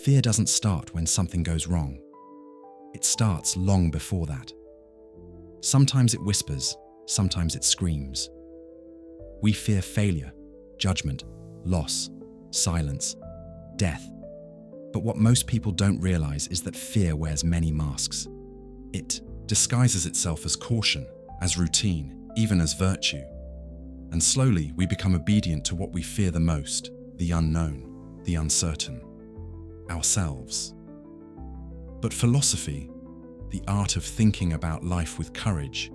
Fear doesn't start when something goes wrong. It starts long before that. Sometimes it whispers, sometimes it screams. We fear failure, judgment, loss, silence, death. But what most people don't realize is that fear wears many masks. It disguises itself as caution, as routine, even as virtue. And slowly we become obedient to what we fear the most, the unknown, the uncertain, ourselves. But philosophy, the art of thinking about life with courage,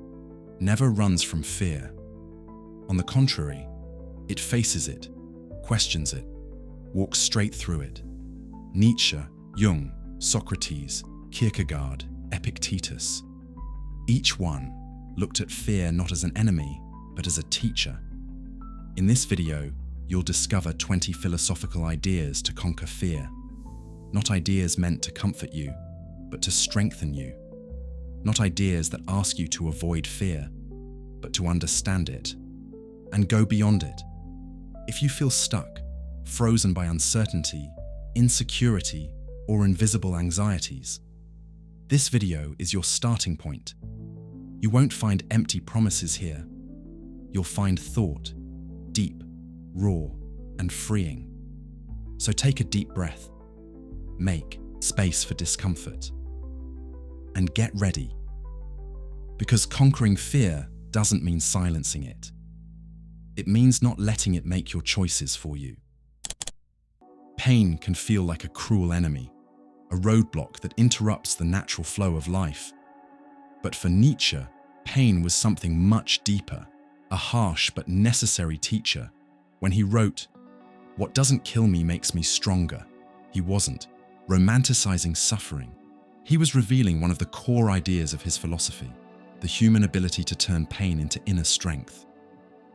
never runs from fear. On the contrary, it faces it, questions it, walks straight through it. Nietzsche, Jung, Socrates, Kierkegaard, Epictetus. Each one looked at fear not as an enemy, but as a teacher. In this video, you'll discover 20 philosophical ideas to conquer fear. Not ideas meant to comfort you, but to strengthen you. Not ideas that ask you to avoid fear, but to understand it and go beyond it. If you feel stuck, frozen by uncertainty, insecurity, or invisible anxieties, this video is your starting point. You won't find empty promises here. You'll find thought, deep, raw, and freeing. So take a deep breath, make space for discomfort, and get ready. Because conquering fear doesn't mean silencing it. It means not letting it make your choices for you. Pain can feel like a cruel enemy, a roadblock that interrupts the natural flow of life. But for Nietzsche, pain was something much deeper, a harsh but necessary teacher. When he wrote, "What doesn't kill me makes me stronger," he wasn't romanticizing suffering. He was revealing one of the core ideas of his philosophy, the human ability to turn pain into inner strength.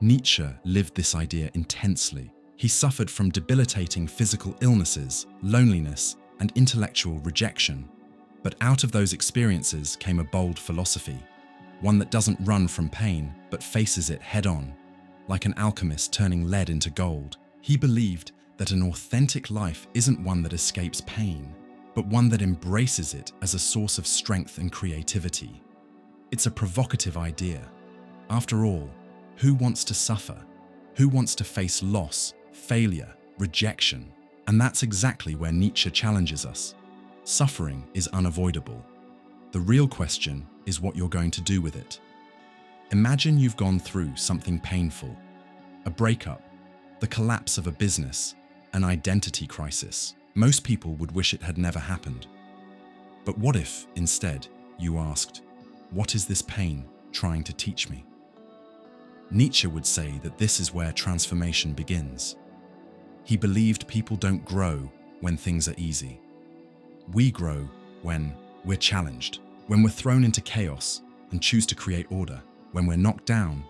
Nietzsche lived this idea intensely. He suffered from debilitating physical illnesses, loneliness, and intellectual rejection. But out of those experiences came a bold philosophy, one that doesn't run from pain, but faces it head-on, like an alchemist turning lead into gold. He believed that an authentic life isn't one that escapes pain, but one that embraces it as a source of strength and creativity. It's a provocative idea. After all, who wants to suffer? Who wants to face loss, failure, rejection? And that's exactly where Nietzsche challenges us. Suffering is unavoidable. The real question is what you're going to do with it. Imagine you've gone through something painful, a breakup, the collapse of a business, an identity crisis. Most people would wish it had never happened. But what if, instead, you asked, "What is this pain trying to teach me?" Nietzsche would say that this is where transformation begins. He believed people don't grow when things are easy. We grow when we're challenged, when we're thrown into chaos and choose to create order, when we're knocked down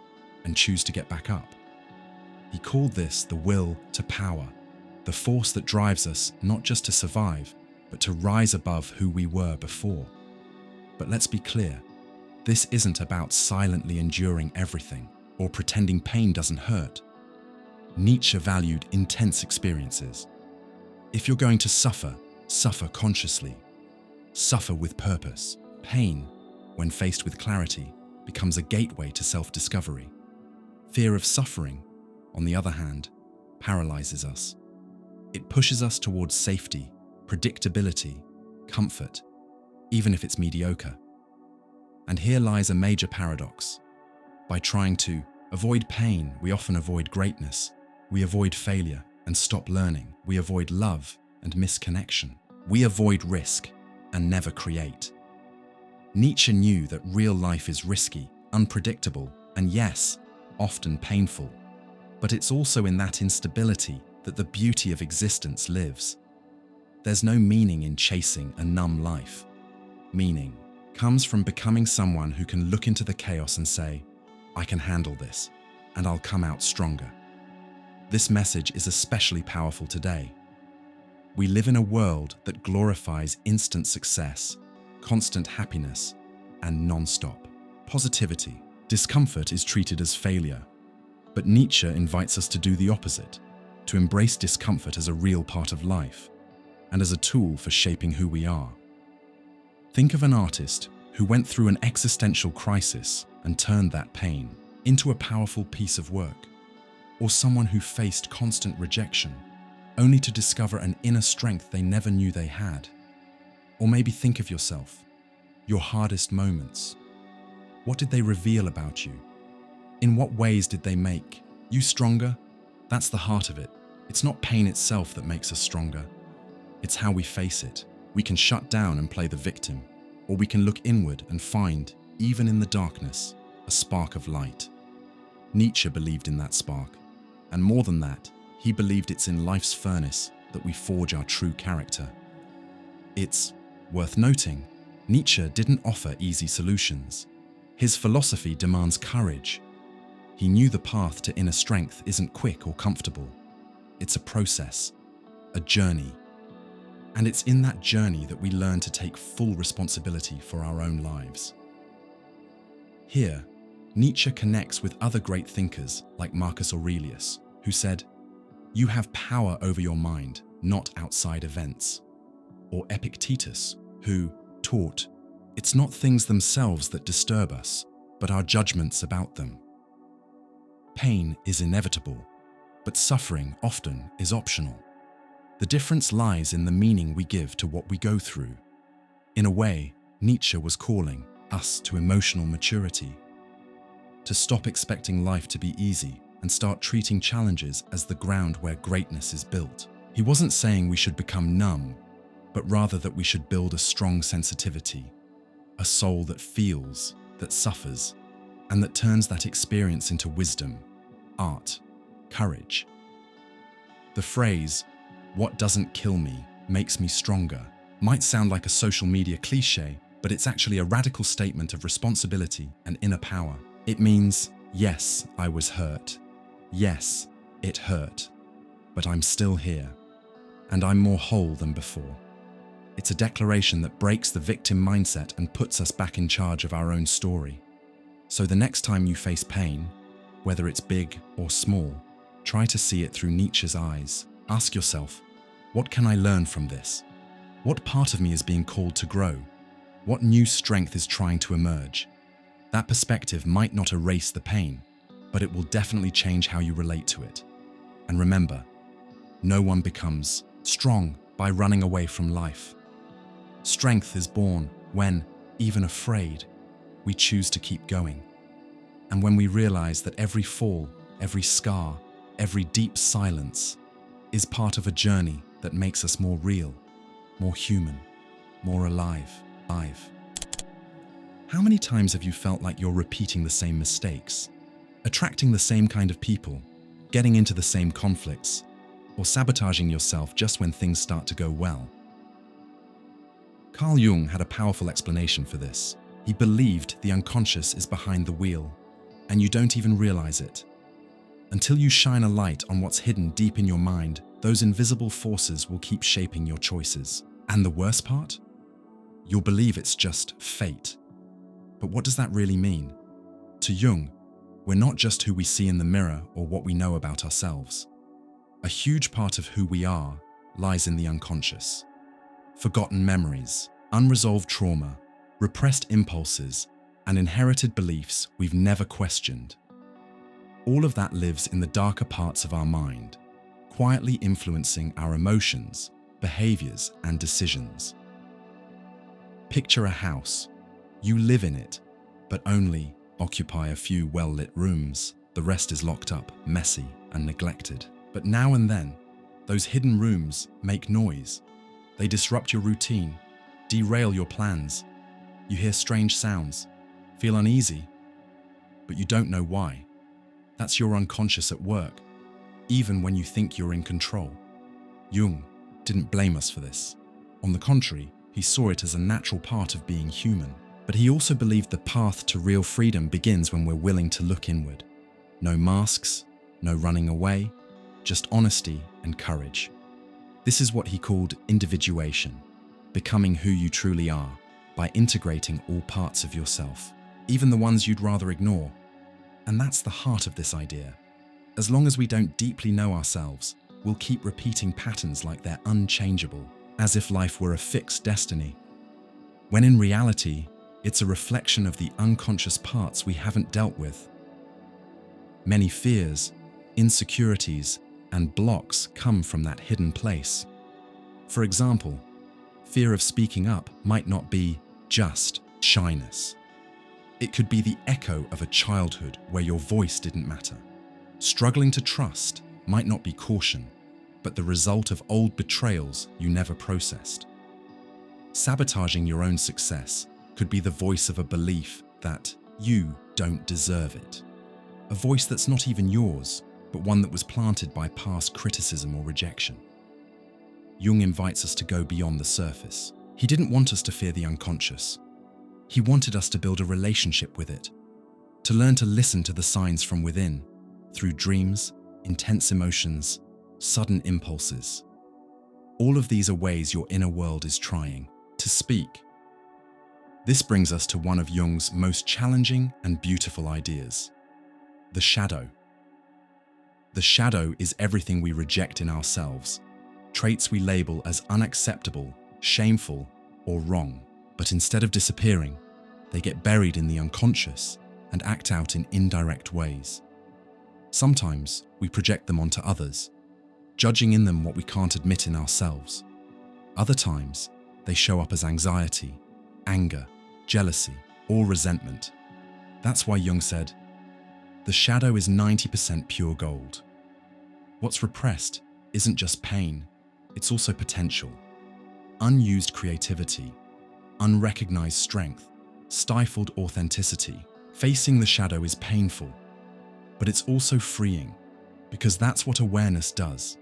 and choose to get back up. He called this the will to power, the force that drives us not just to survive, but to rise above who we were before. But let's be clear, this isn't about silently enduring everything or pretending pain doesn't hurt. Nietzsche valued intense experiences. If you're going to suffer, suffer consciously. Suffer with purpose. Pain, when faced with clarity, becomes a gateway to self-discovery. Fear of suffering, on the other hand, paralyzes us. It pushes us towards safety, predictability, comfort, even if it's mediocre. And here lies a major paradox. By trying to avoid pain, we often avoid greatness. We avoid failure and stop learning. We avoid love and miss connection. We avoid risk and never create. Nietzsche knew that real life is risky, unpredictable, and yes, often painful. But it's also in that instability that the beauty of existence lives. There's no meaning in chasing a numb life. Meaning comes from becoming someone who can look into the chaos and say, "I can handle this, and I'll come out stronger." This message is especially powerful today. We live in a world that glorifies instant success, constant happiness, and non-stop positivity. Discomfort is treated as failure, but Nietzsche invites us to do the opposite, to embrace discomfort as a real part of life. and as a tool for shaping who we are. Think of an artist who went through an existential crisis and turned that pain into a powerful piece of work, or someone who faced constant rejection only to discover an inner strength they never knew they had. Or maybe think of yourself, your hardest moments. What did they reveal about you? In what ways did they make you stronger? That's the heart of it. It's not pain itself that makes us stronger. It's how we face it. We can shut down and play the victim, or we can look inward and find, even in the darkness, a spark of light. Nietzsche believed in that spark, and more than that, he believed it's in life's furnace that we forge our true character. It's worth noting, Nietzsche didn't offer easy solutions. His philosophy demands courage. He knew the path to inner strength isn't quick or comfortable. It's a process, a journey. And it's in that journey that we learn to take full responsibility for our own lives. Here, Nietzsche connects with other great thinkers like Marcus Aurelius, who said, "You have power over your mind, not outside events." Or Epictetus, who taught, "It's not things themselves that disturb us, but our judgments about them." Pain is inevitable, but suffering often is optional. The difference lies in the meaning we give to what we go through. In a way, Nietzsche was calling us to emotional maturity, to stop expecting life to be easy and start treating challenges as the ground where greatness is built. He wasn't saying we should become numb, but rather that we should build a strong sensitivity, a soul that feels, that suffers, and that turns that experience into wisdom, art, courage. The phrase, "What doesn't kill me makes me stronger," might sound like a social media cliché, but it's actually a radical statement of responsibility and inner power. It means, yes, I was hurt. Yes, it hurt. But I'm still here, and I'm more whole than before. It's a declaration that breaks the victim mindset and puts us back in charge of our own story. So the next time you face pain, whether it's big or small, try to see it through Nietzsche's eyes. Ask yourself, what can I learn from this? What part of me is being called to grow? What new strength is trying to emerge? That perspective might not erase the pain, but it will definitely change how you relate to it. And remember, no one becomes strong by running away from life. Strength is born when, even afraid, we choose to keep going. And when we realize that every fall, every scar, every deep silence is part of a journey that makes us more real, more human, more alive. How many times have you felt like you're repeating the same mistakes, attracting the same kind of people, getting into the same conflicts, or sabotaging yourself just when things start to go well? Carl Jung had a powerful explanation for this. He believed the unconscious is behind the wheel, and you don't even realize it. Until you shine a light on what's hidden deep in your mind, those invisible forces will keep shaping your choices. And the worst part? You'll believe it's just fate. But what does that really mean? To Jung, we're not just who we see in the mirror or what we know about ourselves. A huge part of who we are lies in the unconscious. Forgotten memories, unresolved trauma, repressed impulses, and inherited beliefs we've never questioned. All of that lives in the darker parts of our mind, quietly influencing our emotions, behaviors, and decisions. Picture a house. You live in it, but only occupy a few well-lit rooms. The rest is locked up, messy, and neglected. But now and then, those hidden rooms make noise. They disrupt your routine, derail your plans. You hear strange sounds, feel uneasy, but you don't know why. That's your unconscious at work, even when you think you're in control. Jung didn't blame us for this. On the contrary, he saw it as a natural part of being human. But he also believed the path to real freedom begins when we're willing to look inward. No masks, no running away, just honesty and courage. This is what he called individuation, becoming who you truly are by integrating all parts of yourself, even the ones you'd rather ignore. And that's the heart of this idea. As long as we don't deeply know ourselves, we'll keep repeating patterns like they're unchangeable. as if life were a fixed destiny, when in reality, it's a reflection of the unconscious parts we haven't dealt with. Many fears, insecurities, and blocks come from that hidden place. For example, fear of speaking up might not be just shyness. It could be the echo of a childhood where your voice didn't matter. Struggling to trust might not be caution, but the result of old betrayals you never processed. Sabotaging your own success could be the voice of a belief that you don't deserve it. A voice that's not even yours, but one that was planted by past criticism or rejection. Jung invites us to go beyond the surface. He didn't want us to fear the unconscious. He wanted us to build a relationship with it, to learn to listen to the signs from within, through dreams, intense emotions, sudden impulses. All of these are ways your inner world is trying to speak. This brings us to one of Jung's most challenging and beautiful ideas: the shadow. The shadow is everything we reject in ourselves, traits we label as unacceptable, shameful, or wrong. But instead of disappearing, they get buried in the unconscious and act out in indirect ways. Sometimes we project them onto others, judging in them what we can't admit in ourselves. Other times, they show up as anxiety, anger, jealousy, or resentment. That's why Jung said, "The shadow is 90% pure gold." What's repressed isn't just pain, it's also potential. Unused creativity, unrecognized strength, stifled authenticity. Facing the shadow is painful, but it's also freeing, because that's what awareness does.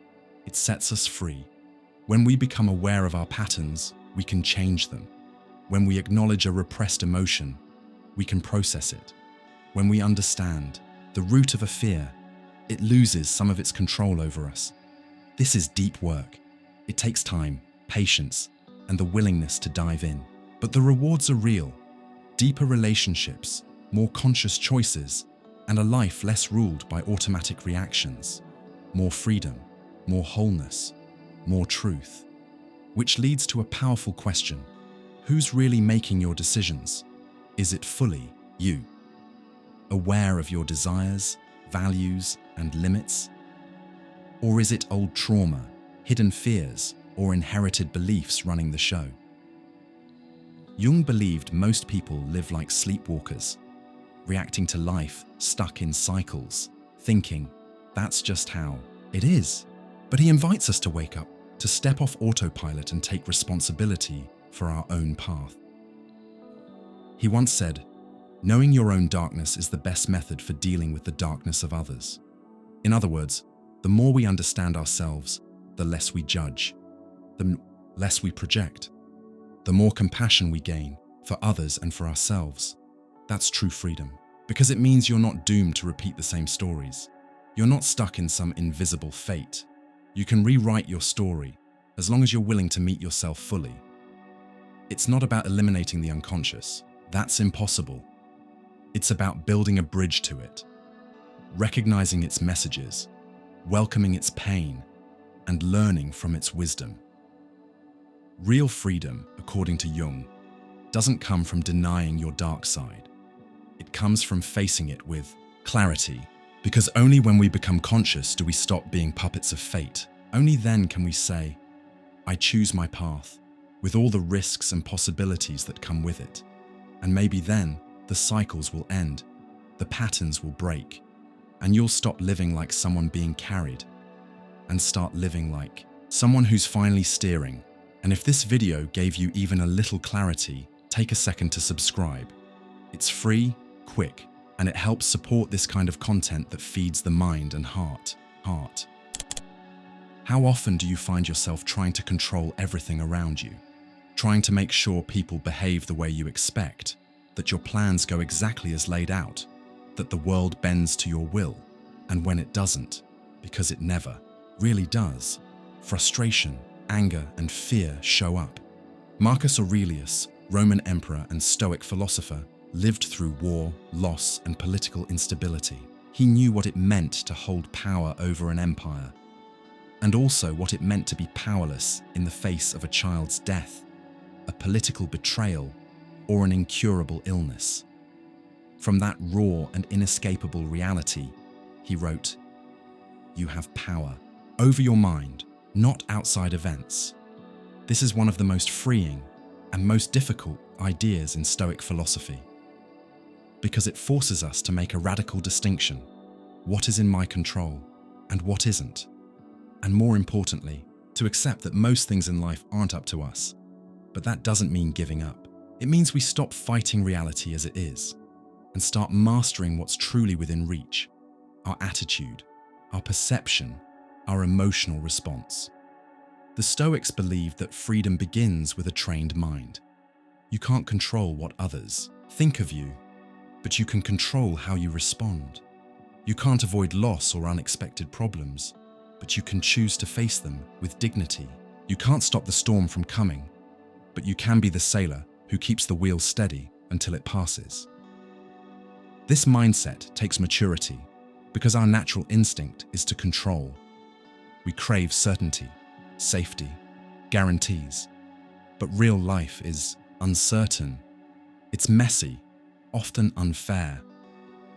It sets us free. When we become aware of our patterns, we can change them. When we acknowledge a repressed emotion, we can process it. When we understand the root of a fear, it loses some of its control over us. This is deep work. It takes time, patience, and the willingness to dive in. But the rewards are real. Deeper relationships, more conscious choices, and a life less ruled by automatic reactions. More freedom, more wholeness, more truth. Which leads to a powerful question. Who's really making your decisions? Is it fully you? Aware of your desires, values, and limits? Or is it old trauma, hidden fears, or inherited beliefs running the show? Jung believed most people live like sleepwalkers, reacting to life stuck in cycles, thinking, that's just how it is. But he invites us to wake up, to step off autopilot and take responsibility for our own path. He once said, "Knowing your own darkness is the best method for dealing with the darkness of others." In other words, the more we understand ourselves, the less we judge, the less we project, the more compassion we gain for others and for ourselves. That's true freedom, because it means you're not doomed to repeat the same stories. You're not stuck in some invisible fate. You can rewrite your story as long as you're willing to meet yourself fully. It's not about eliminating the unconscious. That's impossible. It's about building a bridge to it, recognizing its messages, welcoming its pain, and learning from its wisdom. Real freedom, according to Jung, doesn't come from denying your dark side. It comes from facing it with clarity, because only when we become conscious do we stop being puppets of fate. Only then can we say, I choose my path, with all the risks and possibilities that come with it. And maybe then, the cycles will end, the patterns will break, and you'll stop living like someone being carried, and start living like someone who's finally steering. And if this video gave you even a little clarity, take a second to subscribe. It's free, quick, and it helps support this kind of content that feeds the mind and heart. How often do you find yourself trying to control everything around you? Trying to make sure people behave the way you expect, that your plans go exactly as laid out, that the world bends to your will, and when it doesn't, because it never really does, frustration, anger, and fear show up. Marcus Aurelius, Roman emperor and Stoic philosopher, lived through war, loss, and political instability. He knew what it meant to hold power over an empire. and also what it meant to be powerless in the face of a child's death, a political betrayal, or an incurable illness. From that raw and inescapable reality, he wrote, "You have power over your mind, not outside events." This is one of the most freeing and most difficult ideas in Stoic philosophy, because it forces us to make a radical distinction: what is in my control and what isn't. And more importantly, to accept that most things in life aren't up to us. But that doesn't mean giving up. It means we stop fighting reality as it is and start mastering what's truly within reach: our attitude, our perception, our emotional response. The Stoics believed that freedom begins with a trained mind. You can't control what others think of you, but you can control how you respond. You can't avoid loss or unexpected problems, but you can choose to face them with dignity. You can't stop the storm from coming, but you can be the sailor who keeps the wheel steady until it passes. This mindset takes maturity because our natural instinct is to control. We crave certainty, safety, guarantees, but real life is uncertain. It's messy, often unfair.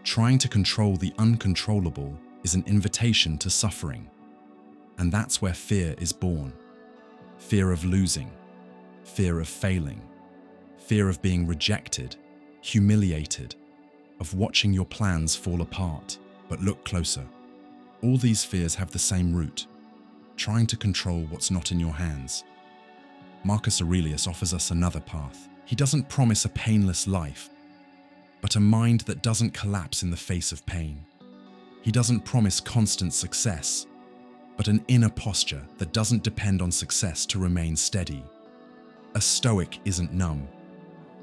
Trying to control the uncontrollable is an invitation to suffering. And that's where fear is born. Fear of losing, fear of failing, fear of being rejected, humiliated, of watching your plans fall apart. But look closer. All these fears have the same root: trying to control what's not in your hands. Marcus Aurelius offers us another path. He doesn't promise a painless life, but a mind that doesn't collapse in the face of pain. He doesn't promise constant success, but an inner posture that doesn't depend on success to remain steady. A Stoic isn't numb.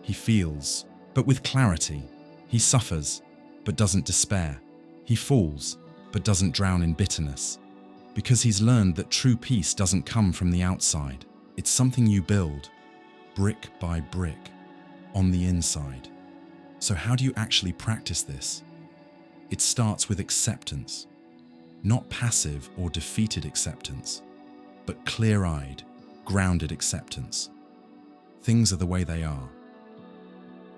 He feels, but with clarity. He suffers, but doesn't despair. He falls, but doesn't drown in bitterness. Because he's learned that true peace doesn't come from the outside. It's something you build, brick by brick, on the inside. So how do you actually practice this? It starts with acceptance. Not passive or defeated acceptance, but clear-eyed, grounded acceptance. Things are the way they are.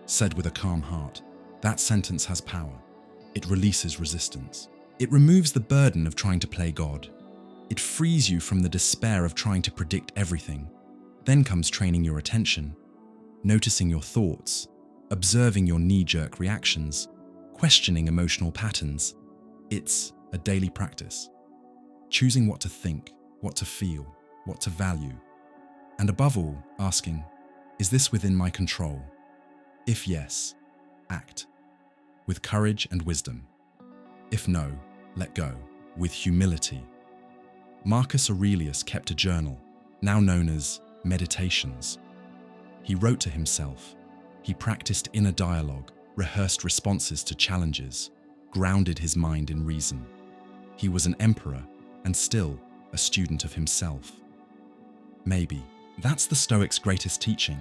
Said with a calm heart, that sentence has power. It releases resistance. It removes the burden of trying to play God. It frees you from the despair of trying to predict everything. Then comes training your attention, noticing your thoughts, observing your knee-jerk reactions, questioning emotional patterns. It's a daily practice, choosing what to think, what to feel, what to value, and above all, asking, is this within my control? If yes, act, with courage and wisdom. If no, let go, with humility. Marcus Aurelius kept a journal, now known as Meditations. He wrote to himself. He practiced inner dialogue, rehearsed responses to challenges, grounded his mind in reason. He was an emperor and still a student of himself. Maybe that's the Stoics' greatest teaching.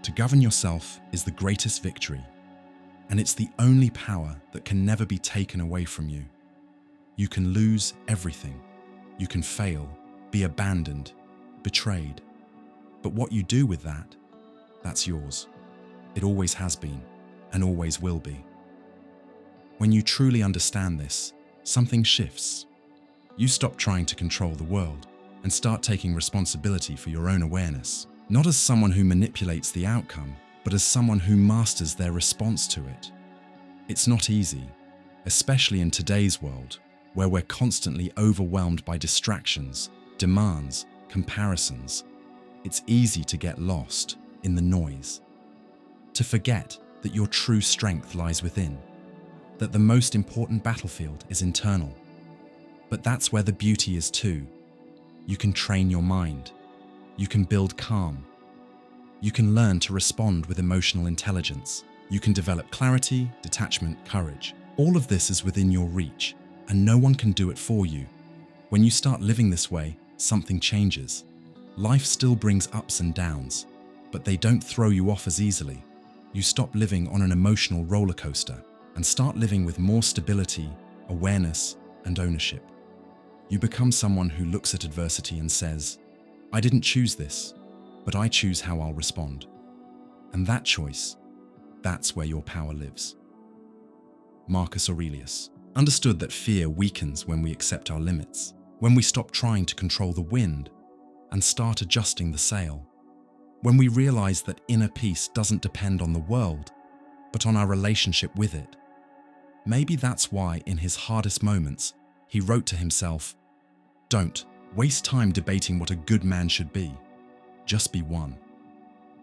To govern yourself is the greatest victory, and it's the only power that can never be taken away from you. You can lose everything. You can fail, be abandoned, betrayed. But what you do with that, that's yours. It always has been, and always will be. When you truly understand this, something shifts. You stop trying to control the world and start taking responsibility for your own awareness, not as someone who manipulates the outcome, but as someone who masters their response to it. It's not easy, especially in today's world, where we're constantly overwhelmed by distractions, demands, comparisons. It's easy to get lost in the noise, to forget that your true strength lies within, that the most important battlefield is internal. But that's where the beauty is too. You can train your mind. You can build calm. You can learn to respond with emotional intelligence. You can develop clarity, detachment, courage. All of this is within your reach, and no one can do it for you. When you start living this way, something changes. Life still brings ups and downs, but they don't throw you off as easily. You stop living on an emotional roller coaster and start living with more stability, awareness, and ownership. You become someone who looks at adversity and says, I didn't choose this, but I choose how I'll respond. And that choice, that's where your power lives. Marcus Aurelius understood that fear weakens when we accept our limits, when we stop trying to control the wind and start adjusting the sail, when we realize that inner peace doesn't depend on the world, but on our relationship with it. Maybe that's why, in his hardest moments, he wrote to himself, "Don't waste time debating what a good man should be. Just be one."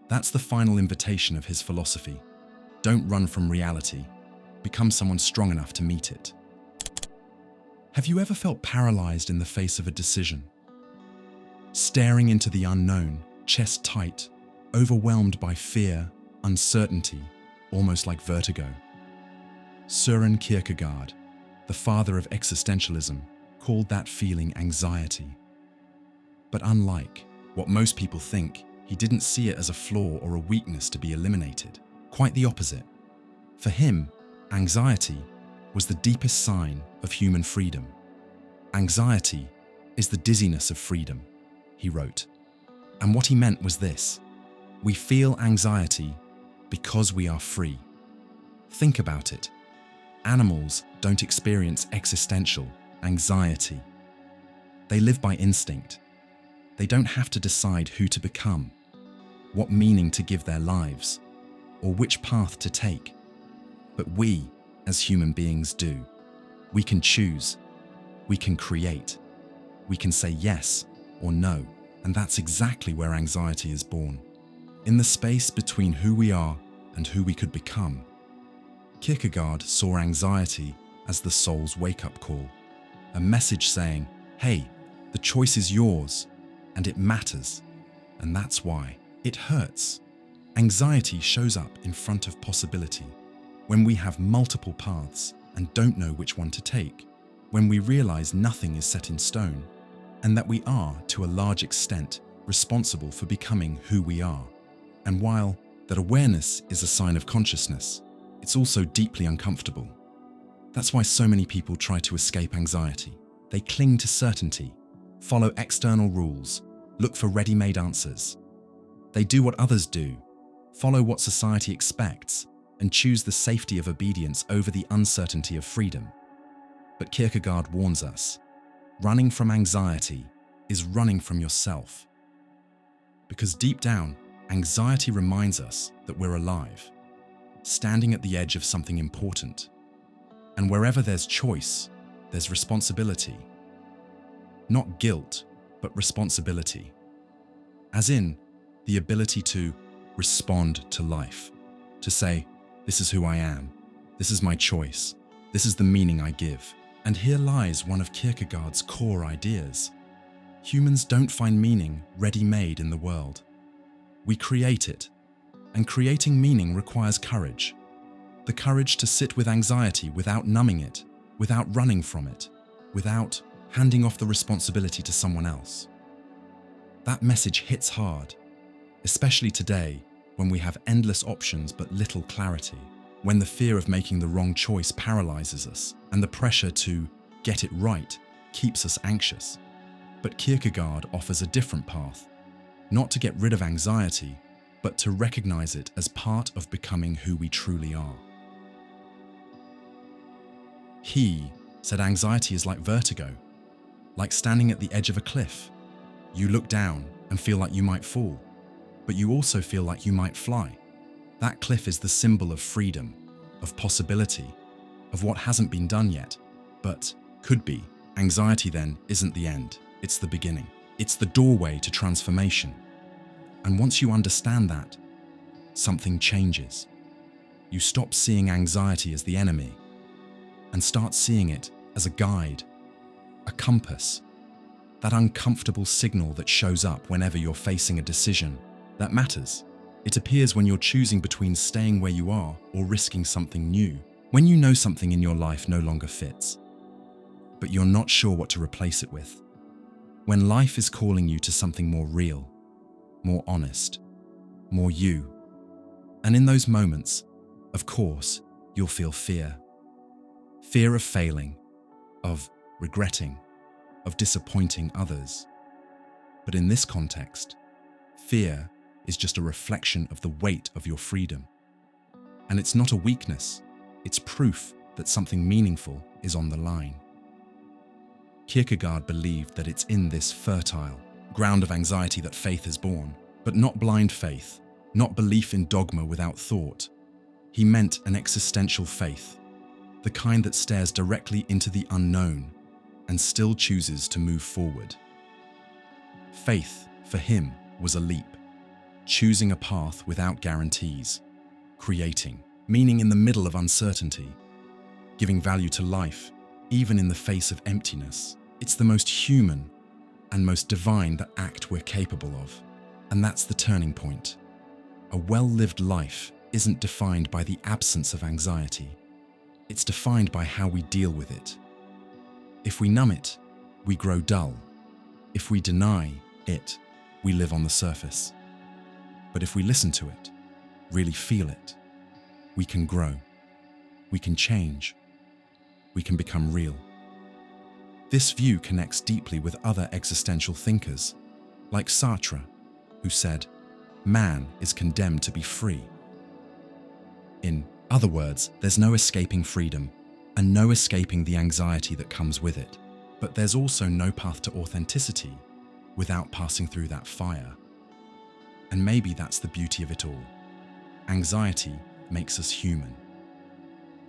That's the final invitation of his philosophy. Don't run from reality. Become someone strong enough to meet it. Have you ever felt paralyzed in the face of a decision? Staring into the unknown, chest tight, overwhelmed by fear, uncertainty, almost like vertigo. Søren Kierkegaard, the father of existentialism, called that feeling anxiety. But unlike what most people think, he didn't see it as a flaw or a weakness to be eliminated. Quite the opposite. For him, anxiety was the deepest sign of human freedom. Anxiety is the dizziness of freedom, he wrote. And what he meant was this: we feel anxiety because we are free. Think about it. Animals don't experience existential anxiety. They live by instinct. They don't have to decide who to become, what meaning to give their lives, or which path to take. But we, as human beings, do. We can choose. We can create. We can say yes or no. And that's exactly where anxiety is born. In the space between who we are and who we could become. Kierkegaard saw anxiety as the soul's wake-up call, a message saying, hey, the choice is yours, and it matters, and that's why it hurts. Anxiety shows up in front of possibility, when we have multiple paths and don't know which one to take, when we realize nothing is set in stone, and that we are, to a large extent, responsible for becoming who we are. And while that awareness is a sign of consciousness, it's also deeply uncomfortable. That's why so many people try to escape anxiety. They cling to certainty, follow external rules, look for ready-made answers. They do what others do, follow what society expects, and choose the safety of obedience over the uncertainty of freedom. But Kierkegaard warns us, running from anxiety is running from yourself. Because deep down, anxiety reminds us that we're alive, standing at the edge of something important. And wherever there's choice, there's responsibility. Not guilt, but responsibility. As in, the ability to respond to life, to say, this is who I am, this is my choice, this is the meaning I give. And here lies one of Kierkegaard's core ideas. Humans don't find meaning ready-made in the world. We create it, and creating meaning requires courage. The courage to sit with anxiety without numbing it, without running from it, without handing off the responsibility to someone else. That message hits hard, especially today when we have endless options but little clarity, when the fear of making the wrong choice paralyzes us and the pressure to get it right keeps us anxious. But Kierkegaard offers a different path, not to get rid of anxiety, but to recognize it as part of becoming who we truly are. He said anxiety is like vertigo, like standing at the edge of a cliff. You look down and feel like you might fall, but you also feel like you might fly. That cliff is the symbol of freedom, of possibility, of what hasn't been done yet, but could be. Anxiety then isn't the end, it's the beginning. It's the doorway to transformation. And once you understand that, something changes. You stop seeing anxiety as the enemy and start seeing it as a guide, a compass, that uncomfortable signal that shows up whenever you're facing a decision that matters. It appears when you're choosing between staying where you are or risking something new, when you know something in your life no longer fits, but you're not sure what to replace it with. When life is calling you to something more real, more honest, more you. And in those moments, of course, you'll feel fear. Fear of failing, of regretting, of disappointing others. But in this context, fear is just a reflection of the weight of your freedom. And it's not a weakness, it's proof that something meaningful is on the line. Kierkegaard believed that it's in this fertile ground of anxiety that faith is born, but not blind faith, not belief in dogma without thought. He meant an existential faith, the kind that stares directly into the unknown and still chooses to move forward. Faith, for him, was a leap, choosing a path without guarantees, creating meaning in the middle of uncertainty, giving value to life, even in the face of emptiness. It's the most human and most divine that act we're capable of. And that's the turning point. A well-lived life isn't defined by the absence of anxiety. It's defined by how we deal with it. If we numb it, we grow dull. If we deny it, we live on the surface. But if we listen to it, really feel it, we can grow. We can change. We can become real. This view connects deeply with other existential thinkers, like Sartre, who said, "Man is condemned to be free." In other words, there's no escaping freedom, and no escaping the anxiety that comes with it. But there's also no path to authenticity without passing through that fire. And maybe that's the beauty of it all. Anxiety makes us human.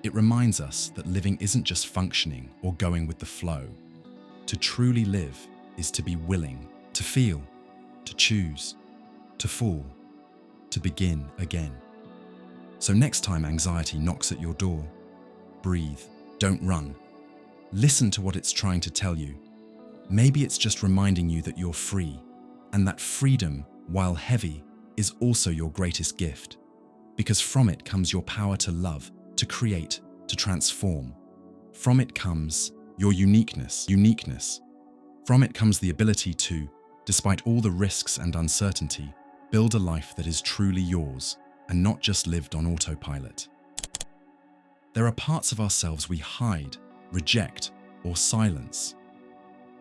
It reminds us that living isn't just functioning or going with the flow. To truly live is to be willing to feel, to choose, to fall, to begin again. So next time anxiety knocks at your door, breathe, don't run. Listen to what it's trying to tell you. Maybe it's just reminding you that you're free, and that freedom, while heavy, is also your greatest gift. Because from it comes your power to love, to create, to transform. From it comes your uniqueness. From it comes the ability to, despite all the risks and uncertainty, build a life that is truly yours and not just lived on autopilot. There are parts of ourselves we hide, reject, or silence.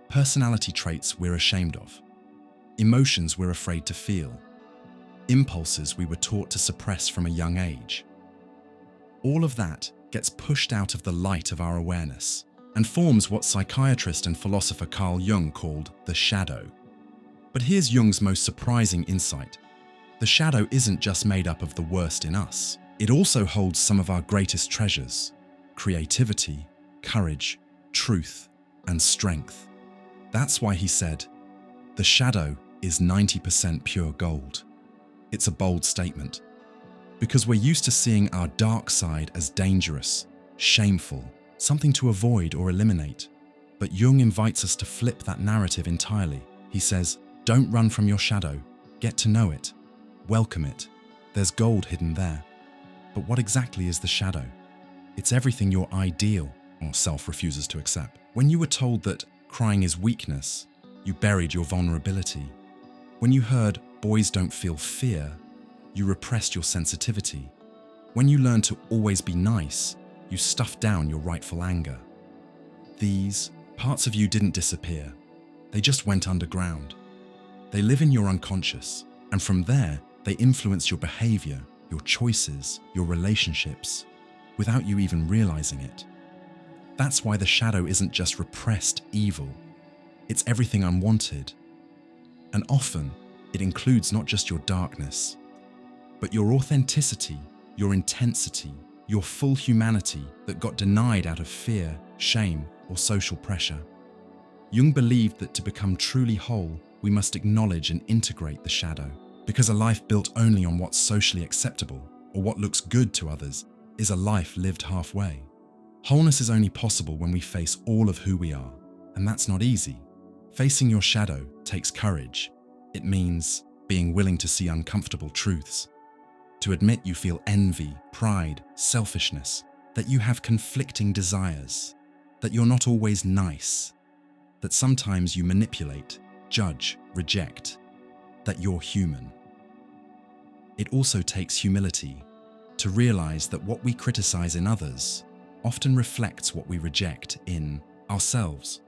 Personality traits we're ashamed of. Emotions we're afraid to feel. Impulses we were taught to suppress from a young age. All of that gets pushed out of the light of our awareness and forms what psychiatrist and philosopher Carl Jung called the shadow. But here's Jung's most surprising insight. The shadow isn't just made up of the worst in us. It also holds some of our greatest treasures: creativity, courage, truth, and strength. That's why he said, "The shadow is 90% pure gold." It's a bold statement, because we're used to seeing our dark side as dangerous, shameful, something to avoid or eliminate. But Jung invites us to flip that narrative entirely. He says, don't run from your shadow, get to know it, welcome it. There's gold hidden there. But what exactly is the shadow? It's everything your ideal or self refuses to accept. When you were told that crying is weakness, you buried your vulnerability. When you heard boys don't feel fear, you repressed your sensitivity. When you learned to always be nice, you stuffed down your rightful anger. These parts of you didn't disappear. They just went underground. They live in your unconscious, and from there, they influence your behavior, your choices, your relationships, without you even realizing it. That's why the shadow isn't just repressed evil. It's everything unwanted. And often, it includes not just your darkness, but your authenticity, your intensity, your full humanity that got denied out of fear, shame, or social pressure. Jung believed that to become truly whole, we must acknowledge and integrate the shadow, because a life built only on what's socially acceptable or what looks good to others is a life lived halfway. Wholeness is only possible when we face all of who we are, and that's not easy. Facing your shadow takes courage. It means being willing to see uncomfortable truths, to admit you feel envy, pride, selfishness, that you have conflicting desires, that you're not always nice, that sometimes you manipulate, judge, reject, that you're human. It also takes humility to realize that what we criticize in others often reflects what we reject in ourselves.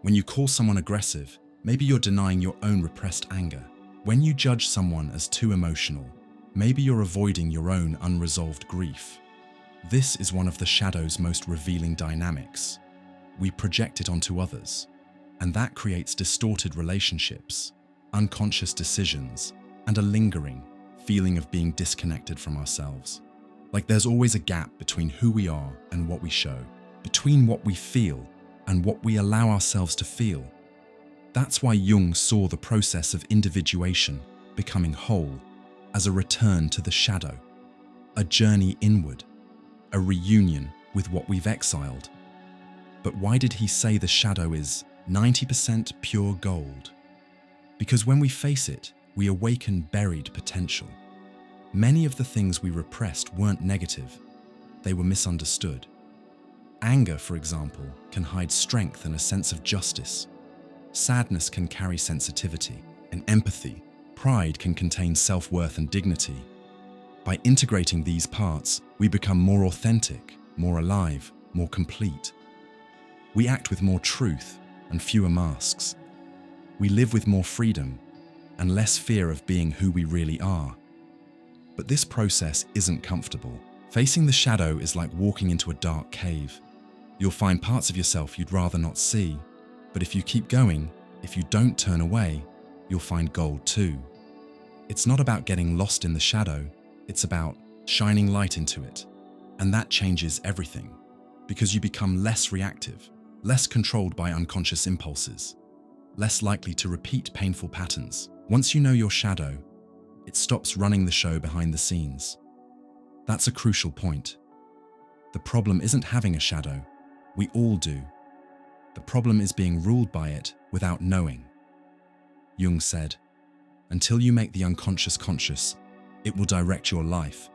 When you call someone aggressive, maybe you're denying your own repressed anger. When you judge someone as too emotional, maybe you're avoiding your own unresolved grief. This is one of the shadow's most revealing dynamics. We project it onto others, and that creates distorted relationships, unconscious decisions, and a lingering feeling of being disconnected from ourselves. Like there's always a gap between who we are and what we show, between what we feel and what we allow ourselves to feel. That's why Jung saw the process of individuation, becoming whole, as a return to the shadow, a journey inward, a reunion with what we've exiled. But why did he say the shadow is 90% pure gold? Because when we face it, we awaken buried potential. Many of the things we repressed weren't negative, they were misunderstood. Anger, for example, can hide strength and a sense of justice. Sadness can carry sensitivity and empathy. Pride can contain self-worth and dignity. By integrating these parts, we become more authentic, more alive, more complete. We act with more truth and fewer masks. We live with more freedom and less fear of being who we really are. But this process isn't comfortable. Facing the shadow is like walking into a dark cave. You'll find parts of yourself you'd rather not see, but if you keep going, if you don't turn away, you'll find gold too. It's not about getting lost in the shadow, it's about shining light into it. And that changes everything, because you become less reactive, less controlled by unconscious impulses, less likely to repeat painful patterns. Once you know your shadow, it stops running the show behind the scenes. That's a crucial point. The problem isn't having a shadow. We all do. The problem is being ruled by it without knowing. Jung said, "Until you make the unconscious conscious, it will direct your life,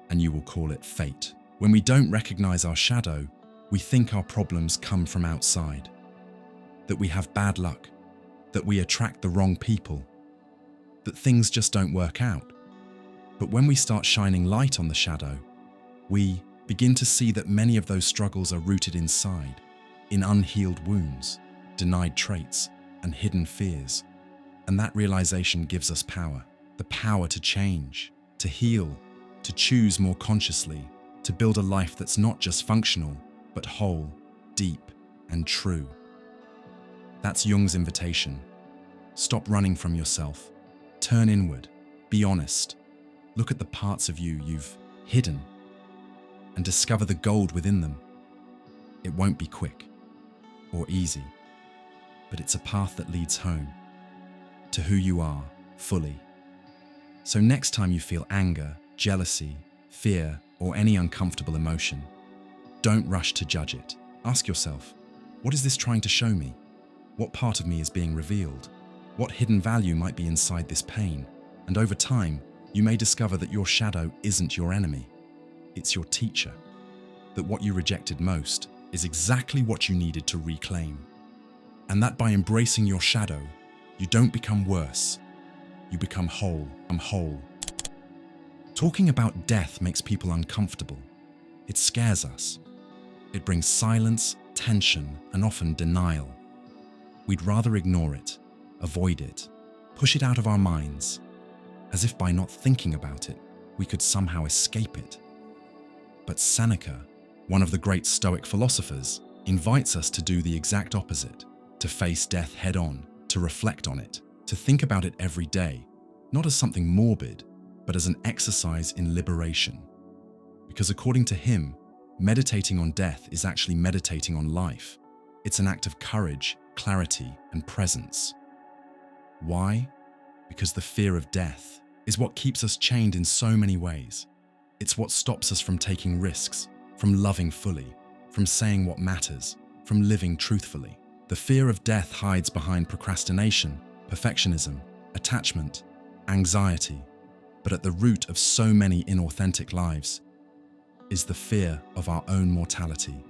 and you will call it fate." When we don't recognize our shadow, we think our problems come from outside, that we have bad luck, that we attract the wrong people, that things just don't work out. But when we start shining light on the shadow, we begin to see that many of those struggles are rooted inside, in unhealed wounds, denied traits, and hidden fears. And that realization gives us power, the power to change, to heal, to choose more consciously, to build a life that's not just functional, but whole, deep, and true. That's Jung's invitation. Stop running from yourself. Turn inward. Be honest. Look at the parts of you you've hidden and discover the gold within them. It won't be quick or easy, but it's a path that leads home to who you are fully. So next time you feel anger, jealousy, fear, or any uncomfortable emotion, don't rush to judge it. Ask yourself, what is this trying to show me? What part of me is being revealed? What hidden value might be inside this pain? And over time, you may discover that your shadow isn't your enemy. It's your teacher. That what you rejected most is exactly what you needed to reclaim. And that by embracing your shadow, you don't become worse. You become whole. I'm whole. Talking about death makes people uncomfortable. It scares us. It brings silence, tension, and often denial. We'd rather ignore it, avoid it, push it out of our minds, as if by not thinking about it, we could somehow escape it. But Seneca, one of the great Stoic philosophers, invites us to do the exact opposite, to face death head-on, to reflect on it, to think about it every day, not as something morbid, but as an exercise in liberation. Because according to him, meditating on death is actually meditating on life. It's an act of courage, clarity, and presence. Why? Because the fear of death is what keeps us chained in so many ways. It's what stops us from taking risks, from loving fully, from saying what matters, from living truthfully. The fear of death hides behind procrastination, perfectionism, attachment, anxiety. But at the root of so many inauthentic lives is the fear of our own mortality.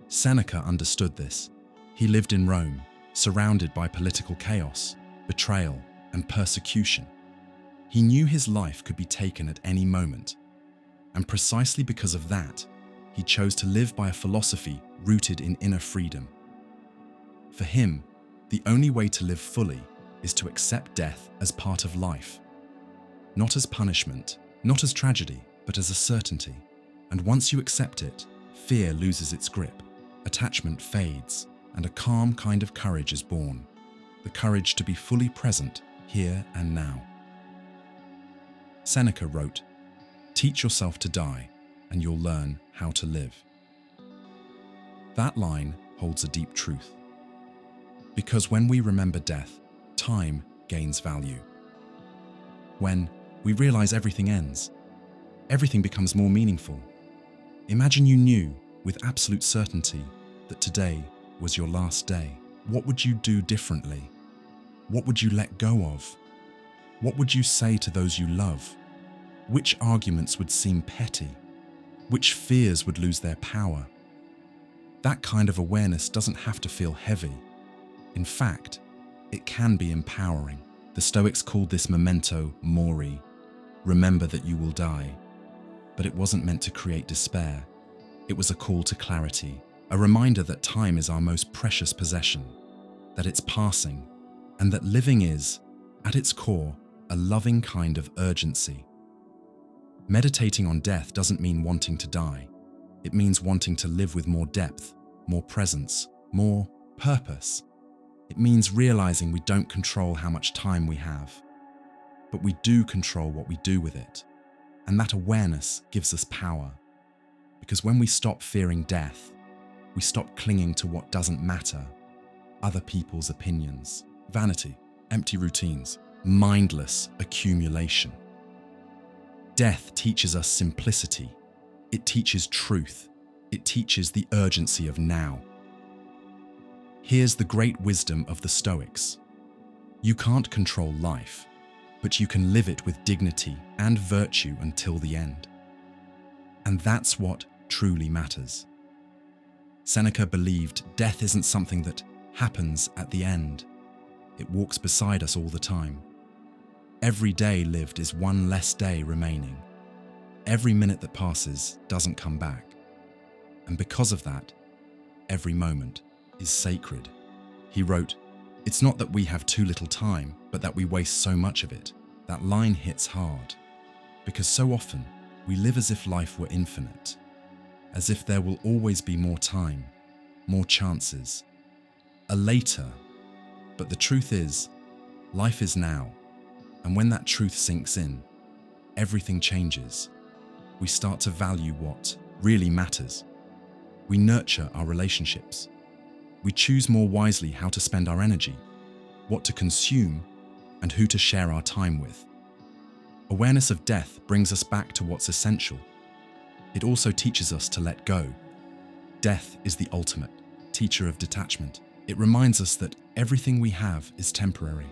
Seneca understood this. He lived in Rome, surrounded by political chaos, betrayal, and persecution. He knew his life could be taken at any moment. And precisely because of that, he chose to live by a philosophy rooted in inner freedom, For him, the only way to live fully is to accept death as part of life. Not as punishment, not as tragedy, but as a certainty. And once you accept it, fear loses its grip, attachment fades, and a calm kind of courage is born. The courage to be fully present here and now. Seneca wrote, "Teach yourself to die, and you'll learn how to live." That line holds a deep truth. Because when we remember death, time gains value. When we realize everything ends, everything becomes more meaningful. Imagine you knew with absolute certainty that today was your last day. What would you do differently? What would you let go of? What would you say to those you love? Which arguments would seem petty? Which fears would lose their power? That kind of awareness doesn't have to feel heavy. In fact, it can be empowering. The Stoics called this memento mori, remember that you will die. But it wasn't meant to create despair. It was a call to clarity, a reminder that time is our most precious possession, that it's passing, and that living is, at its core, a loving kind of urgency. Meditating on death doesn't mean wanting to die. It means wanting to live with more depth, more presence, more purpose. It means realizing we don't control how much time we have, but we do control what we do with it. And that awareness gives us power. Because when we stop fearing death, we stop clinging to what doesn't matter, other people's opinions, vanity, empty routines, mindless accumulation. Death teaches us simplicity. It teaches truth. It teaches the urgency of now. Here's the great wisdom of the Stoics. You can't control life, but you can live it with dignity and virtue until the end. And that's what truly matters. Seneca believed death isn't something that happens at the end. It walks beside us all the time. Every day lived is one less day remaining. Every minute that passes doesn't come back. And because of that, every moment is sacred. He wrote, "It's not that we have too little time, but that we waste so much of it." That line hits hard, because so often we live as if life were infinite, as if there will always be more time, more chances, a later. But the truth is, life is now, and when that truth sinks in, everything changes. We start to value what really matters. We nurture our relationships. We choose more wisely how to spend our energy, what to consume, and who to share our time with. Awareness of death brings us back to what's essential. It also teaches us to let go. Death is the ultimate teacher of detachment. It reminds us that everything we have is temporary.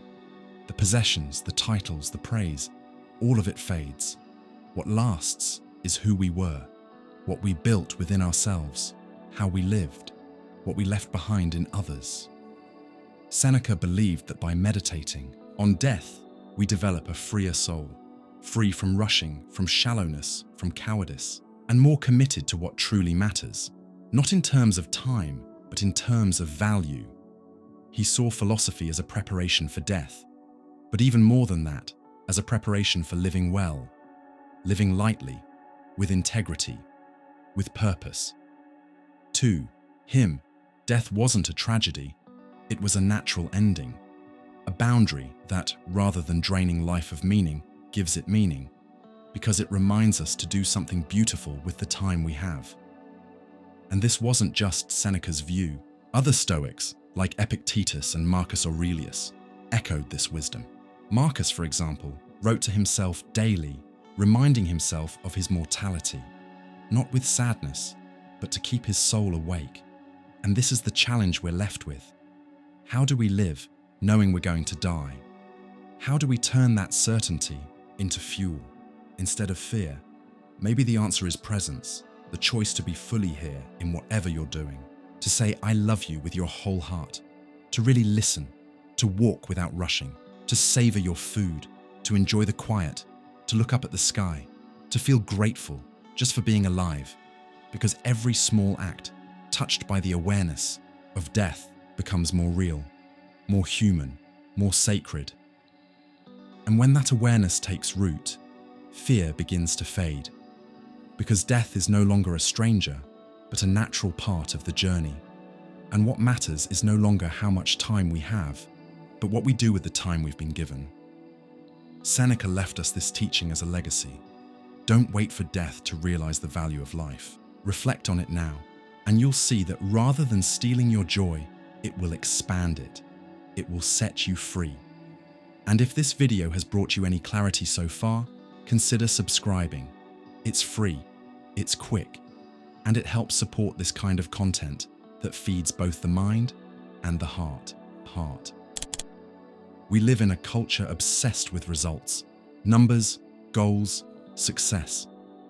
The possessions, the titles, the praise, all of it fades. What lasts is who we were, what we built within ourselves, how we lived, what we left behind in others. Seneca believed that by meditating on death, we develop a freer soul, free from rushing, from shallowness, from cowardice, and more committed to what truly matters, not in terms of time, but in terms of value. He saw philosophy as a preparation for death, but even more than that, as a preparation for living well, living lightly, with integrity, with purpose. To him, death wasn't a tragedy, it was a natural ending, a boundary that, rather than draining life of meaning, gives it meaning, because it reminds us to do something beautiful with the time we have. And this wasn't just Seneca's view. Other Stoics, like Epictetus and Marcus Aurelius, echoed this wisdom. Marcus, for example, wrote to himself daily, reminding himself of his mortality, not with sadness, but to keep his soul awake. And this is the challenge we're left with. How do we live knowing we're going to die? How do we turn that certainty into fuel instead of fear? Maybe the answer is presence, the choice to be fully here in whatever you're doing, to say I love you with your whole heart, to really listen, to walk without rushing, to savor your food, to enjoy the quiet, to look up at the sky, to feel grateful just for being alive, because every small act touched by the awareness of death becomes more real, more human, more sacred. And when that awareness takes root, fear begins to fade, because death is no longer a stranger, but a natural part of the journey. And what matters is no longer how much time we have, but what we do with the time we've been given. Seneca left us this teaching as a legacy. Don't wait for death to realize the value of life. Reflect on it now, and you'll see that rather than stealing your joy, it will expand it. It will set you free. And if this video has brought you any clarity so far, consider subscribing. It's free, it's quick, and it helps support this kind of content that feeds both the mind and the heart. We live in a culture obsessed with results, numbers, goals, success.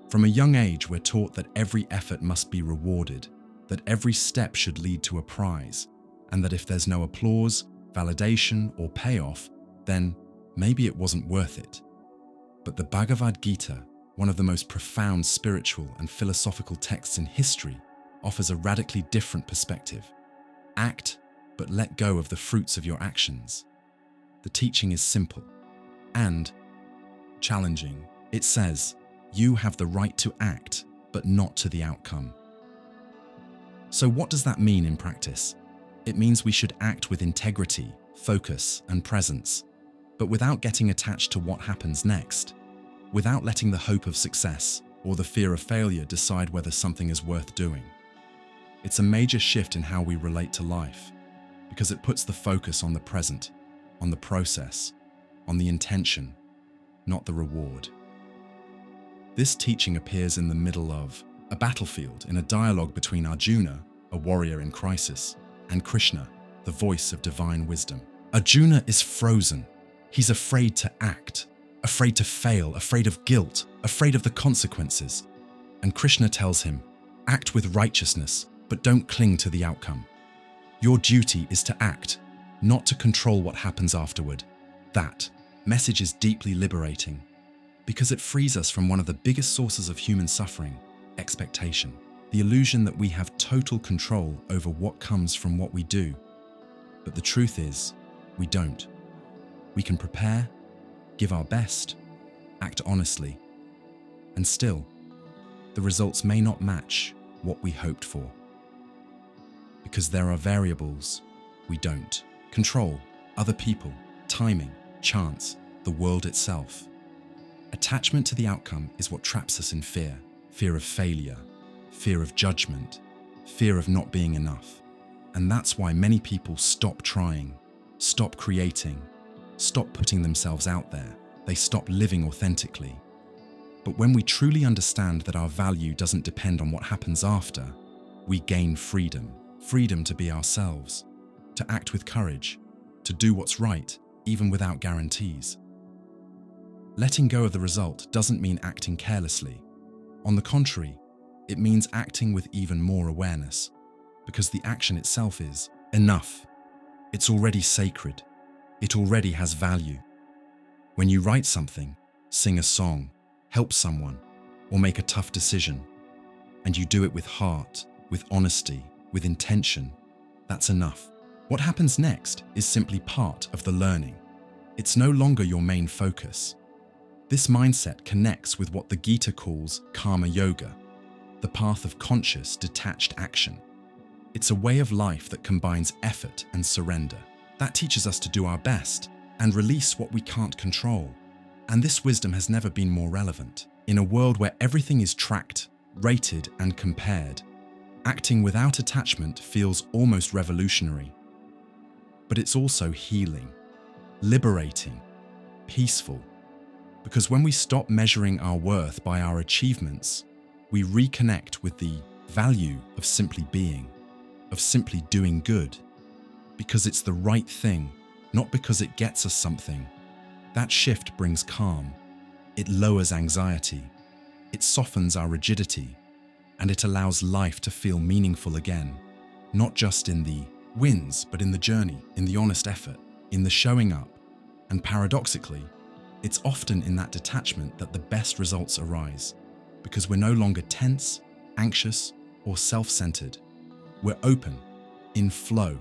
From a young age, we're taught that every effort must be rewarded, that every step should lead to a prize, and that if there's no applause, validation, or payoff, then maybe it wasn't worth it. But the Bhagavad Gita, one of the most profound spiritual and philosophical texts in history, offers a radically different perspective. Act, but let go of the fruits of your actions. The teaching is simple and challenging. It says, you have the right to act, but not to the outcome. So what does that mean in practice? It means we should act with integrity, focus, and presence, but without getting attached to what happens next, without letting the hope of success or the fear of failure decide whether something is worth doing. It's a major shift in how we relate to life, because it puts the focus on the present, on the process, on the intention, not the reward. This teaching appears in the middle of a battlefield in a dialogue between Arjuna, a warrior in crisis, and Krishna, the voice of divine wisdom. Arjuna is frozen. He's afraid to act, afraid to fail, afraid of guilt, afraid of the consequences. And Krishna tells him, act with righteousness, but don't cling to the outcome. Your duty is to act, not to control what happens afterward. That message is deeply liberating because it frees us from one of the biggest sources of human suffering, expectation. The illusion that we have total control over what comes from what we do. But the truth is, we don't. We can prepare, give our best, act honestly, and still, the results may not match what we hoped for. Because there are variables we don't control: other people, timing, chance, the world itself. Attachment to the outcome is what traps us in fear. Fear of failure, fear of judgment, fear of not being enough. And that's why many people stop trying, stop creating, stop putting themselves out there. They stop living authentically. But when we truly understand that our value doesn't depend on what happens after, we gain freedom. Freedom to be ourselves, to act with courage, to do what's right, even without guarantees. Letting go of the result doesn't mean acting carelessly. On the contrary, it means acting with even more awareness, because the action itself is enough. It's already sacred. It already has value. When you write something, sing a song, help someone, or make a tough decision, and you do it with heart, with honesty, with intention, that's enough. What happens next is simply part of the learning. It's no longer your main focus. This mindset connects with what the Gita calls karma yoga, the path of conscious, detached action. It's a way of life that combines effort and surrender. That teaches us to do our best and release what we can't control. And this wisdom has never been more relevant. In a world where everything is tracked, rated, and compared, acting without attachment feels almost revolutionary. But it's also healing, liberating, peaceful. Because when we stop measuring our worth by our achievements, we reconnect with the value of simply being, of simply doing good. Because it's the right thing, not because it gets us something. That shift brings calm. It lowers anxiety. It softens our rigidity. And it allows life to feel meaningful again, not just in the wins, but in the journey, in the honest effort, in the showing up. And paradoxically, it's often in that detachment that the best results arise, because we're no longer tense, anxious, or self-centered. We're open, in flow,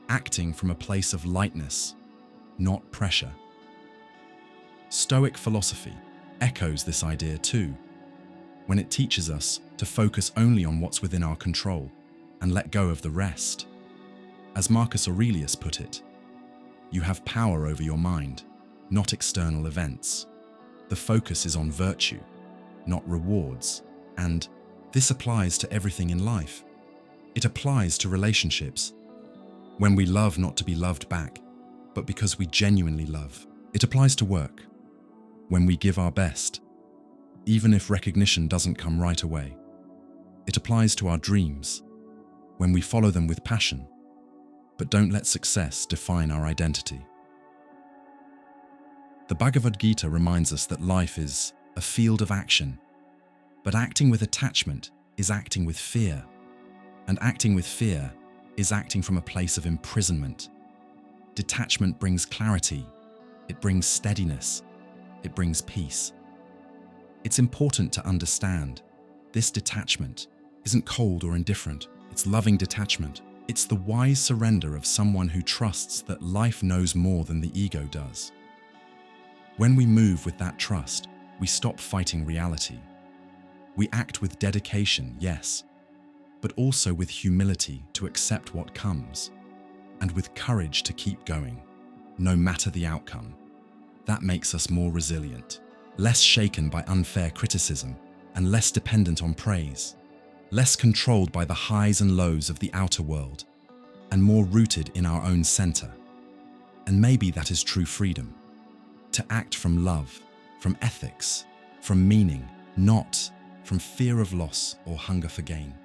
acting from a place of lightness, not pressure. Stoic philosophy echoes this idea too, when it teaches us to focus only on what's within our control and let go of the rest. As Marcus Aurelius put it, you have power over your mind, not external events. The focus is on virtue, not rewards, and this applies to everything in life. It applies to relationships. When we love not to be loved back, but because we genuinely love. It applies to work. When we give our best, even if recognition doesn't come right away. It applies to our dreams, when we follow them with passion, but don't let success define our identity. The Bhagavad Gita reminds us that life is a field of action, but acting with attachment is acting with fear, and acting with fear is acting from a place of imprisonment. Detachment brings clarity, it brings steadiness, it brings peace. It's important to understand this detachment isn't cold or indifferent, it's loving detachment. It's the wise surrender of someone who trusts that life knows more than the ego does. When we move with that trust, we stop fighting reality. We act with dedication, yes, but also with humility to accept what comes, and with courage to keep going, no matter the outcome. That makes us more resilient, less shaken by unfair criticism, and less dependent on praise, less controlled by the highs and lows of the outer world, and more rooted in our own center. And maybe that is true freedom, to act from love, from ethics, from meaning, not from fear of loss or hunger for gain.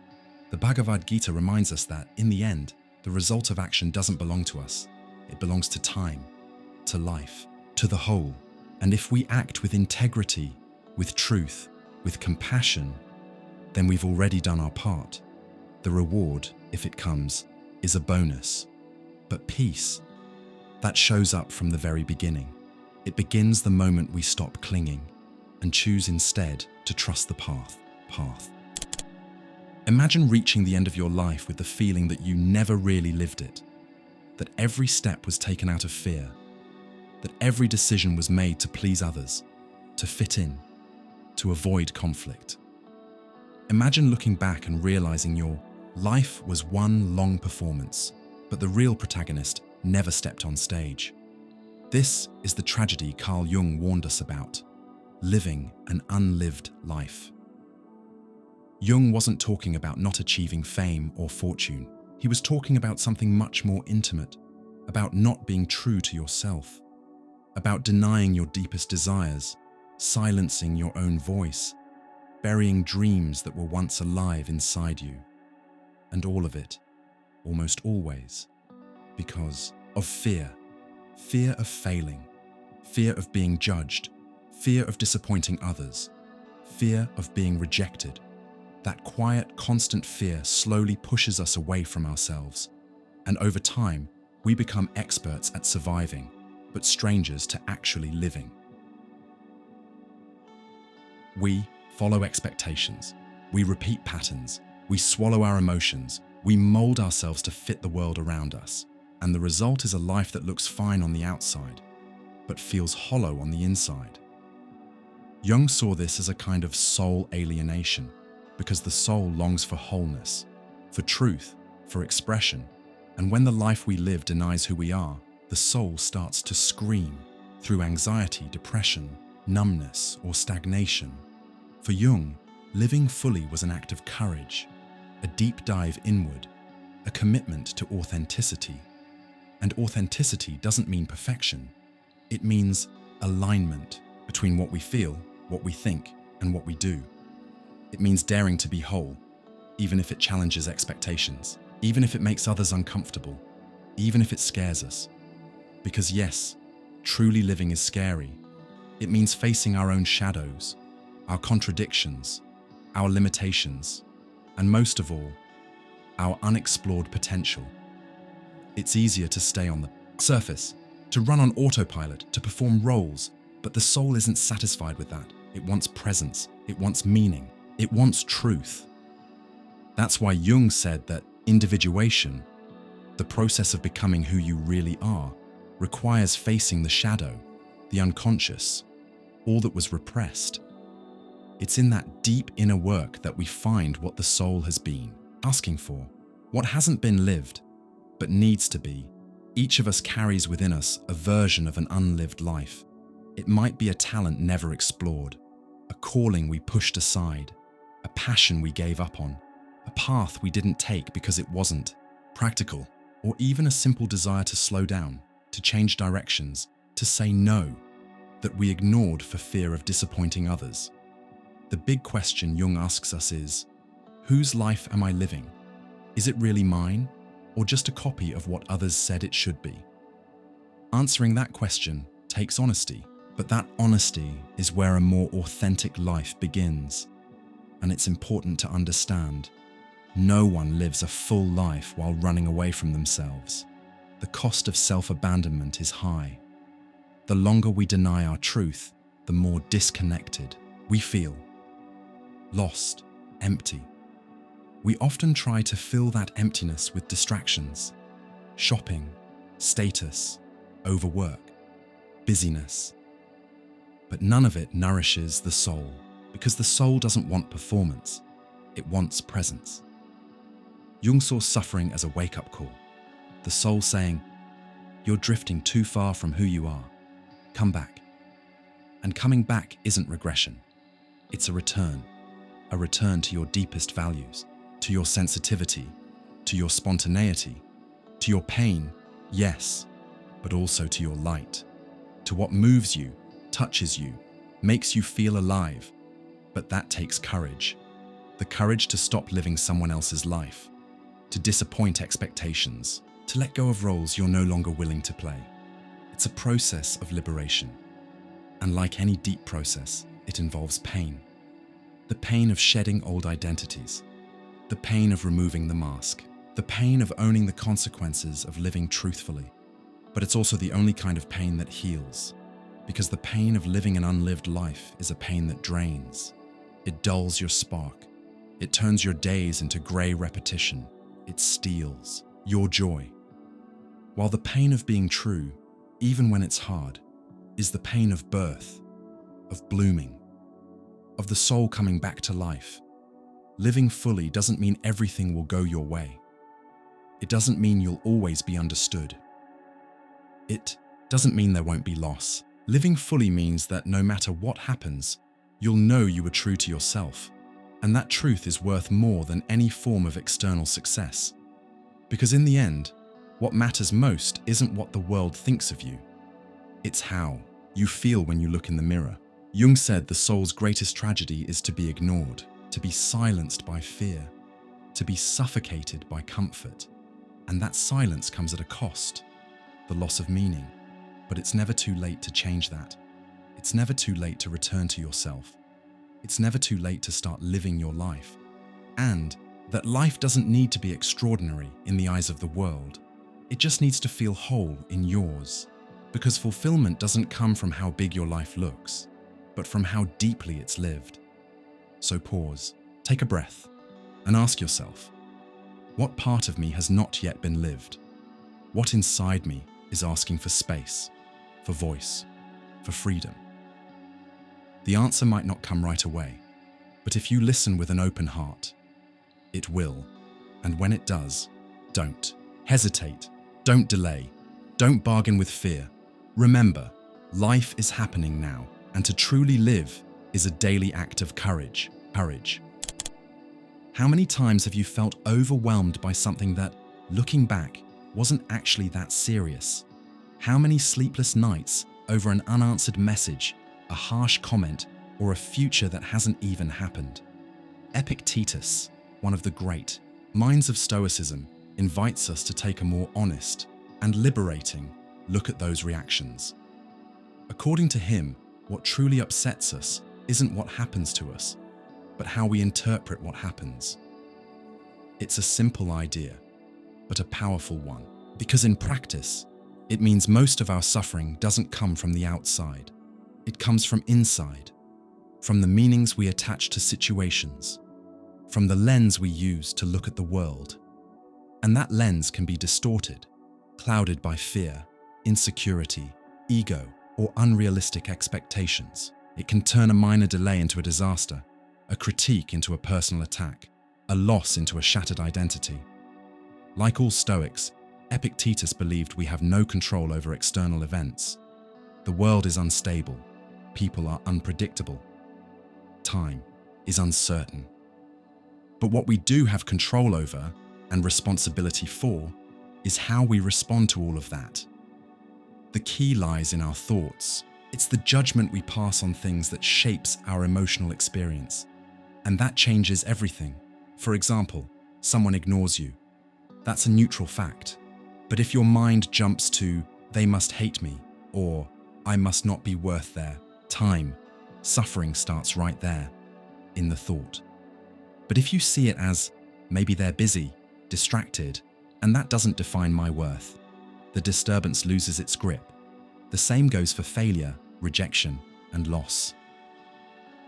The Bhagavad Gita reminds us that, in the end, the result of action doesn't belong to us. It belongs to time, to life, to the whole. And if we act with integrity, with truth, with compassion, then we've already done our part. The reward, if it comes, is a bonus. But peace, that shows up from the very beginning. It begins the moment we stop clinging and choose instead to trust the path. Imagine reaching the end of your life with the feeling that you never really lived it, that every step was taken out of fear, that every decision was made to please others, to fit in, to avoid conflict. Imagine looking back and realizing your life was one long performance, but the real protagonist never stepped on stage. This is the tragedy Carl Jung warned us about, living an unlived life. Jung wasn't talking about not achieving fame or fortune. He was talking about something much more intimate, about not being true to yourself, about denying your deepest desires, silencing your own voice, burying dreams that were once alive inside you. And all of it, almost always, because of fear. Fear of failing, fear of being judged, fear of disappointing others, fear of being rejected. That quiet, constant fear slowly pushes us away from ourselves, and over time, we become experts at surviving, but strangers to actually living. We follow expectations, we repeat patterns, we swallow our emotions, we mold ourselves to fit the world around us, and the result is a life that looks fine on the outside, but feels hollow on the inside. Jung saw this as a kind of soul alienation, because the soul longs for wholeness, for truth, for expression, and when the life we live denies who we are, the soul starts to scream through anxiety, depression, numbness, or stagnation. For Jung, living fully was an act of courage, a deep dive inward, a commitment to authenticity. And authenticity doesn't mean perfection. It means alignment between what we feel, what we think, and what we do. It means daring to be whole, even if it challenges expectations, even if it makes others uncomfortable, even if it scares us. Because yes, truly living is scary. It means facing our own shadows, our contradictions, our limitations, and most of all, our unexplored potential. It's easier to stay on the surface, to run on autopilot, to perform roles, but the soul isn't satisfied with that. It wants presence, it wants meaning, it wants truth. That's why Jung said that individuation, The process of becoming who you really are requires facing the shadow, the unconscious, all that was repressed. It's in that deep inner work that we find what the soul has been asking for, what hasn't been lived, but needs to be. Each of us carries within us a version of an unlived life. It might be a talent never explored, a calling we pushed aside, a passion we gave up on, a path we didn't take because it wasn't practical, or even a simple desire to slow down, to change directions, to say no, that we ignored for fear of disappointing others. The big question Jung asks us is, whose life am I living? Is it really mine, or just a copy of what others said it should be? Answering that question takes honesty, but that honesty is where a more authentic life begins. And it's important to understand, no one lives a full life while running away from themselves. The cost of self-abandonment is high. The longer we deny our truth, the more disconnected we feel. Lost, empty. We often try to fill that emptiness with distractions, shopping, status, overwork, busyness. But none of it nourishes the soul, because the soul doesn't want performance, it wants presence. Jung saw suffering as a wake-up call, the soul saying, "You're drifting too far from who you are. Come back." And coming back isn't regression, it's a return to your deepest values, to your sensitivity, to your spontaneity, to your pain, yes, but also to your light, to what moves you, touches you, makes you feel alive. But that takes courage. The courage to stop living someone else's life, to disappoint expectations, to let go of roles you're no longer willing to play. It's a process of liberation. And like any deep process, it involves pain. The pain of shedding old identities, the pain of removing the mask, the pain of owning the consequences of living truthfully. But it's also the only kind of pain that heals, because the pain of living an unlived life is a pain that drains. It dulls your spark. It turns your days into grey repetition. It steals your joy. While the pain of being true, even when it's hard, is the pain of birth, of blooming, of the soul coming back to life. Living fully doesn't mean everything will go your way. It doesn't mean you'll always be understood. It doesn't mean there won't be loss. Living fully means that no matter what happens, you'll know you were true to yourself. And that truth is worth more than any form of external success. Because in the end, what matters most isn't what the world thinks of you. It's how you feel when you look in the mirror. Jung said the soul's greatest tragedy is to be ignored, to be silenced by fear, to be suffocated by comfort. And that silence comes at a cost, the loss of meaning. But it's never too late to change that. It's never too late to return to yourself. It's never too late to start living your life. And that life doesn't need to be extraordinary in the eyes of the world. It just needs to feel whole in yours. Because fulfillment doesn't come from how big your life looks, but from how deeply it's lived. So pause, take a breath, and ask yourself, what part of me has not yet been lived? What inside me is asking for space, for voice, for freedom? The answer might not come right away, but if you listen with an open heart, it will. And when it does, don't hesitate, don't delay, don't bargain with fear. Remember, life is happening now, and to truly live is a daily act of courage. How many times have you felt overwhelmed by something that, looking back, wasn't actually that serious? How many sleepless nights over an unanswered message, a harsh comment, or a future that hasn't even happened? Epictetus, one of the great minds of Stoicism, invites us to take a more honest and liberating look at those reactions. According to him, what truly upsets us isn't what happens to us, but how we interpret what happens. It's a simple idea, but a powerful one, because in practice, it means most of our suffering doesn't come from the outside. It comes from inside, from the meanings we attach to situations, from the lens we use to look at the world. And that lens can be distorted, clouded by fear, insecurity, ego, or unrealistic expectations. It can turn a minor delay into a disaster, a critique into a personal attack, a loss into a shattered identity. Like all Stoics, Epictetus believed we have no control over external events. The world is unstable, people are unpredictable, time is uncertain. But what we do have control over and responsibility for is how we respond to all of that. The key lies in our thoughts. It's the judgment we pass on things that shapes our emotional experience. And that changes everything. For example, someone ignores you. That's a neutral fact. But if your mind jumps to, they must hate me, or I must not be worth their time, suffering starts right there, in the thought. But if you see it as, maybe they're busy, distracted, and that doesn't define my worth, the disturbance loses its grip. The same goes for failure, rejection, and loss.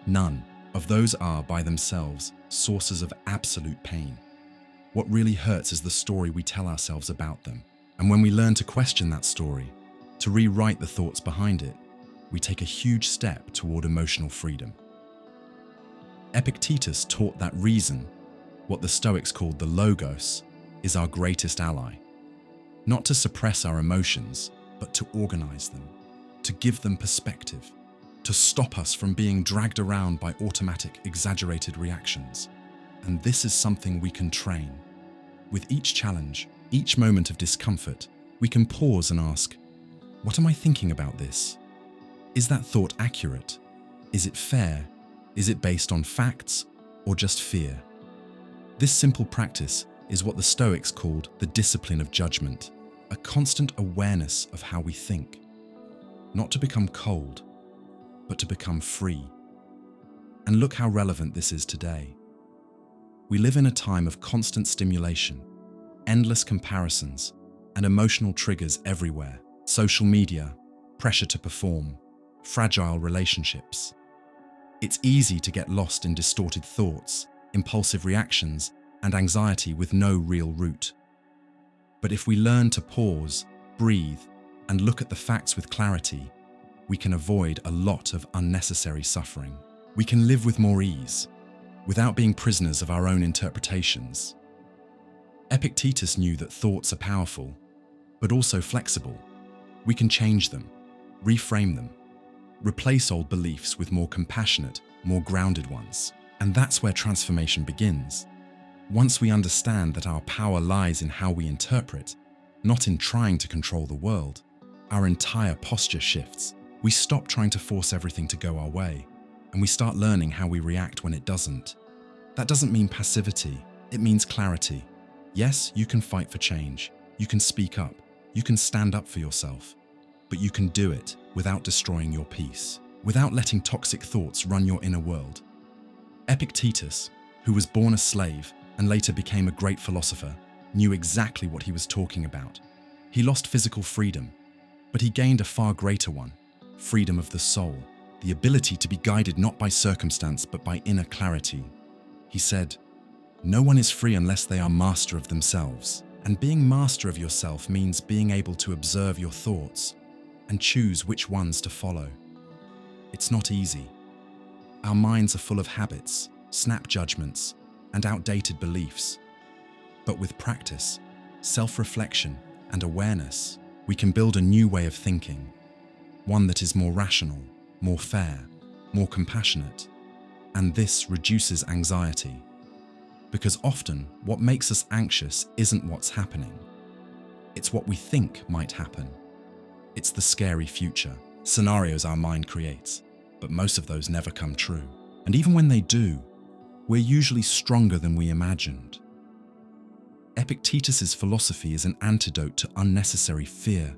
None of those are, by themselves, sources of absolute pain. What really hurts is the story we tell ourselves about them. And when we learn to question that story, to rewrite the thoughts behind it, we take a huge step toward emotional freedom. Epictetus taught that reason, what the Stoics called the logos, is our greatest ally. Not to suppress our emotions, but to organize them, to give them perspective, to stop us from being dragged around by automatic, exaggerated reactions. And this is something we can train. With each challenge, each moment of discomfort, we can pause and ask, what am I thinking about this? Is that thought accurate? Is it fair? Is it based on facts or just fear? This simple practice is what the Stoics called the discipline of judgment, a constant awareness of how we think. Not to become cold, but to become free. And look how relevant this is today. We live in a time of constant stimulation, endless comparisons, and emotional triggers everywhere. Social media, pressure to perform, fragile relationships. It's easy to get lost in distorted thoughts, impulsive reactions, and anxiety with no real root. But if we learn to pause, breathe, and look at the facts with clarity, we can avoid a lot of unnecessary suffering. We can live with more ease, without being prisoners of our own interpretations. Epictetus knew that thoughts are powerful, but also flexible. We can change them, reframe them, replace old beliefs with more compassionate, more grounded ones. And that's where transformation begins. Once we understand that our power lies in how we interpret, not in trying to control the world, our entire posture shifts. We stop trying to force everything to go our way, and we start learning how we react when it doesn't. That doesn't mean passivity, it means clarity. Yes, you can fight for change, you can speak up, you can stand up for yourself, but you can do it without destroying your peace, without letting toxic thoughts run your inner world. Epictetus, who was born a slave and later became a great philosopher, knew exactly what he was talking about. He lost physical freedom, but he gained a far greater one, freedom of the soul, the ability to be guided not by circumstance but by inner clarity. He said, "No one is free unless they are master of themselves." And being master of yourself means being able to observe your thoughts and choose which ones to follow. It's not easy. Our minds are full of habits, snap judgments, and outdated beliefs. But with practice, self-reflection, and awareness, we can build a new way of thinking, one that is more rational, more fair, more compassionate, and this reduces anxiety. Because often, what makes us anxious isn't what's happening. It's what we think might happen. It's the scary future, scenarios our mind creates, but most of those never come true. And even when they do, we're usually stronger than we imagined. Epictetus's philosophy is an antidote to unnecessary fear,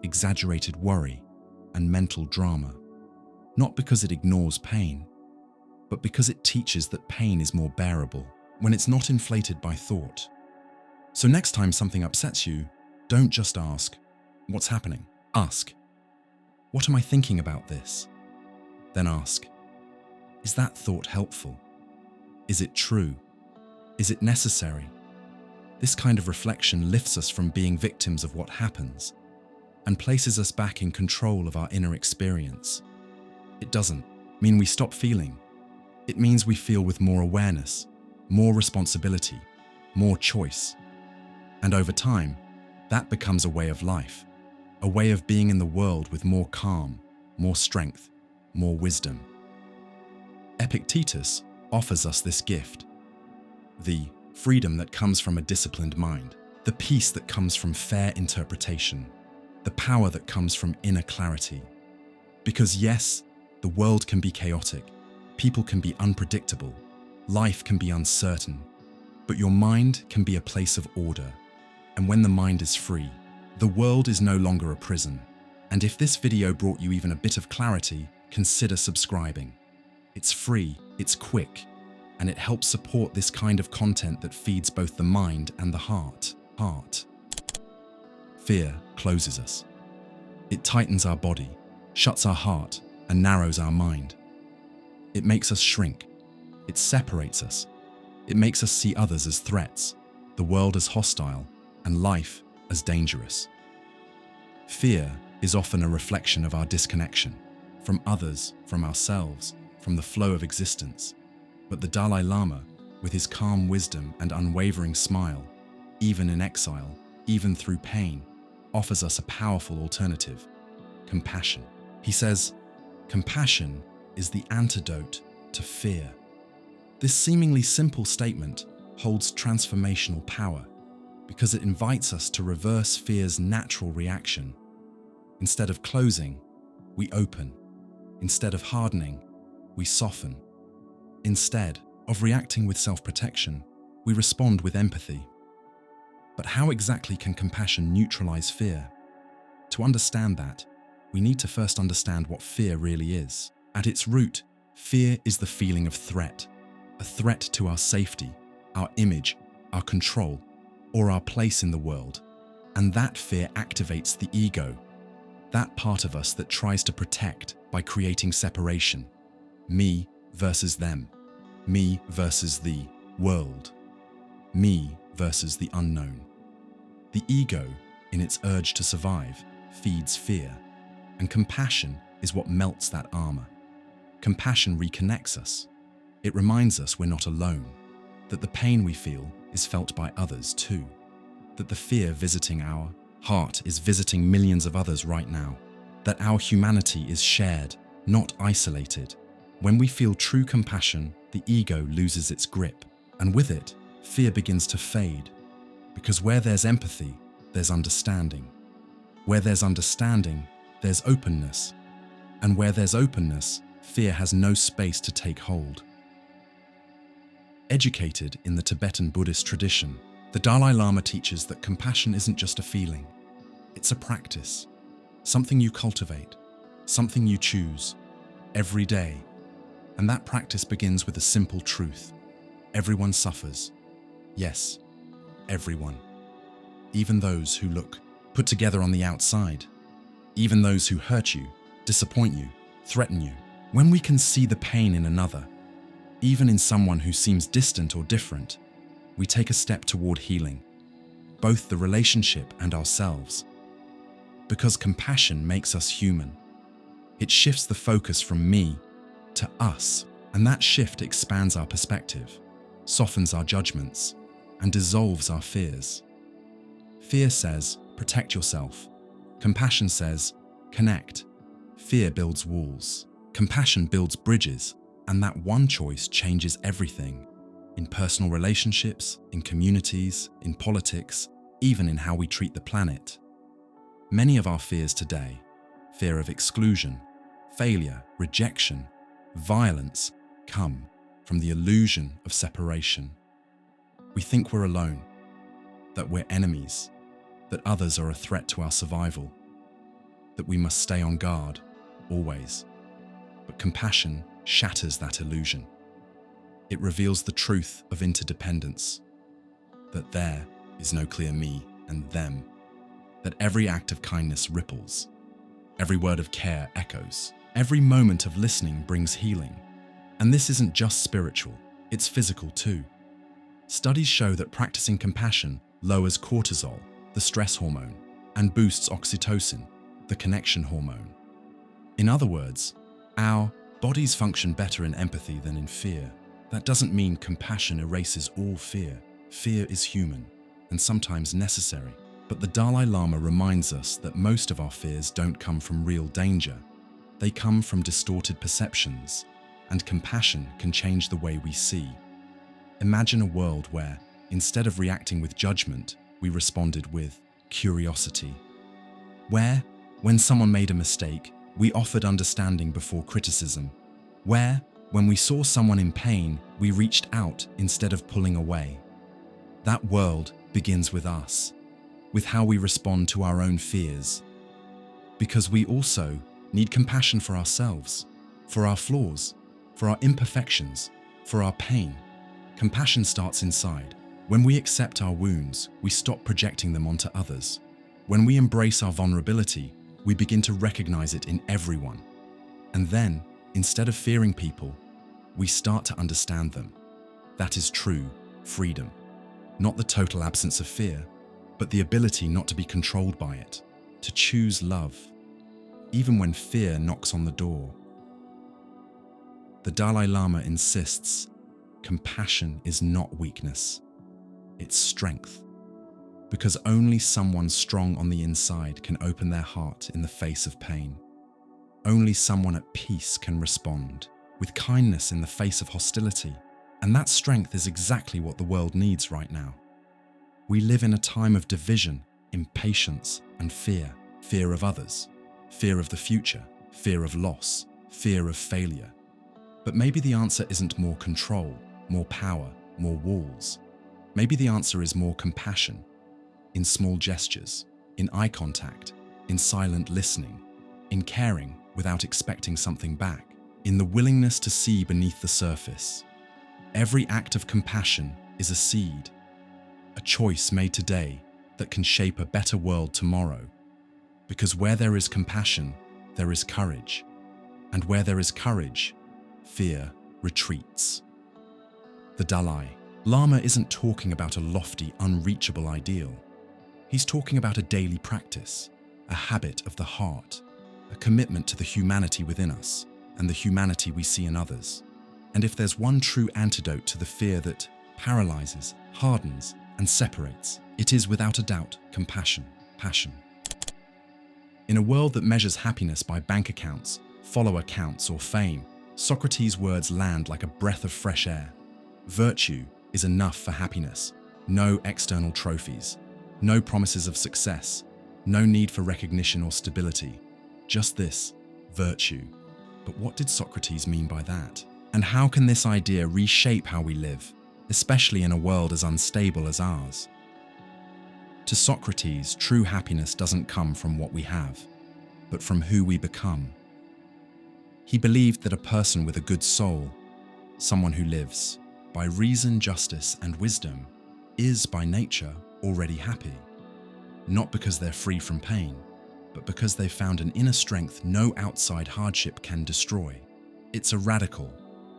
exaggerated worry, and mental drama. Not because it ignores pain, but because it teaches that pain is more bearable when it's not inflated by thought. So next time something upsets you, don't just ask, "What's happening?" Ask, "What am I thinking about this?" Then ask, "Is that thought helpful? Is it true? Is it necessary?" This kind of reflection lifts us from being victims of what happens and places us back in control of our inner experience. It doesn't mean we stop feeling. It means we feel with more awareness, more responsibility, more choice. And over time, that becomes a way of life, a way of being in the world with more calm, more strength, more wisdom. Epictetus offers us this gift: the freedom that comes from a disciplined mind, the peace that comes from fair interpretation, the power that comes from inner clarity. Because yes, the world can be chaotic, people can be unpredictable, life can be uncertain, but your mind can be a place of order. And when the mind is free, the world is no longer a prison. And if this video brought you even a bit of clarity, consider subscribing. It's free, it's quick, and it helps support this kind of content that feeds both the mind and the heart. Fear closes us. It tightens our body, shuts our heart, and narrows our mind. It makes us shrink. It separates us. It makes us see others as threats, the world as hostile, and life as dangerous. Fear is often a reflection of our disconnection from others, from ourselves, from the flow of existence. But the Dalai Lama, with his calm wisdom and unwavering smile, even in exile, even through pain, offers us a powerful alternative: compassion. He says, compassion is the antidote to fear. This seemingly simple statement holds transformational power because it invites us to reverse fear's natural reaction. Instead of closing, we open. Instead of hardening, we soften. Instead of reacting with self-protection, we respond with empathy. But how exactly can compassion neutralize fear? To understand that, we need to first understand what fear really is. At its root, fear is the feeling of threat, a threat to our safety, our image, our control, or our place in the world. And that fear activates the ego, that part of us that tries to protect by creating separation. Me versus them. Me versus the world. Me versus the unknown. The ego, in its urge to survive, feeds fear, and compassion is what melts that armor. Compassion reconnects us. It reminds us we're not alone, that the pain we feel is felt by others too, that the fear visiting our heart is visiting millions of others right now, that our humanity is shared, not isolated. When we feel true compassion, the ego loses its grip, and with it, fear begins to fade. Because where there's empathy, there's understanding. Where there's understanding, there's openness. And where there's openness, fear has no space to take hold. Educated in the Tibetan Buddhist tradition, the Dalai Lama teaches that compassion isn't just a feeling. It's a practice, something you cultivate, something you choose, every day. And that practice begins with a simple truth. Everyone suffers. Yes, everyone. Even those who look put together on the outside. Even those who hurt you, disappoint you, threaten you. When we can see the pain in another, even in someone who seems distant or different, we take a step toward healing, both the relationship and ourselves. Because compassion makes us human. It shifts the focus from me to us, and that shift expands our perspective, softens our judgments, and dissolves our fears. Fear says, protect yourself. Compassion says, connect. Fear builds walls. Compassion builds bridges, and that one choice changes everything. In personal relationships, in communities, in politics, even in how we treat the planet. Many of our fears today, fear of exclusion, failure, rejection, violence, come from the illusion of separation. We think we're alone, that we're enemies, that others are a threat to our survival, that we must stay on guard, always. But compassion shatters that illusion. It reveals the truth of interdependence, that there is no clear me and them, that every act of kindness ripples, every word of care echoes, every moment of listening brings healing. And this isn't just spiritual, it's physical too. Studies show that practicing compassion lowers cortisol, the stress hormone, and boosts oxytocin, the connection hormone. In other words, our bodies function better in empathy than in fear. That doesn't mean compassion erases all fear. Fear is human and sometimes necessary. But the Dalai Lama reminds us that most of our fears don't come from real danger. They come from distorted perceptions, and compassion can change the way we see. Imagine a world where, instead of reacting with judgment, we responded with curiosity. Where, when someone made a mistake, we offered understanding before criticism. Where, when we saw someone in pain, we reached out instead of pulling away. That world begins with us, with how we respond to our own fears. Because we also need compassion for ourselves, for our flaws, for our imperfections, for our pain. Compassion starts inside. When we accept our wounds, we stop projecting them onto others. When we embrace our vulnerability, we begin to recognize it in everyone. And then, instead of fearing people, we start to understand them. That is true freedom. Not the total absence of fear, but the ability not to be controlled by it, to choose love, even when fear knocks on the door. The Dalai Lama insists, compassion is not weakness, it's strength. Because only someone strong on the inside can open their heart in the face of pain. Only someone at peace can respond with kindness in the face of hostility. And that strength is exactly what the world needs right now. We live in a time of division, impatience, and fear. Fear of others, fear of the future, fear of loss, fear of failure. But maybe the answer isn't more control, more power, more walls. Maybe the answer is more compassion, in small gestures, in eye contact, in silent listening, in caring without expecting something back, in the willingness to see beneath the surface. Every act of compassion is a seed, a choice made today that can shape a better world tomorrow. Because where there is compassion, there is courage. And where there is courage, fear retreats. The Dalai Lama isn't talking about a lofty, unreachable ideal. He's talking about a daily practice, a habit of the heart, a commitment to the humanity within us and the humanity we see in others. And if there's one true antidote to the fear that paralyzes, hardens, and separates, it is without a doubt compassion, passion. In a world that measures happiness by bank accounts, follower counts, or fame, Socrates' words land like a breath of fresh air. Virtue is enough for happiness. No external trophies, no promises of success, no need for recognition or stability. Just this, virtue. But what did Socrates mean by that? And how can this idea reshape how we live, especially in a world as unstable as ours? To Socrates, true happiness doesn't come from what we have, but from who we become. He believed that a person with a good soul, someone who lives by reason, justice, and wisdom, is by nature already happy. Not because they're free from pain, but because they've found an inner strength no outside hardship can destroy. It's a radical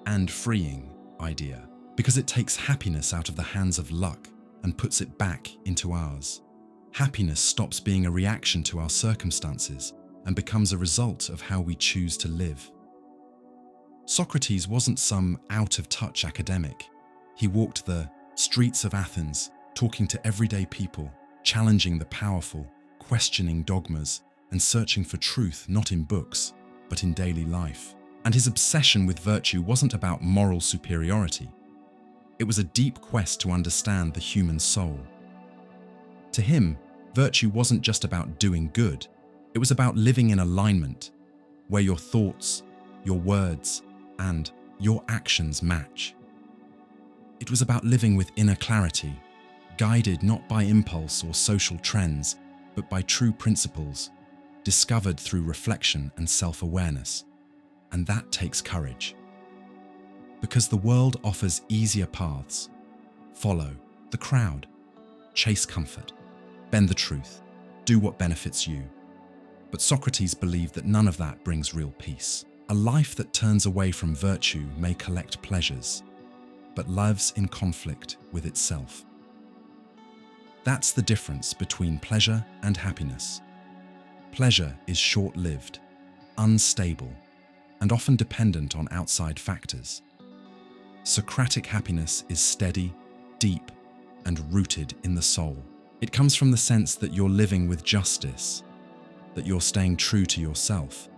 and freeing idea, because it takes happiness out of the hands of luck and puts it back into ours. Happiness stops being a reaction to our circumstances and becomes a result of how we choose to live. Socrates wasn't some out-of-touch academic. He walked the streets of Athens, talking to everyday people, challenging the powerful, questioning dogmas, and searching for truth not in books, but in daily life. And his obsession with virtue wasn't about moral superiority. It was a deep quest to understand the human soul. To him, virtue wasn't just about doing good. It was about living in alignment, where your thoughts, your words, and your actions match. It was about living with inner clarity, guided not by impulse or social trends, but by true principles, discovered through reflection and self-awareness. And that takes courage. Because the world offers easier paths. Follow the crowd, chase comfort, bend the truth, do what benefits you. But Socrates believed that none of that brings real peace. A life that turns away from virtue may collect pleasures, but lives in conflict with itself. That's the difference between pleasure and happiness. Pleasure is short-lived, unstable, and often dependent on outside factors. Socratic happiness is steady, deep, and rooted in the soul. It comes from the sense that you're living with justice, that you're staying true to yourself,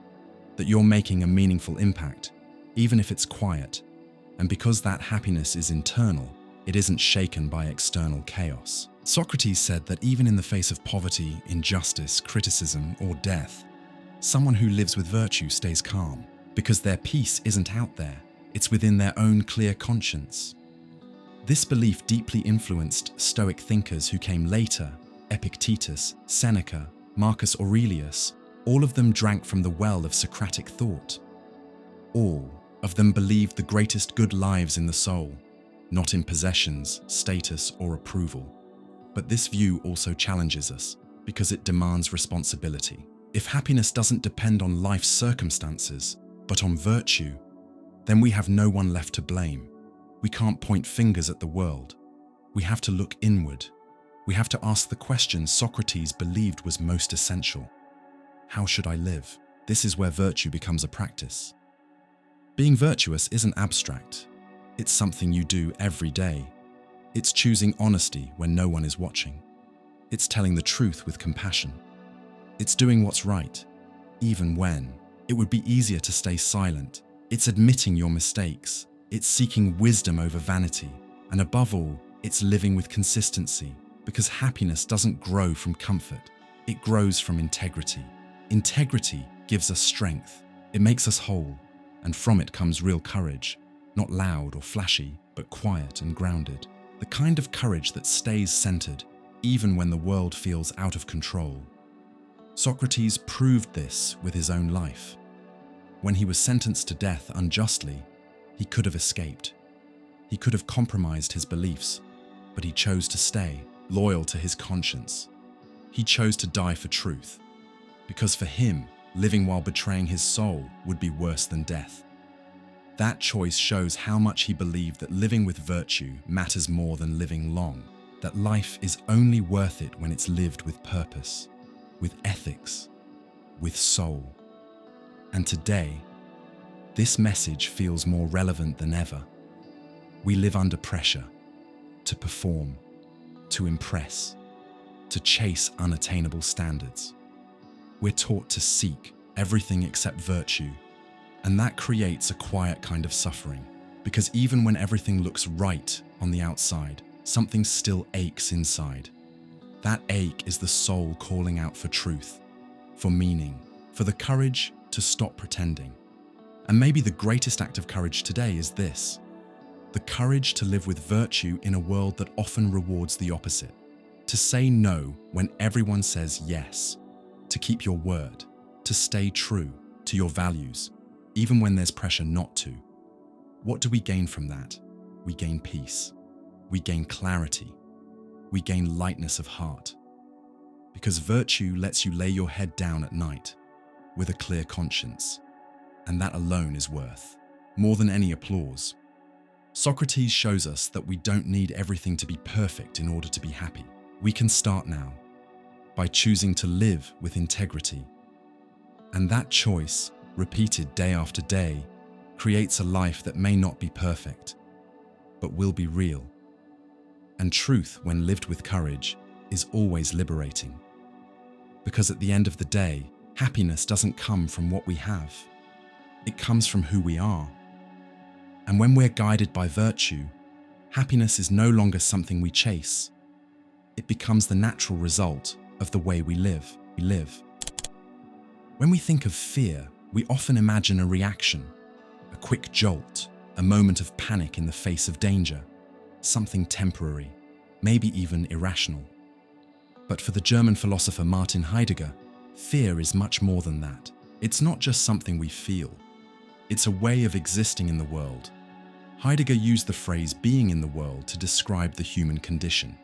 that you're making a meaningful impact, even if it's quiet. And because that happiness is internal, it isn't shaken by external chaos. Socrates said that even in the face of poverty, injustice, criticism, or death, someone who lives with virtue stays calm, because their peace isn't out there, it's within their own clear conscience. This belief deeply influenced Stoic thinkers who came later: Epictetus, Seneca, Marcus Aurelius. All of them drank from the well of Socratic thought. All of them believed the greatest good lives in the soul, not in possessions, status, or approval. But this view also challenges us, because it demands responsibility. If happiness doesn't depend on life's circumstances, but on virtue, then we have no one left to blame. We can't point fingers at the world. We have to look inward. We have to ask the question Socrates believed was most essential. How should I live? This is where virtue becomes a practice. Being virtuous isn't abstract. It's something you do every day. It's choosing honesty when no one is watching. It's telling the truth with compassion. It's doing what's right, even when it would be easier to stay silent. It's admitting your mistakes. It's seeking wisdom over vanity. And above all, it's living with consistency, because happiness doesn't grow from comfort. It grows from integrity. Integrity gives us strength. It makes us whole, and from it comes real courage, not loud or flashy, but quiet and grounded. The kind of courage that stays centered, even when the world feels out of control. Socrates proved this with his own life. When he was sentenced to death unjustly, he could have escaped. He could have compromised his beliefs, but he chose to stay, loyal to his conscience. He chose to die for truth, because for him, living while betraying his soul would be worse than death. That choice shows how much he believed that living with virtue matters more than living long, that life is only worth it when it's lived with purpose, with ethics, with soul. And today, this message feels more relevant than ever. We live under pressure to perform, to impress, to chase unattainable standards. We're taught to seek everything except virtue, and that creates a quiet kind of suffering, because even when everything looks right on the outside, something still aches inside. That ache is the soul calling out for truth, for meaning, for the courage to stop pretending. And maybe the greatest act of courage today is this: the courage to live with virtue in a world that often rewards the opposite, to say no when everyone says yes, to keep your word, to stay true to your values, even when there's pressure not to. What do we gain from that? We gain peace. We gain clarity. We gain lightness of heart. Because virtue lets you lay your head down at night with a clear conscience, and that alone is worth more than any applause. Socrates shows us that we don't need everything to be perfect in order to be happy. We can start now by choosing to live with integrity. And that choice, repeated day after day, creates a life that may not be perfect, but will be real. And truth, when lived with courage, is always liberating. Because at the end of the day, happiness doesn't come from what we have. It comes from who we are. And when we're guided by virtue, happiness is no longer something we chase. It becomes the natural result of the way we live. When we think of fear, we often imagine a reaction, a quick jolt, a moment of panic in the face of danger, something temporary, maybe even irrational. But for the German philosopher Martin Heidegger, fear is much more than that. It's not just something we feel. It's a way of existing in the world. Heidegger used the phrase being in the world to describe the human condition.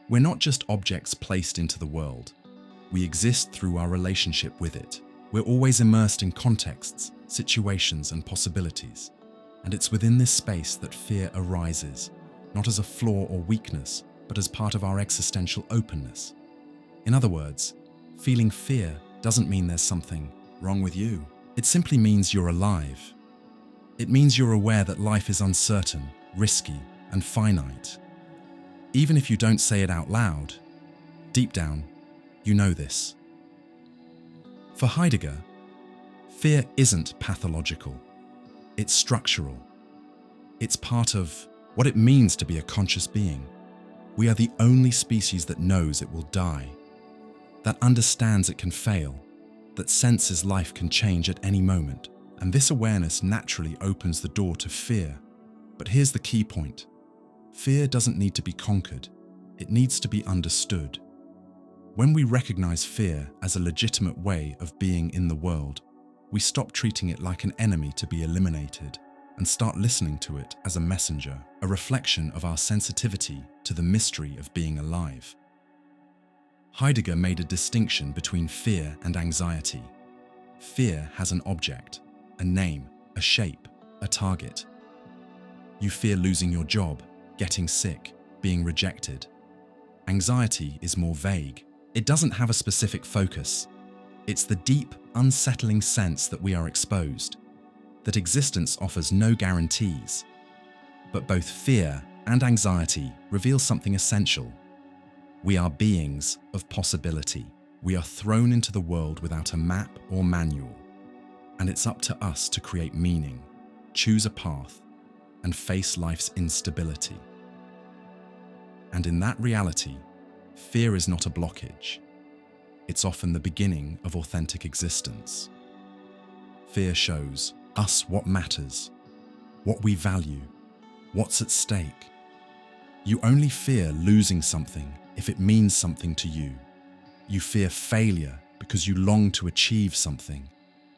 We're not just objects placed into the world. We exist through our relationship with it. We're always immersed in contexts, situations, and possibilities. And it's within this space that fear arises, not as a flaw or weakness, but as part of our existential openness. In other words, feeling fear doesn't mean there's something wrong with you. It simply means you're alive. It means you're aware that life is uncertain, risky, and finite. Even if you don't say it out loud, deep down, you know this. For Heidegger, fear isn't pathological. It's structural. It's part of what it means to be a conscious being. We are the only species that knows it will die, that understands it can fail, that senses life can change at any moment. And this awareness naturally opens the door to fear. But here's the key point. Fear doesn't need to be conquered. It needs to be understood. When we recognize fear as a legitimate way of being in the world, we stop treating it like an enemy to be eliminated and start listening to it as a messenger, a reflection of our sensitivity to the mystery of being alive. Heidegger made a distinction between fear and anxiety. Fear has an object, a name, a shape, a target. You fear losing your job, getting sick, being rejected. Anxiety is more vague. It doesn't have a specific focus. It's the deep, unsettling sense that we are exposed, that existence offers no guarantees. But both fear and anxiety reveal something essential. We are beings of possibility. We are thrown into the world without a map or manual. And it's up to us to create meaning, choose a path, and face life's instability. And in that reality, fear is not a blockage. It's often the beginning of authentic existence. Fear shows us what matters, what we value, what's at stake. You only fear losing something if it means something to you. You fear failure because you long to achieve something.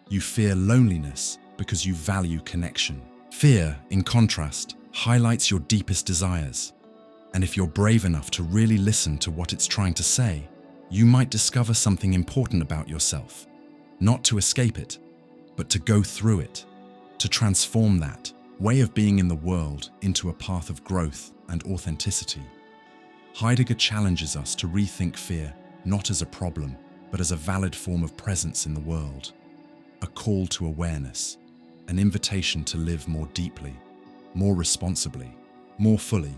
You fear loneliness because you value connection. Fear, in contrast, highlights your deepest desires. And if you're brave enough to really listen to what it's trying to say, you might discover something important about yourself. Not to escape it, but to go through it, to transform that way of being in the world into a path of growth and authenticity. Heidegger challenges us to rethink fear not as a problem, but as a valid form of presence in the world. A call to awareness, an invitation to live more deeply, more responsibly, more fully.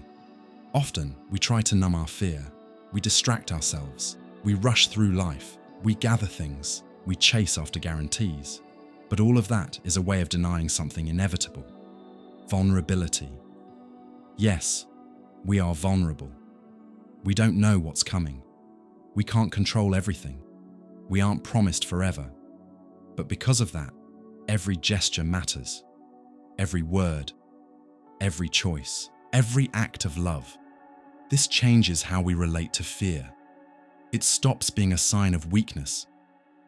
Often, we try to numb our fear. We distract ourselves. We rush through life. We gather things. We chase after guarantees. But all of that is a way of denying something inevitable. Vulnerability. Yes, we are vulnerable. We don't know what's coming. We can't control everything. We aren't promised forever. But because of that, every gesture matters. Every word, every choice, every act of love. This changes how we relate to fear. It stops being a sign of weakness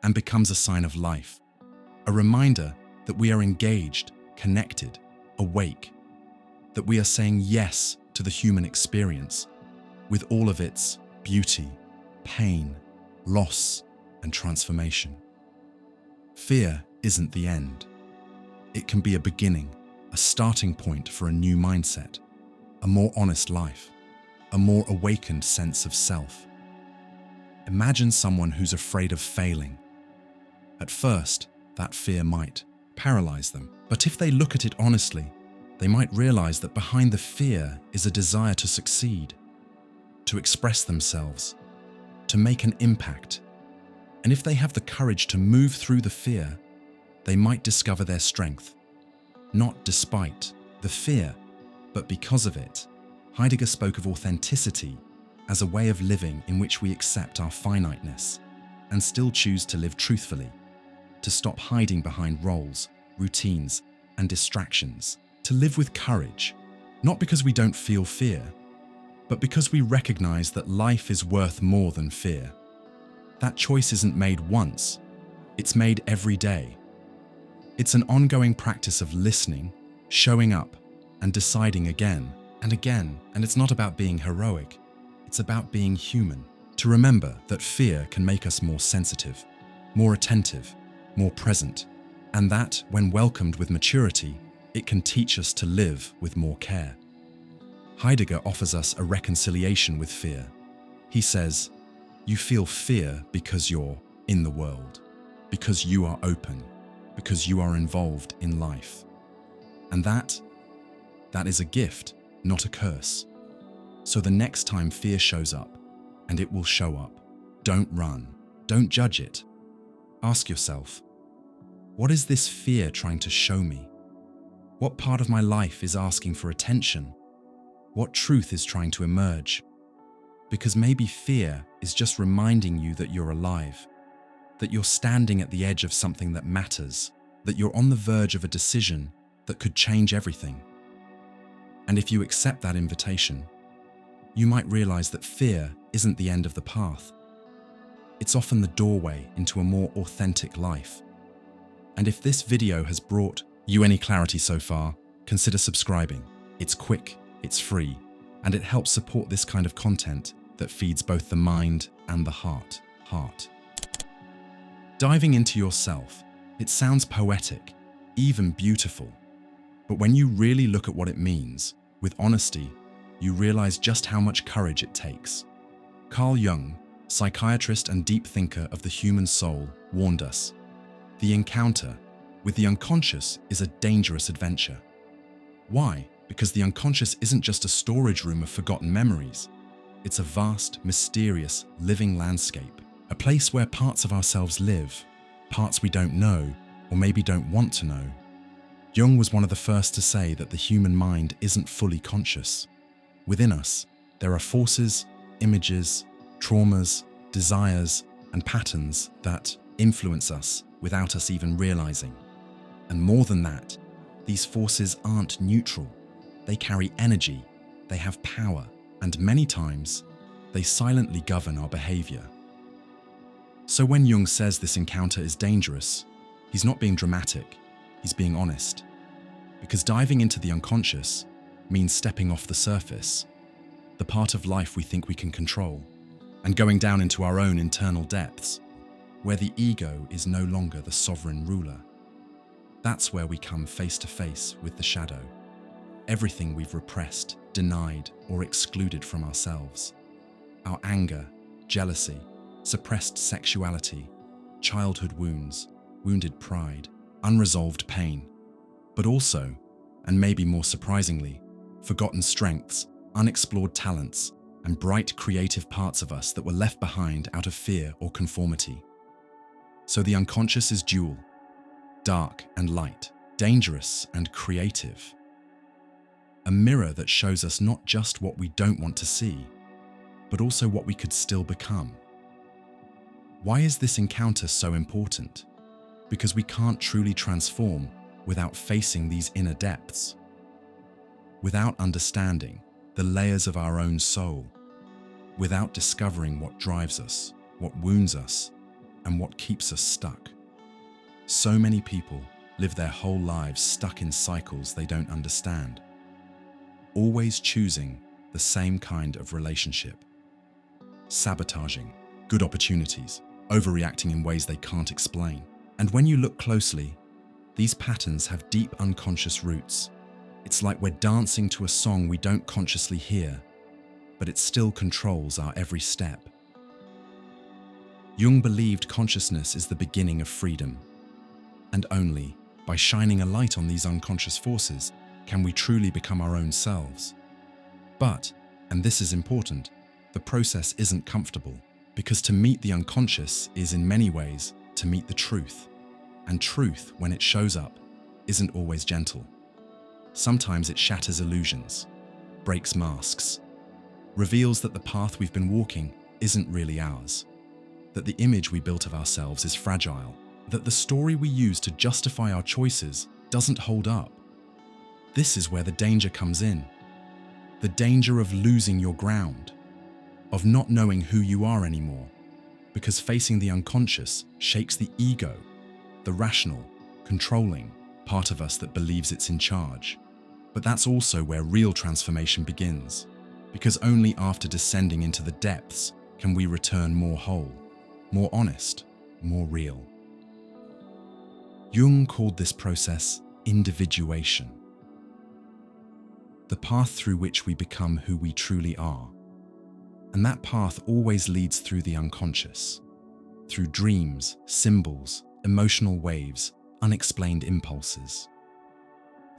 and becomes a sign of life. A reminder that we are engaged, connected, awake, that we are saying yes to the human experience with all of its beauty, pain, loss, and transformation. Fear isn't the end. It can be a beginning, a starting point for a new mindset, a more honest life, a more awakened sense of self. Imagine someone who's afraid of failing. At first, that fear might paralyze them. But if they look at it honestly, they might realize that behind the fear is a desire to succeed, to express themselves, to make an impact. And if they have the courage to move through the fear, they might discover their strength, not despite the fear, but because of it. Heidegger spoke of authenticity as a way of living in which we accept our finiteness and still choose to live truthfully, to stop hiding behind roles, routines, and distractions, to live with courage, not because we don't feel fear, but because we recognize that life is worth more than fear. That choice isn't made once, it's made every day. It's an ongoing practice of listening, showing up, and deciding again and again. And it's not about being heroic, it's about being human. To remember that fear can make us more sensitive, more attentive, more present, and that, when welcomed with maturity, it can teach us to live with more care. Heidegger offers us a reconciliation with fear. He says, you feel fear because you're in the world, because you are open, because you are involved in life. And that is a gift, not a curse. So the next time fear shows up, and it will show up, don't run, don't judge it. Ask yourself, what is this fear trying to show me? What part of my life is asking for attention? What truth is trying to emerge? Because maybe fear is just reminding you that you're alive, that you're standing at the edge of something that matters, that you're on the verge of a decision that could change everything. And if you accept that invitation, you might realize that fear isn't the end of the path. It's often the doorway into a more authentic life. And if this video has brought you any clarity so far, consider subscribing. It's quick, it's free, and it helps support this kind of content that feeds both the mind and the heart. Diving into yourself, it sounds poetic, even beautiful. But when you really look at what it means, with honesty, you realize just how much courage it takes. Carl Jung, psychiatrist and deep thinker of the human soul, warned us, the encounter with the unconscious is a dangerous adventure. Why? Because the unconscious isn't just a storage room of forgotten memories. It's a vast, mysterious, living landscape, a place where parts of ourselves live, parts we don't know, or maybe don't want to know. Jung was one of the first to say that the human mind isn't fully conscious. Within us, there are forces, images, traumas, desires, and patterns that influence us without us even realizing. And more than that, these forces aren't neutral. They carry energy, they have power, and many times, they silently govern our behavior. So when Jung says this encounter is dangerous, he's not being dramatic, he's being honest. Because diving into the unconscious means stepping off the surface, the part of life we think we can control, and going down into our own internal depths, where the ego is no longer the sovereign ruler. That's where we come face to face with the shadow, everything we've repressed, denied, or excluded from ourselves. Our anger, jealousy, suppressed sexuality, childhood wounds, wounded pride, unresolved pain, but also, and maybe more surprisingly, forgotten strengths, unexplored talents, and bright creative parts of us that were left behind out of fear or conformity. So the unconscious is dual, dark and light, dangerous and creative. A mirror that shows us not just what we don't want to see, but also what we could still become. Why is this encounter so important? Because we can't truly transform without facing these inner depths, without understanding the layers of our own soul, without discovering what drives us, what wounds us, and what keeps us stuck. So many people live their whole lives stuck in cycles they don't understand, always choosing the same kind of relationship, sabotaging good opportunities, overreacting in ways they can't explain. And when you look closely, these patterns have deep unconscious roots. It's like we're dancing to a song we don't consciously hear, but it still controls our every step. Jung believed consciousness is the beginning of freedom, and only by shining a light on these unconscious forces can we truly become our own selves. But, and this is important, the process isn't comfortable, because to meet the unconscious is in many ways to meet the truth. And truth, when it shows up, isn't always gentle. Sometimes it shatters illusions, breaks masks, reveals that the path we've been walking isn't really ours, that the image we built of ourselves is fragile, that the story we use to justify our choices doesn't hold up. This is where the danger comes in. The danger of losing your ground, of not knowing who you are anymore, because facing the unconscious shakes the ego, the rational, controlling part of us that believes it's in charge. But that's also where real transformation begins, because only after descending into the depths can we return more whole, more honest, more real. Jung called this process individuation. the path through which we become who we truly are. And that path always leads through the unconscious, through dreams, symbols, emotional waves, unexplained impulses.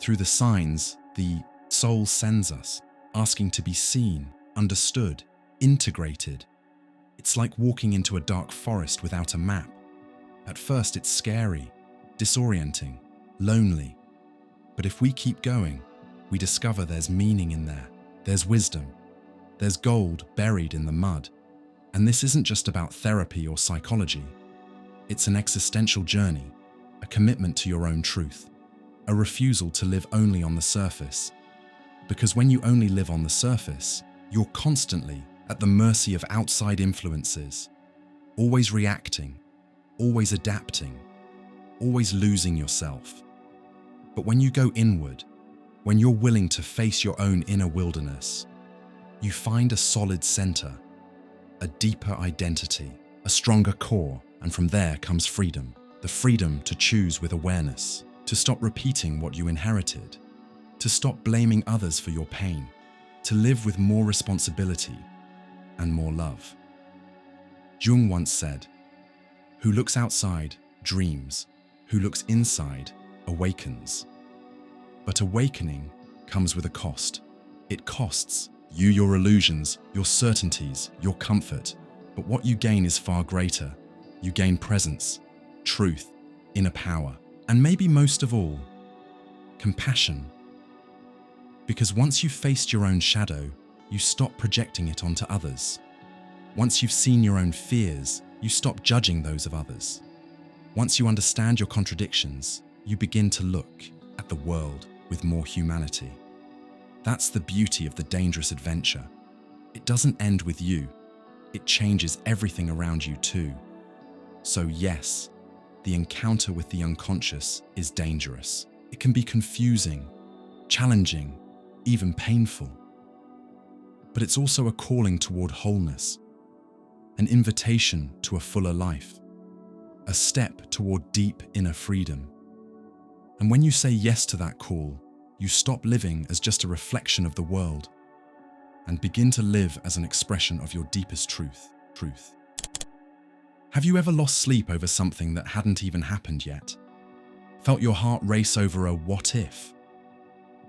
Through the signs the soul sends us, asking to be seen, understood, integrated. It's like walking into a dark forest without a map. At first it's scary, disorienting, lonely. But if we keep going, we discover there's meaning in there, there's wisdom, there's gold buried in the mud. And this isn't just about therapy or psychology. It's an existential journey, a commitment to your own truth, a refusal to live only on the surface. Because when you only live on the surface, you're constantly at the mercy of outside influences, always reacting, always adapting, always losing yourself. But when you go inward, when you're willing to face your own inner wilderness, you find a solid center, a deeper identity, a stronger core, and from there comes freedom. The freedom to choose with awareness, to stop repeating what you inherited, to stop blaming others for your pain, to live with more responsibility and more love. Jung once said, "Who looks outside dreams, who looks inside awakens." But awakening comes with a cost. It costs you your illusions, your certainties, your comfort. But what you gain is far greater. You gain presence, truth, inner power, and maybe most of all, compassion. Because once you've faced your own shadow, you stop projecting it onto others. Once you've seen your own fears, you stop judging those of others. Once you understand your contradictions, you begin to look at the world with more humanity. That's the beauty of the dangerous adventure. It doesn't end with you. It changes everything around you too. So yes, the encounter with the unconscious is dangerous. It can be confusing, challenging, even painful. But it's also a calling toward wholeness, an invitation to a fuller life, a step toward deep inner freedom. And when you say yes to that call, you stop living as just a reflection of the world and begin to live as an expression of your deepest truth. Have you ever lost sleep over something that hadn't even happened yet? Felt your heart race over a what if?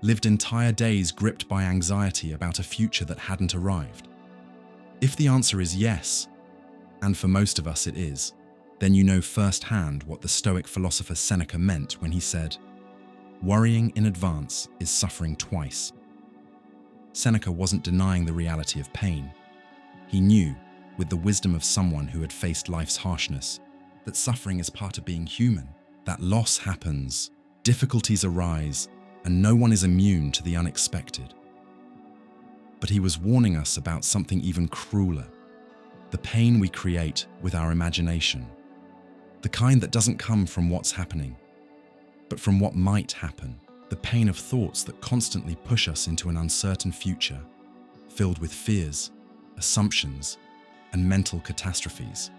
Lived entire days gripped by anxiety about a future that hadn't arrived? If the answer is yes, and for most of us it is, then you know firsthand what the Stoic philosopher Seneca meant when he said, "Worrying in advance is suffering twice." Seneca wasn't denying the reality of pain. He knew, with the wisdom of someone who had faced life's harshness, that suffering is part of being human, that loss happens, difficulties arise, and no one is immune to the unexpected. But he was warning us about something even crueler, the pain we create with our imagination, the kind that doesn't come from what's happening, but from what might happen, the pain of thoughts that constantly push us into an uncertain future, filled with fears, assumptions, and mental catastrophes.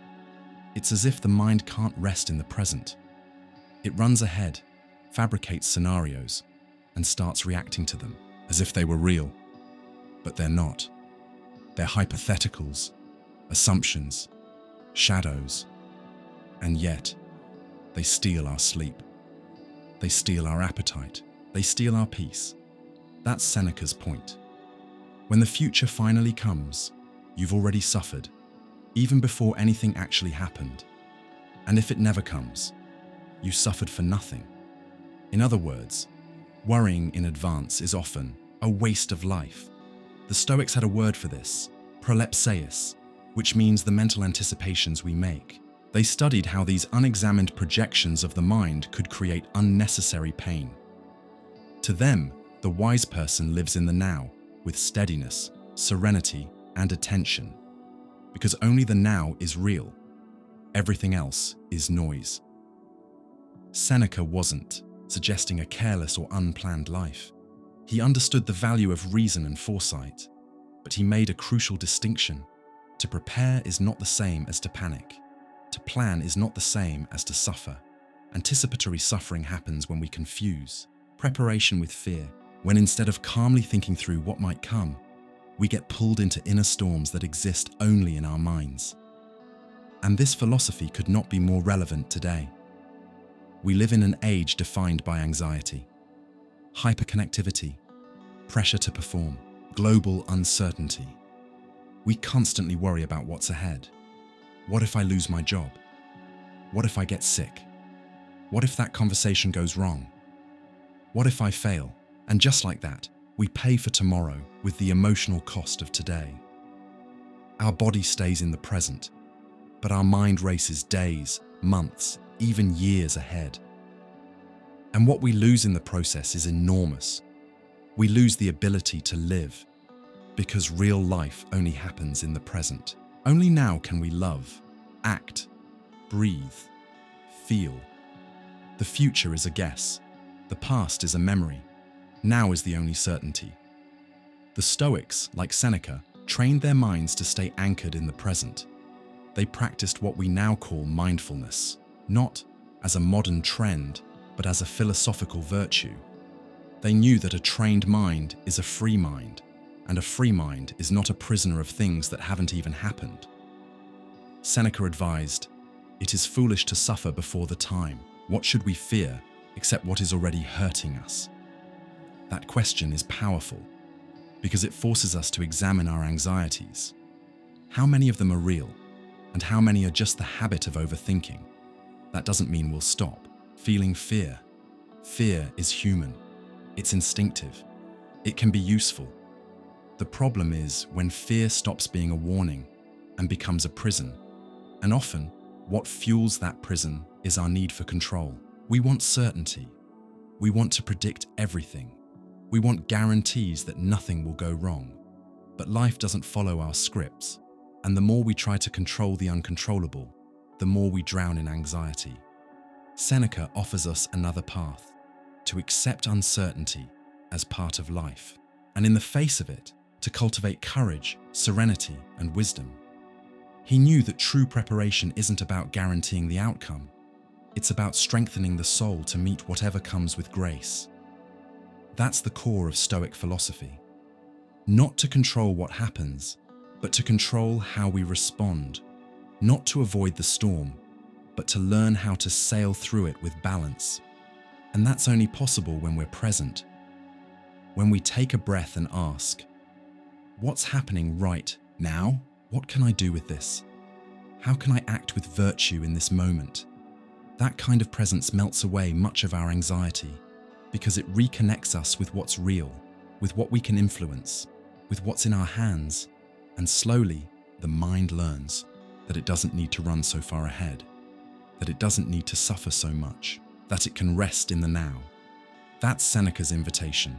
It's as if the mind can't rest in the present. It runs ahead, fabricates scenarios, and starts reacting to them as if they were real. But they're not. They're hypotheticals, assumptions, shadows, and yet they steal our sleep. They steal our appetite. They steal our peace. That's Seneca's point. When the future finally comes, you've already suffered, even before anything actually happened. And if it never comes, you suffered for nothing. In other words, worrying in advance is often a waste of life. The Stoics had a word for this, prolepseis, which means the mental anticipations we make. They studied how these unexamined projections of the mind could create unnecessary pain. To them, the wise person lives in the now, with steadiness, serenity, and attention. Because only the now is real. Everything else is noise. Seneca wasn't suggesting a careless or unplanned life. He understood the value of reason and foresight, but he made a crucial distinction. To prepare is not the same as to panic. To plan is not the same as to suffer. Anticipatory suffering happens when we confuse preparation with fear, when instead of calmly thinking through what might come, we get pulled into inner storms that exist only in our minds. And this philosophy could not be more relevant today. We live in an age defined by anxiety, hyperconnectivity, pressure to perform, global uncertainty. We constantly worry about what's ahead. What if I lose my job? What if I get sick? What if that conversation goes wrong? What if I fail? And just like that, we pay for tomorrow with the emotional cost of today. Our body stays in the present, but our mind races days, months, even years ahead. And what we lose in the process is enormous. We lose the ability to live, because real life only happens in the present. Only now can we love, act, breathe, feel. The future is a guess. The past is a memory. Now is the only certainty. The Stoics, like Seneca, trained their minds to stay anchored in the present. They practiced what we now call mindfulness, not as a modern trend, but as a philosophical virtue. They knew that a trained mind is a free mind, and a free mind is not a prisoner of things that haven't even happened. Seneca advised, "It is foolish to suffer before the time. What should we fear except what is already hurting us?" That question is powerful because it forces us to examine our anxieties. How many of them are real, and how many are just the habit of overthinking? That doesn't mean we'll stop feeling fear. Fear is human. It's instinctive. It can be useful. The problem is when fear stops being a warning and becomes a prison. And often, what fuels that prison is our need for control. We want certainty. We want to predict everything. We want guarantees that nothing will go wrong. But life doesn't follow our scripts, and the more we try to control the uncontrollable, the more we drown in anxiety. Seneca offers us another path, to accept uncertainty as part of life, and in the face of it, to cultivate courage, serenity, and wisdom. He knew that true preparation isn't about guaranteeing the outcome. It's about strengthening the soul to meet whatever comes with grace. That's the core of Stoic philosophy. Not to control what happens, but to control how we respond. Not to avoid the storm, but to learn how to sail through it with balance. And that's only possible when we're present. When we take a breath and ask, "What's happening right now? What can I do with this? How can I act with virtue in this moment?" That kind of presence melts away much of our anxiety because it reconnects us with what's real, with what we can influence, with what's in our hands, and slowly the mind learns that it doesn't need to run so far ahead, that it doesn't need to suffer so much, that it can rest in the now. That's Seneca's invitation,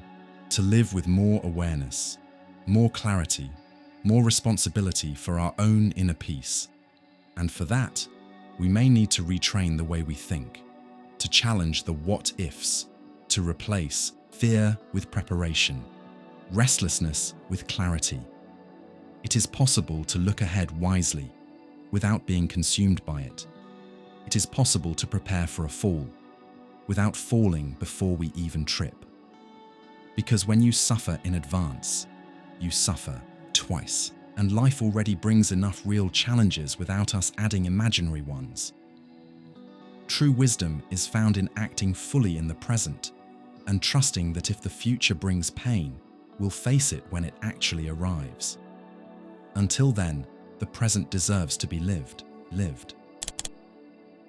to live with more awareness, more clarity, more responsibility for our own inner peace. And for that, we may need to retrain the way we think, to challenge the what-ifs, to replace fear with preparation, restlessness with clarity. It is possible to look ahead wisely, without being consumed by it. It is possible to prepare for a fall, without falling before we even trip. Because when you suffer in advance, you suffer twice. And life already brings enough real challenges without us adding imaginary ones. True wisdom is found in acting fully in the present and trusting that if the future brings pain, we'll face it when it actually arrives. Until then, the present deserves to be lived.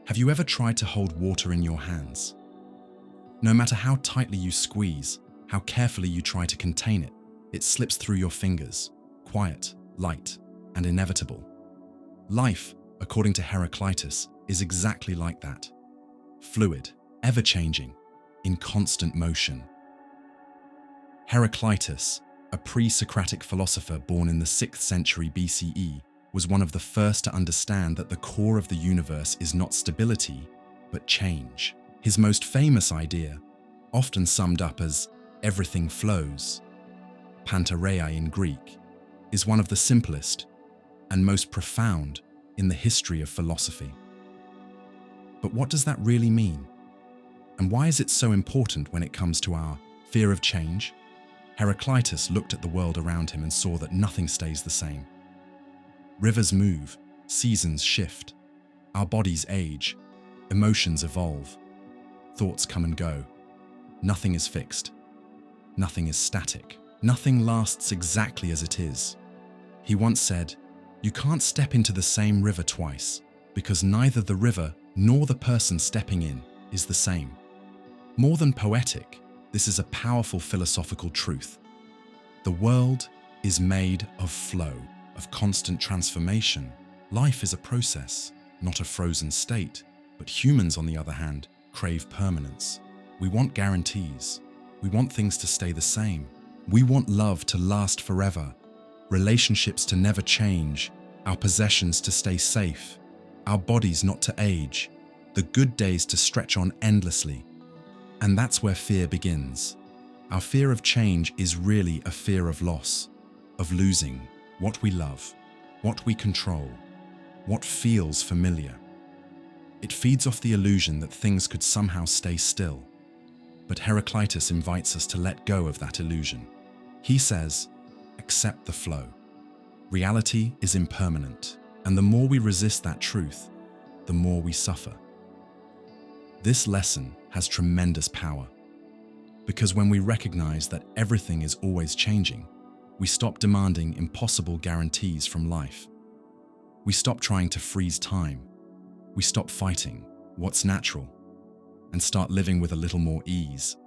Have you ever tried to hold water in your hands? No matter how tightly you squeeze, how carefully you try to contain it, it slips through your fingers, quiet, light, and inevitable. Life, according to Heraclitus, is exactly like that. Fluid, ever-changing, in constant motion. Heraclitus, a pre-Socratic philosopher born in the 6th century BCE, was one of the first to understand that the core of the universe is not stability, but change. His most famous idea, often summed up as "everything flows," pantarei in Greek, is one of the simplest and most profound in the history of philosophy. But what does that really mean? And why is it so important when it comes to our fear of change, Heraclitus looked at the world around him and saw that nothing stays the same. Rivers move, seasons shift, our bodies age, emotions evolve, thoughts come and go. Nothing is fixed. Nothing is static. Nothing lasts exactly as it is. He once said, "You can't step into the same river twice, because neither the river nor the person stepping in is the same." More than poetic, this is a powerful philosophical truth. The world is made of flow, of constant transformation. Life is a process, not a frozen state. But humans, on the other hand, crave permanence. We want guarantees. We want things to stay the same. We want love to last forever, relationships to never change, our possessions to stay safe, our bodies not to age, the good days to stretch on endlessly. And that's where fear begins. Our fear of change is really a fear of loss, of losing what we love, what we control, what feels familiar. It feeds off the illusion that things could somehow stay still. But Heraclitus invites us to let go of that illusion. He says, accept the flow. Reality is impermanent, and the more we resist that truth, the more we suffer. This lesson has tremendous power, because when we recognize that everything is always changing, we stop demanding impossible guarantees from life. We stop trying to freeze time. We stop fighting what's natural and start living with a little more ease.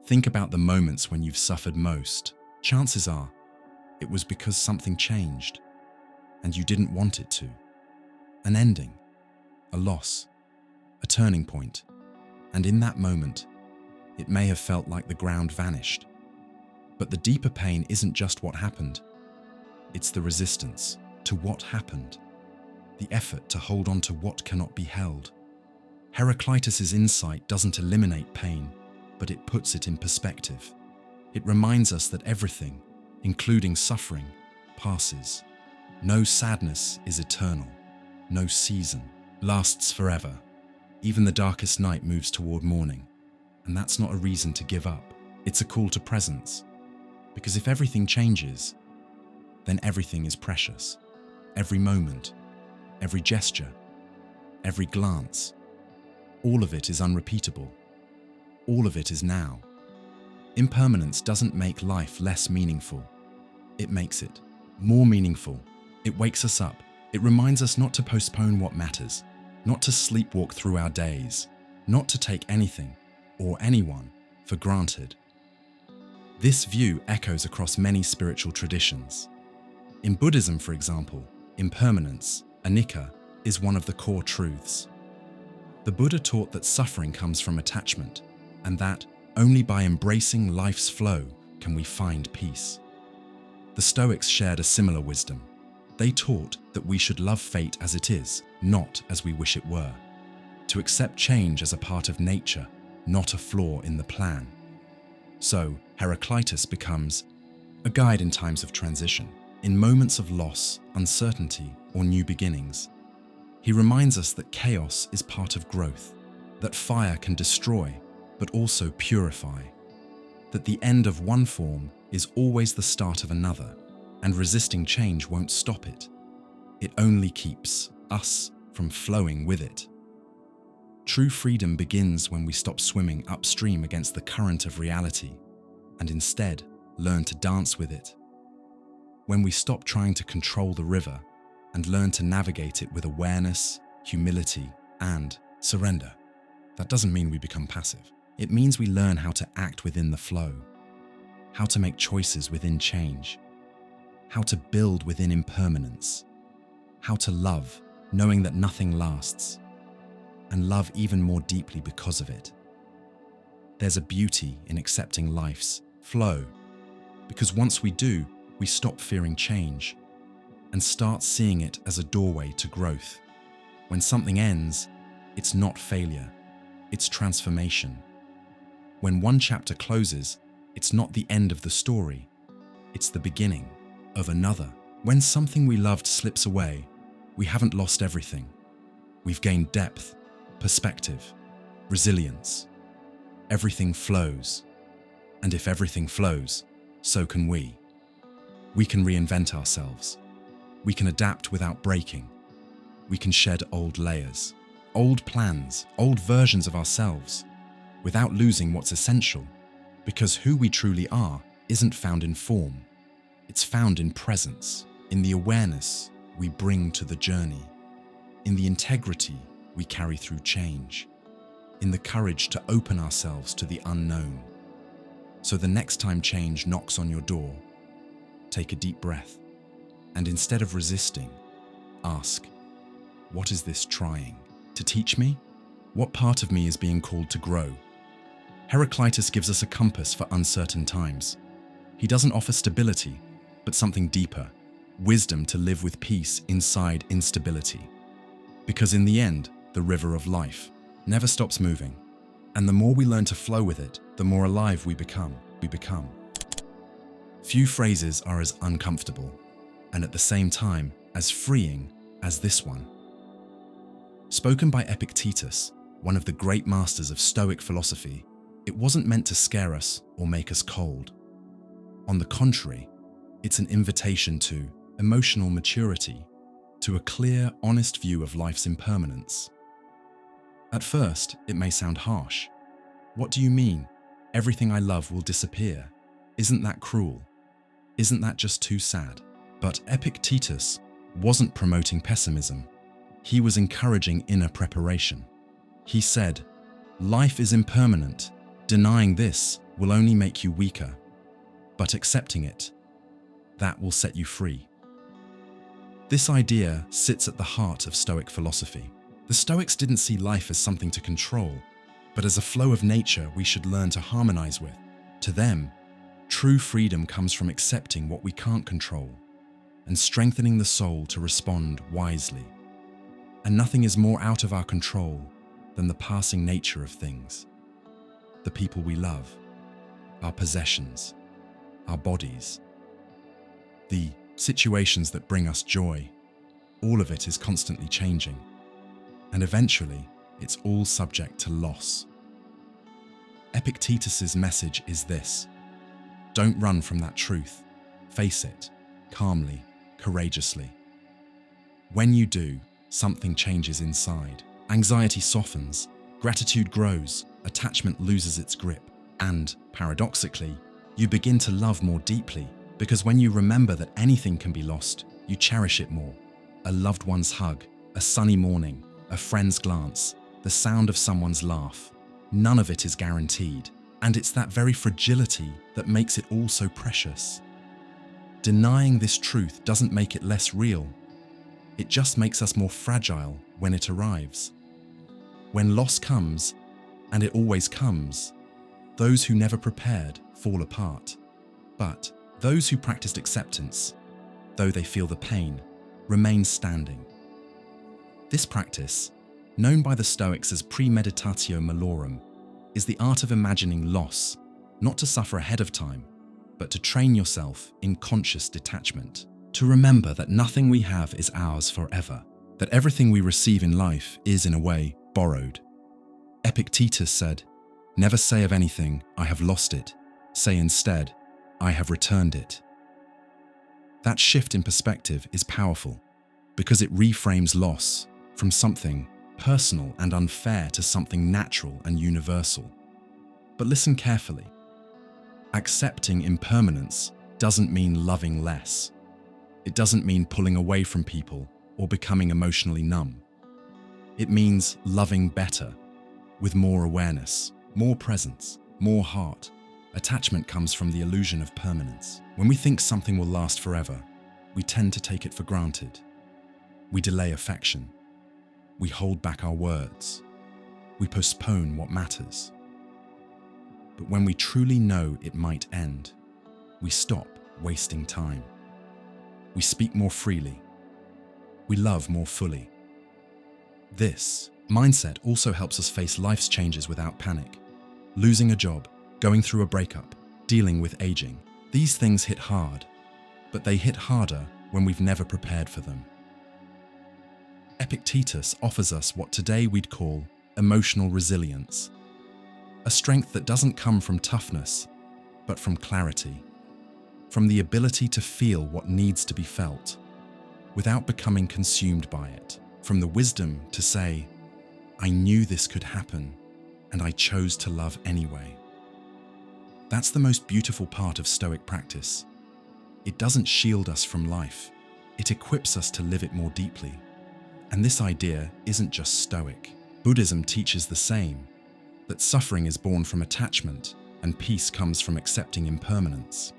Think about the moments when you've suffered most. Chances are it was because something changed and you didn't want it to. An ending, a loss, a turning point. And in that moment, it may have felt like the ground vanished. But the deeper pain isn't just what happened. It's the resistance to what happened, the effort to hold on to what cannot be held. Heraclitus's insight doesn't eliminate pain, but it puts it in perspective. It reminds us that everything, including suffering, passes. No sadness is eternal. No season lasts forever. Even the darkest night moves toward morning. And that's not a reason to give up. It's a call to presence. Because if everything changes, then everything is precious. Every moment, every gesture, every glance, all of it is unrepeatable. All of it is now. Impermanence doesn't make life less meaningful. It makes it more meaningful. It wakes us up. It reminds us not to postpone what matters, not to sleepwalk through our days, not to take anything or anyone for granted. This view echoes across many spiritual traditions. In Buddhism, for example, impermanence, anicca, is one of the core truths. The Buddha taught that suffering comes from attachment, and that only by embracing life's flow can we find peace. The Stoics shared a similar wisdom. They taught that we should love fate as it is, not as we wish it were. To accept change as a part of nature, not a flaw in the plan. So, Heraclitus becomes a guide in times of transition, in moments of loss, uncertainty, or new beginnings. He reminds us that chaos is part of growth, that fire can destroy, but also purify, that the end of one form is always the start of another, and resisting change won't stop it. It only keeps us from flowing with it. True freedom begins when we stop swimming upstream against the current of reality, and instead learn to dance with it. When we stop trying to control the river and learn to navigate it with awareness, humility, and surrender. That doesn't mean we become passive. It means we learn how to act within the flow, how to make choices within change, how to build within impermanence, how to love, knowing that nothing lasts, and love even more deeply because of it. There's a beauty in accepting life's flow, because once we do, we stop fearing change and start seeing it as a doorway to growth. When something ends, it's not failure, it's transformation. When one chapter closes, it's not the end of the story, it's the beginning of another. When something we loved slips away, we haven't lost everything. We've gained depth, perspective, resilience. Everything flows. And if everything flows, so can we. We can reinvent ourselves. We can adapt without breaking. We can shed old layers, old plans, old versions of ourselves, without losing what's essential, because who we truly are isn't found in form. It's found in presence, in the awareness we bring to the journey, in the integrity we carry through change, in the courage to open ourselves to the unknown. So the next time change knocks on your door, take a deep breath, and instead of resisting, ask, what is this trying to teach me? What part of me is being called to grow? Heraclitus gives us a compass for uncertain times. He doesn't offer stability, but something deeper, wisdom to live with peace inside instability. Because in the end, the river of life never stops moving, and the more we learn to flow with it, the more alive we become. Few phrases are as uncomfortable, and at the same time as freeing as this one. Spoken by Epictetus, one of the great masters of Stoic philosophy, it wasn't meant to scare us or make us cold. On the contrary, it's an invitation to emotional maturity, to a clear, honest view of life's impermanence. At first, it may sound harsh. What do you mean? Everything I love will disappear. Isn't that cruel? Isn't that just too sad? But Epictetus wasn't promoting pessimism. He was encouraging inner preparation. He said, life is impermanent. Denying this will only make you weaker, but accepting it, that will set you free. This idea sits at the heart of Stoic philosophy. The Stoics didn't see life as something to control, but as a flow of nature we should learn to harmonize with. To them, true freedom comes from accepting what we can't control and strengthening the soul to respond wisely. And nothing is more out of our control than the passing nature of things. The people we love, our possessions, our bodies, the situations that bring us joy, all of it is constantly changing. And eventually, it's all subject to loss. Epictetus's message is this: don't run from that truth. Face it, calmly, courageously. When you do, something changes inside. Anxiety softens, gratitude grows, attachment loses its grip, and, paradoxically, you begin to love more deeply, because when you remember that anything can be lost, you cherish it more. A loved one's hug, a sunny morning, a friend's glance, the sound of someone's laugh. None of it is guaranteed, and it's that very fragility that makes it all so precious. Denying this truth doesn't make it less real. It just makes us more fragile when it arrives. When loss comes, and it always comes, those who never prepared fall apart. But those who practiced acceptance, though they feel the pain, remain standing. This practice, known by the Stoics as premeditatio malorum, is the art of imagining loss, not to suffer ahead of time, but to train yourself in conscious detachment, to remember that nothing we have is ours forever, that everything we receive in life is, in a way, borrowed. Epictetus said, "Never say of anything, 'I have lost it.' Say instead, 'I have returned it.'" That shift in perspective is powerful because it reframes loss from something personal and unfair to something natural and universal. But listen carefully. Accepting impermanence doesn't mean loving less. It doesn't mean pulling away from people or becoming emotionally numb. It means loving better, with more awareness, more presence, more heart. Attachment comes from the illusion of permanence. When we think something will last forever, we tend to take it for granted. We delay affection. We hold back our words. We postpone what matters. But when we truly know it might end, we stop wasting time. We speak more freely. We love more fully. This mindset also helps us face life's changes without panic. Losing a job, going through a breakup, dealing with aging. These things hit hard, but they hit harder when we've never prepared for them. Epictetus offers us what today we'd call emotional resilience, a strength that doesn't come from toughness, but from clarity. from the ability to feel what needs to be felt without becoming consumed by it, from the wisdom to say, I knew this could happen and I chose to love anyway. That's the most beautiful part of Stoic practice. It doesn't shield us from life, it equips us to live it more deeply. And this idea isn't just Stoic. Buddhism teaches the same, that suffering is born from attachment and peace comes from accepting impermanence.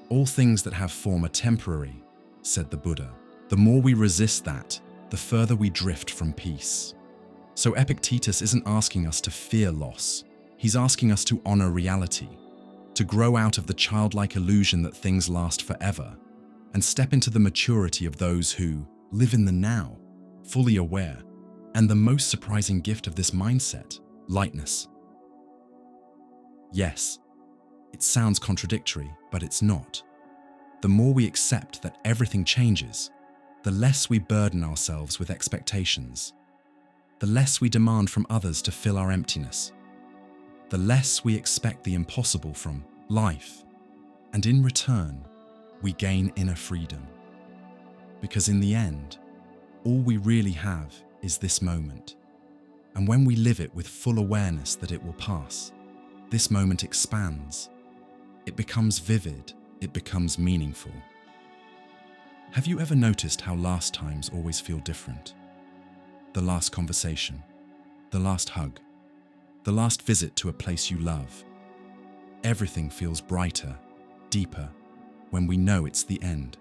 All things that have form are temporary, said the Buddha. The more we resist that, the further we drift from peace. So Epictetus isn't asking us to fear loss. He's asking us to honor reality, to grow out of the childlike illusion that things last forever, and step into the maturity of those who live in the now, fully aware. And the most surprising gift of this mindset, lightness. Yes, it sounds contradictory, but it's not. The more we accept that everything changes, the less we burden ourselves with expectations, the less we demand from others to fill our emptiness, the less we expect the impossible from life, and in return, we gain inner freedom. Because in the end, all we really have is this moment. And when we live it with full awareness that it will pass, this moment expands. It becomes vivid, it becomes meaningful. Have you ever noticed how last times always feel different? The last conversation, the last hug, the last visit to a place you love. Everything feels brighter, deeper, when we know it's the end.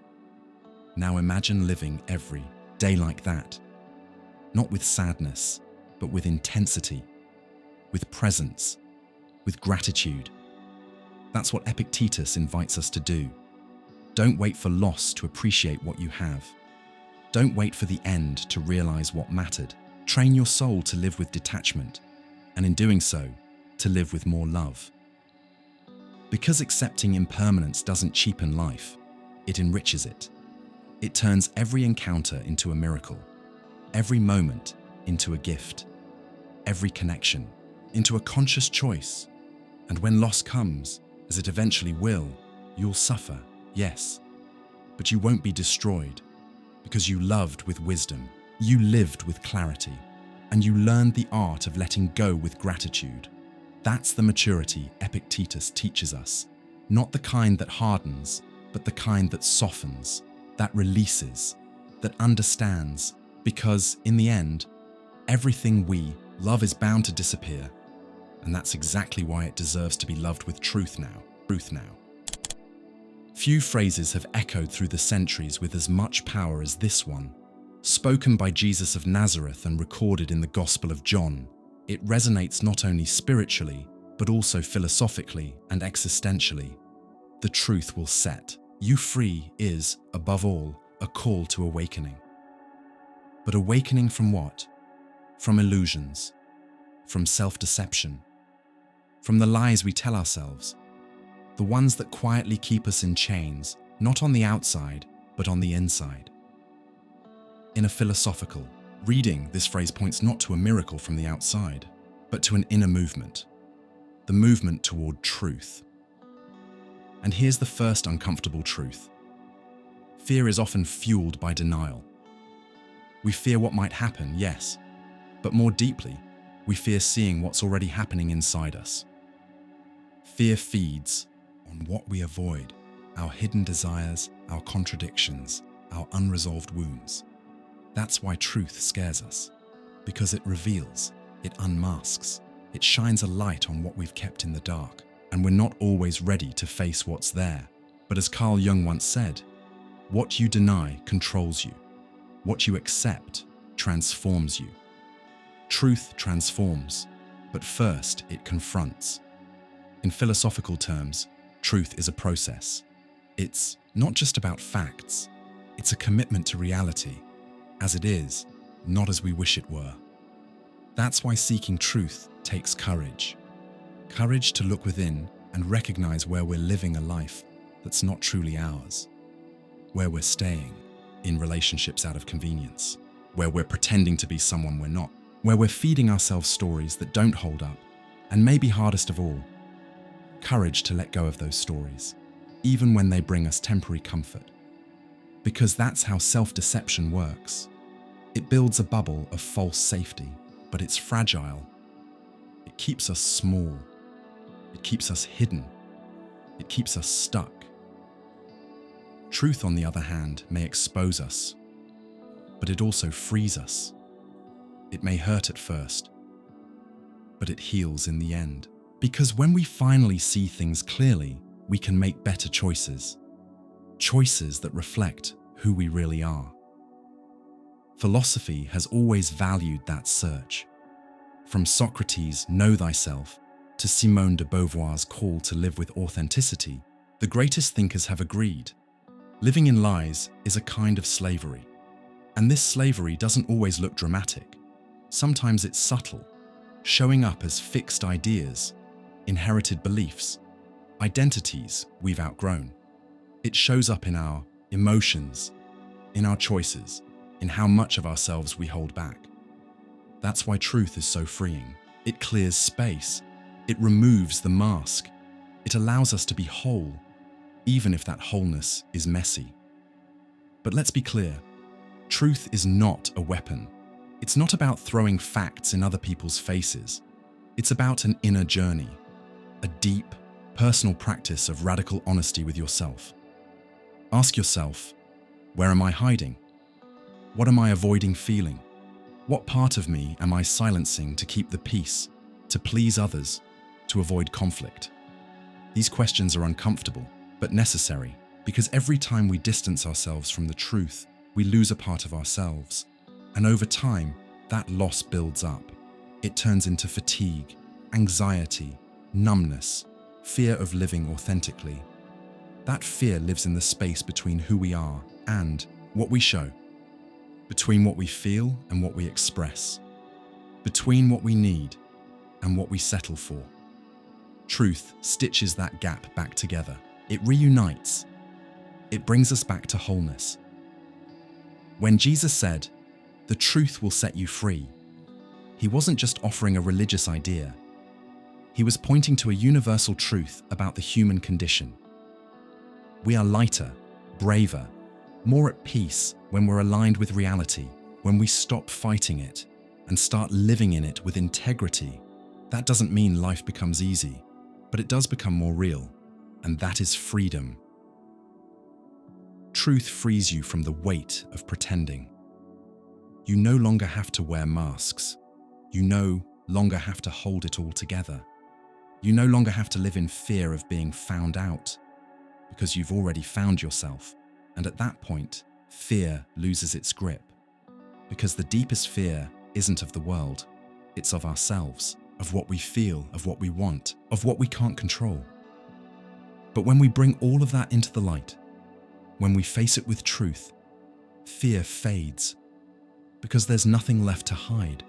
Now imagine living every day like that. Not with sadness, but with intensity, with presence, with gratitude. That's what Epictetus invites us to do. Don't wait for loss to appreciate what you have. Don't wait for the end to realize what mattered. Train your soul to live with detachment, and in doing so, to live with more love. Because accepting impermanence doesn't cheapen life, it enriches it. It turns every encounter into a miracle, every moment into a gift, every connection into a conscious choice. And when loss comes, as it eventually will, you'll suffer, yes, but you won't be destroyed, because you loved with wisdom, you lived with clarity, and you learned the art of letting go with gratitude. That's the maturity Epictetus teaches us, not the kind that hardens, but the kind that softens, that releases, that understands, because in the end, everything we love is bound to disappear, and that's exactly why it deserves to be loved with truth now. Few phrases have echoed through the centuries with as much power as this one. Spoken by Jesus of Nazareth and recorded in the Gospel of John, it resonates not only spiritually, but also philosophically and existentially. The truth will set you free is, above all, a call to awakening. But awakening from what? From illusions, from self-deception, from the lies we tell ourselves, the ones that quietly keep us in chains, not on the outside, but on the inside. In a philosophical reading, this phrase points not to a miracle from the outside, but to an inner movement, the movement toward truth. And here's the first uncomfortable truth. Fear is often fueled by denial. We fear what might happen, yes, but more deeply, we fear seeing what's already happening inside us. Fear feeds on what we avoid, our hidden desires, our contradictions, our unresolved wounds. That's why truth scares us, because it reveals, it unmasks, it shines a light on what we've kept in the dark, and we're not always ready to face what's there. But as Carl Jung once said, what you deny controls you. What you accept transforms you. Truth transforms, but first it confronts. In philosophical terms, truth is a process. It's not just about facts, it's a commitment to reality, as it is, not as we wish it were. That's why seeking truth takes courage. Courage to look within and recognize where we're living a life that's not truly ours, where we're staying in relationships out of convenience, where we're pretending to be someone we're not, where we're feeding ourselves stories that don't hold up, and maybe hardest of all, courage to let go of those stories, even when they bring us temporary comfort. Because that's how self-deception works. It builds a bubble of false safety, but it's fragile. It keeps us small. It keeps us hidden. It keeps us stuck. Truth, on the other hand, may expose us, but it also frees us. It may hurt at first, but it heals in the end. Because when we finally see things clearly, we can make better choices. Choices that reflect who we really are. Philosophy has always valued that search. From Socrates' Know Thyself to Simone de Beauvoir's call to live with authenticity, the greatest thinkers have agreed. Living in lies is a kind of slavery. And this slavery doesn't always look dramatic. Sometimes it's subtle, showing up as fixed ideas, inherited beliefs, identities we've outgrown. It shows up in our emotions, in our choices, in how much of ourselves we hold back. That's why truth is so freeing. It clears space. It removes the mask. It allows us to be whole, even if that wholeness is messy. But let's be clear, truth is not a weapon. It's not about throwing facts in other people's faces. It's about an inner journey, a deep, personal practice of radical honesty with yourself. Ask yourself, where am I hiding? What am I avoiding feeling? What part of me am I silencing to keep the peace, to please others, to avoid conflict? These questions are uncomfortable, but necessary, because every time we distance ourselves from the truth, we lose a part of ourselves. And over time, that loss builds up. It turns into fatigue, anxiety, numbness, fear of living authentically. That fear lives in the space between who we are and what we show, between what we feel and what we express, between what we need and what we settle for. Truth stitches that gap back together. It reunites. It brings us back to wholeness. When Jesus said, "The truth will set you free," he wasn't just offering a religious idea. He was pointing to a universal truth about the human condition. We are lighter, braver, more at peace when we're aligned with reality, when we stop fighting it and start living in it with integrity. That doesn't mean life becomes easy, but it does become more real, and that is freedom. Truth frees you from the weight of pretending. You no longer have to wear masks. You no longer have to hold it all together. You no longer have to live in fear of being found out, because you've already found yourself. And at that point, fear loses its grip. Because the deepest fear isn't of the world, it's of ourselves, of what we feel, of what we want, of what we can't control. But when we bring all of that into the light, when we face it with truth, fear fades, because there's nothing left to hide.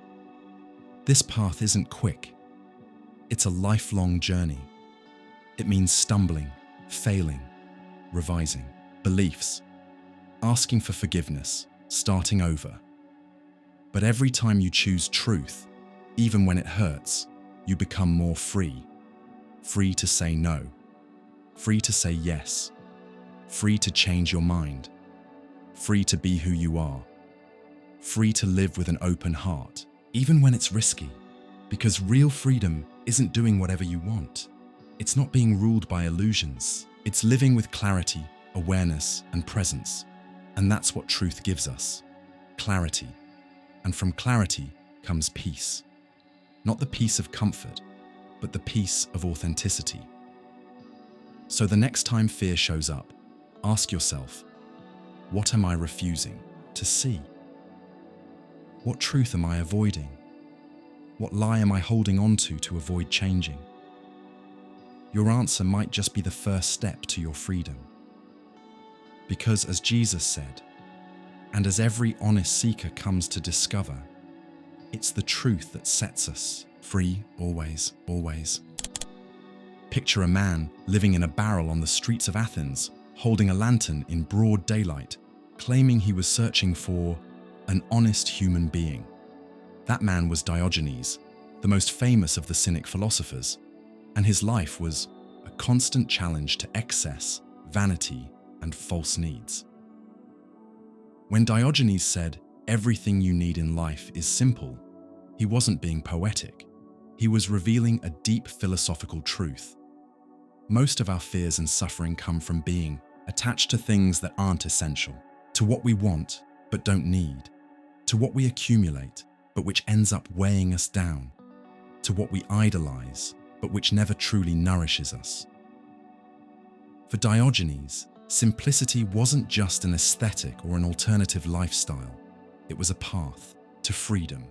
This path isn't quick. It's a lifelong journey. It means stumbling, failing, revising beliefs, asking for forgiveness, starting over. But every time you choose truth, even when it hurts, you become more free. Free to say no. Free to say yes. Free to change your mind. Free to be who you are. Free to live with an open heart, even when it's risky. Because real freedom isn't doing whatever you want. It's not being ruled by illusions. It's living with clarity, awareness, and presence. And that's what truth gives us. Clarity. And from clarity comes peace. Not the peace of comfort, but the peace of authenticity. So the next time fear shows up, ask yourself, what am I refusing to see? What truth am I avoiding? What lie am I holding on to avoid changing? Your answer might just be the first step to your freedom. Because as Jesus said, and as every honest seeker comes to discover, it's the truth that sets us free always, always. Picture a man living in a barrel on the streets of Athens, holding a lantern in broad daylight, claiming he was searching for an honest human being. That man was Diogenes, the most famous of the Cynic philosophers, and his life was a constant challenge to excess, vanity, and false needs. When Diogenes said, "Everything you need in life is simple," he wasn't being poetic. He was revealing a deep philosophical truth. Most of our fears and suffering come from being attached to things that aren't essential, to what we want but don't need, to what we accumulate but which ends up weighing us down, to what we idolize but which never truly nourishes us. For Diogenes, simplicity wasn't just an aesthetic or an alternative lifestyle, it was a path to freedom.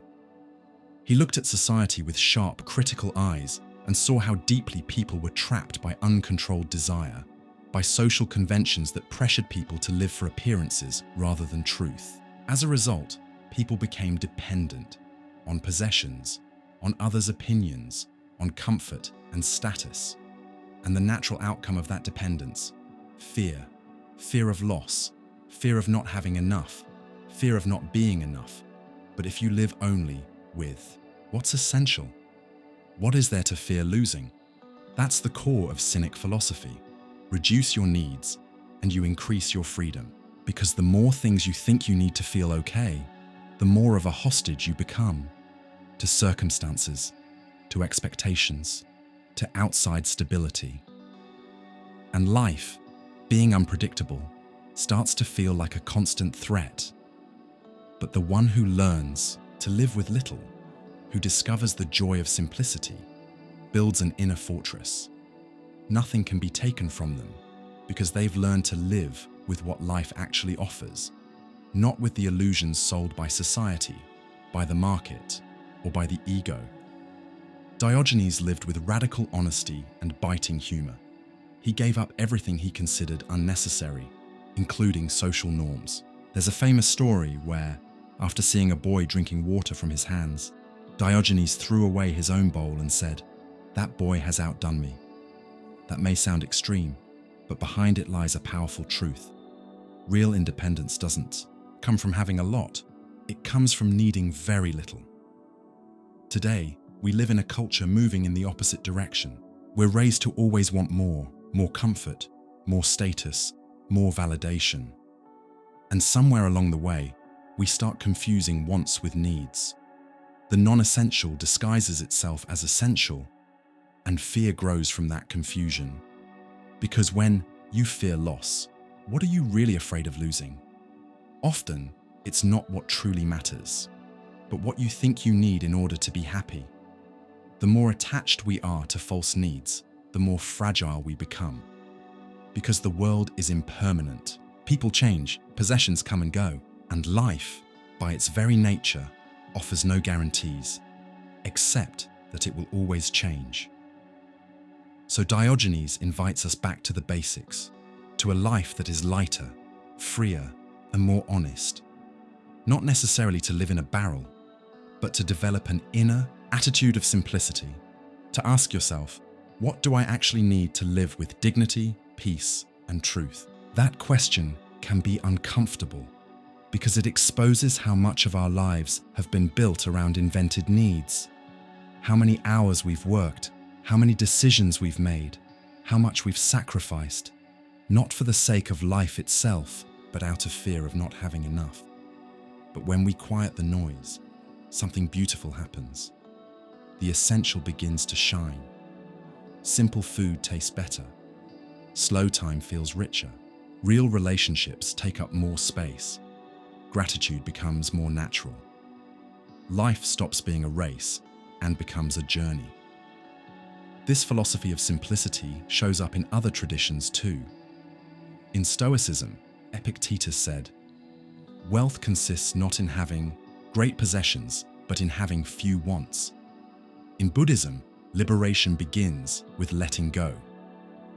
He looked at society with sharp, critical eyes and saw how deeply people were trapped by uncontrolled desire, by social conventions that pressured people to live for appearances rather than truth. As a result, people became dependent on possessions, on others' opinions, on comfort and status. And the natural outcome of that dependence, fear. Fear of loss, fear of not having enough, fear of not being enough. But if you live only with what's essential, what is there to fear losing? That's the core of Cynic philosophy. Reduce your needs and you increase your freedom, because the more things you think you need to feel okay, the more of a hostage you become to circumstances, to expectations, to outside stability. And life, being unpredictable, starts to feel like a constant threat. But the one who learns to live with little, who discovers the joy of simplicity, builds an inner fortress. Nothing can be taken from them because they've learned to live with what life actually offers, not with the illusions sold by society, by the market, or by the ego. Diogenes lived with radical honesty and biting humor. He gave up everything he considered unnecessary, including social norms. There's a famous story where, after seeing a boy drinking water from his hands, Diogenes threw away his own bowl and said, "That boy has outdone me." That may sound extreme, but behind it lies a powerful truth. Real independence doesn't come from having a lot, it comes from needing very little. Today, we live in a culture moving in the opposite direction. We're raised to always want more comfort, more status, more validation. And somewhere along the way, we start confusing wants with needs. The non-essential disguises itself as essential, and fear grows from that confusion. Because when you fear loss, what are you really afraid of losing? Often, it's not what truly matters, but what you think you need in order to be happy. The more attached we are to false needs, the more fragile we become. Because the world is impermanent. People change, possessions come and go, and life, by its very nature, offers no guarantees, except that it will always change. So Diogenes invites us back to the basics, to a life that is lighter, freer, and more honest. Not necessarily to live in a barrel, but to develop an inner attitude of simplicity, to ask yourself, what do I actually need to live with dignity, peace, and truth? That question can be uncomfortable because it exposes how much of our lives have been built around invented needs, how many hours we've worked, how many decisions we've made, how much we've sacrificed, not for the sake of life itself, but out of fear of not having enough. But when we quiet the noise, something beautiful happens. The essential begins to shine. Simple food tastes better. Slow time feels richer. Real relationships take up more space. Gratitude becomes more natural. Life stops being a race and becomes a journey. This philosophy of simplicity shows up in other traditions too. In Stoicism, Epictetus said, "Wealth consists not in having great possessions, but in having few wants." In Buddhism, liberation begins with letting go.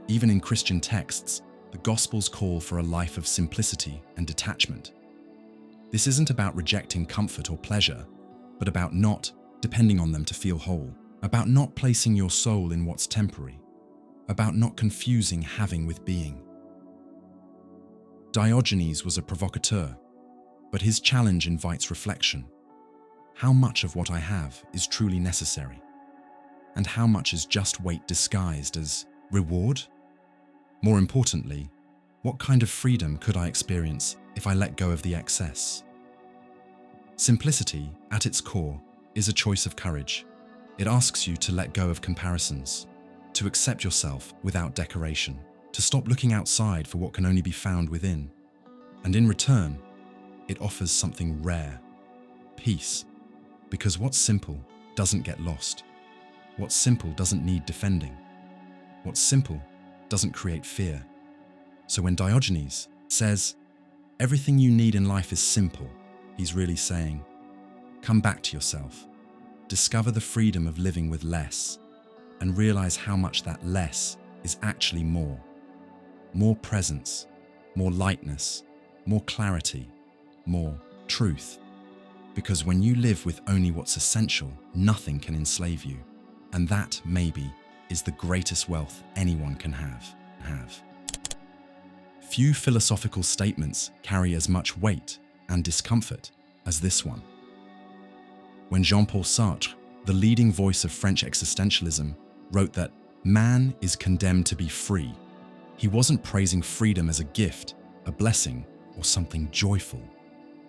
Even in Christian texts, the Gospels call for a life of simplicity and detachment. This isn't about rejecting comfort or pleasure, but about not depending on them to feel whole, about not placing your soul in what's temporary, about not confusing having with being. Diogenes was a provocateur, but his challenge invites reflection. How much of what I have is truly necessary? And how much is just weight disguised as reward? More importantly, What kind of freedom could I experience if I let go of the excess? Simplicity, at its core, is a choice of courage. It asks you to let go of comparisons, to accept yourself without decoration, to stop looking outside for what can only be found within. And in return, it offers something rare: peace. Because what's simple doesn't get lost. What's simple doesn't need defending. What's simple doesn't create fear. So when Diogenes says, "Everything you need in life is simple," he's really saying, come back to yourself, discover the freedom of living with less, and realize how much that less is actually more. More presence, more lightness, more clarity, more truth. Because when you live with only what's essential, nothing can enslave you. And that, maybe, is the greatest wealth anyone can have. Few philosophical statements carry as much weight and discomfort as this one. When Jean-Paul Sartre, the leading voice of French existentialism, wrote that man is condemned to be free, he wasn't praising freedom as a gift, a blessing, or something joyful.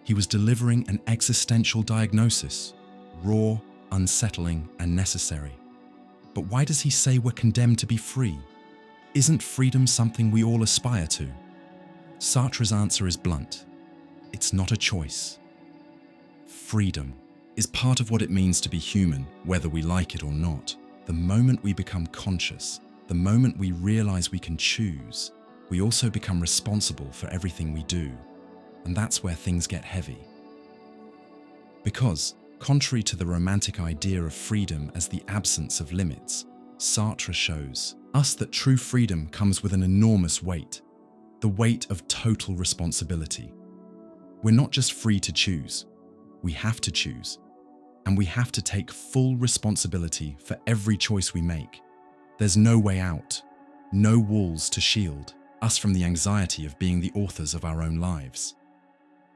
He was delivering an existential diagnosis, raw, unsettling, and necessary. But why does he say we're condemned to be free? Isn't freedom something we all aspire to? Sartre's answer is blunt. It's not a choice. Freedom is part of what it means to be human, whether we like it or not. The moment we become conscious, the moment we realize we can choose, we also become responsible for everything we do. And that's where things get heavy. Because, contrary to the romantic idea of freedom as the absence of limits, Sartre shows us that true freedom comes with an enormous weight, the weight of total responsibility. We're not just free to choose, we have to choose. And we have to take full responsibility for every choice we make. There's no way out, no walls to shield us from the anxiety of being the authors of our own lives.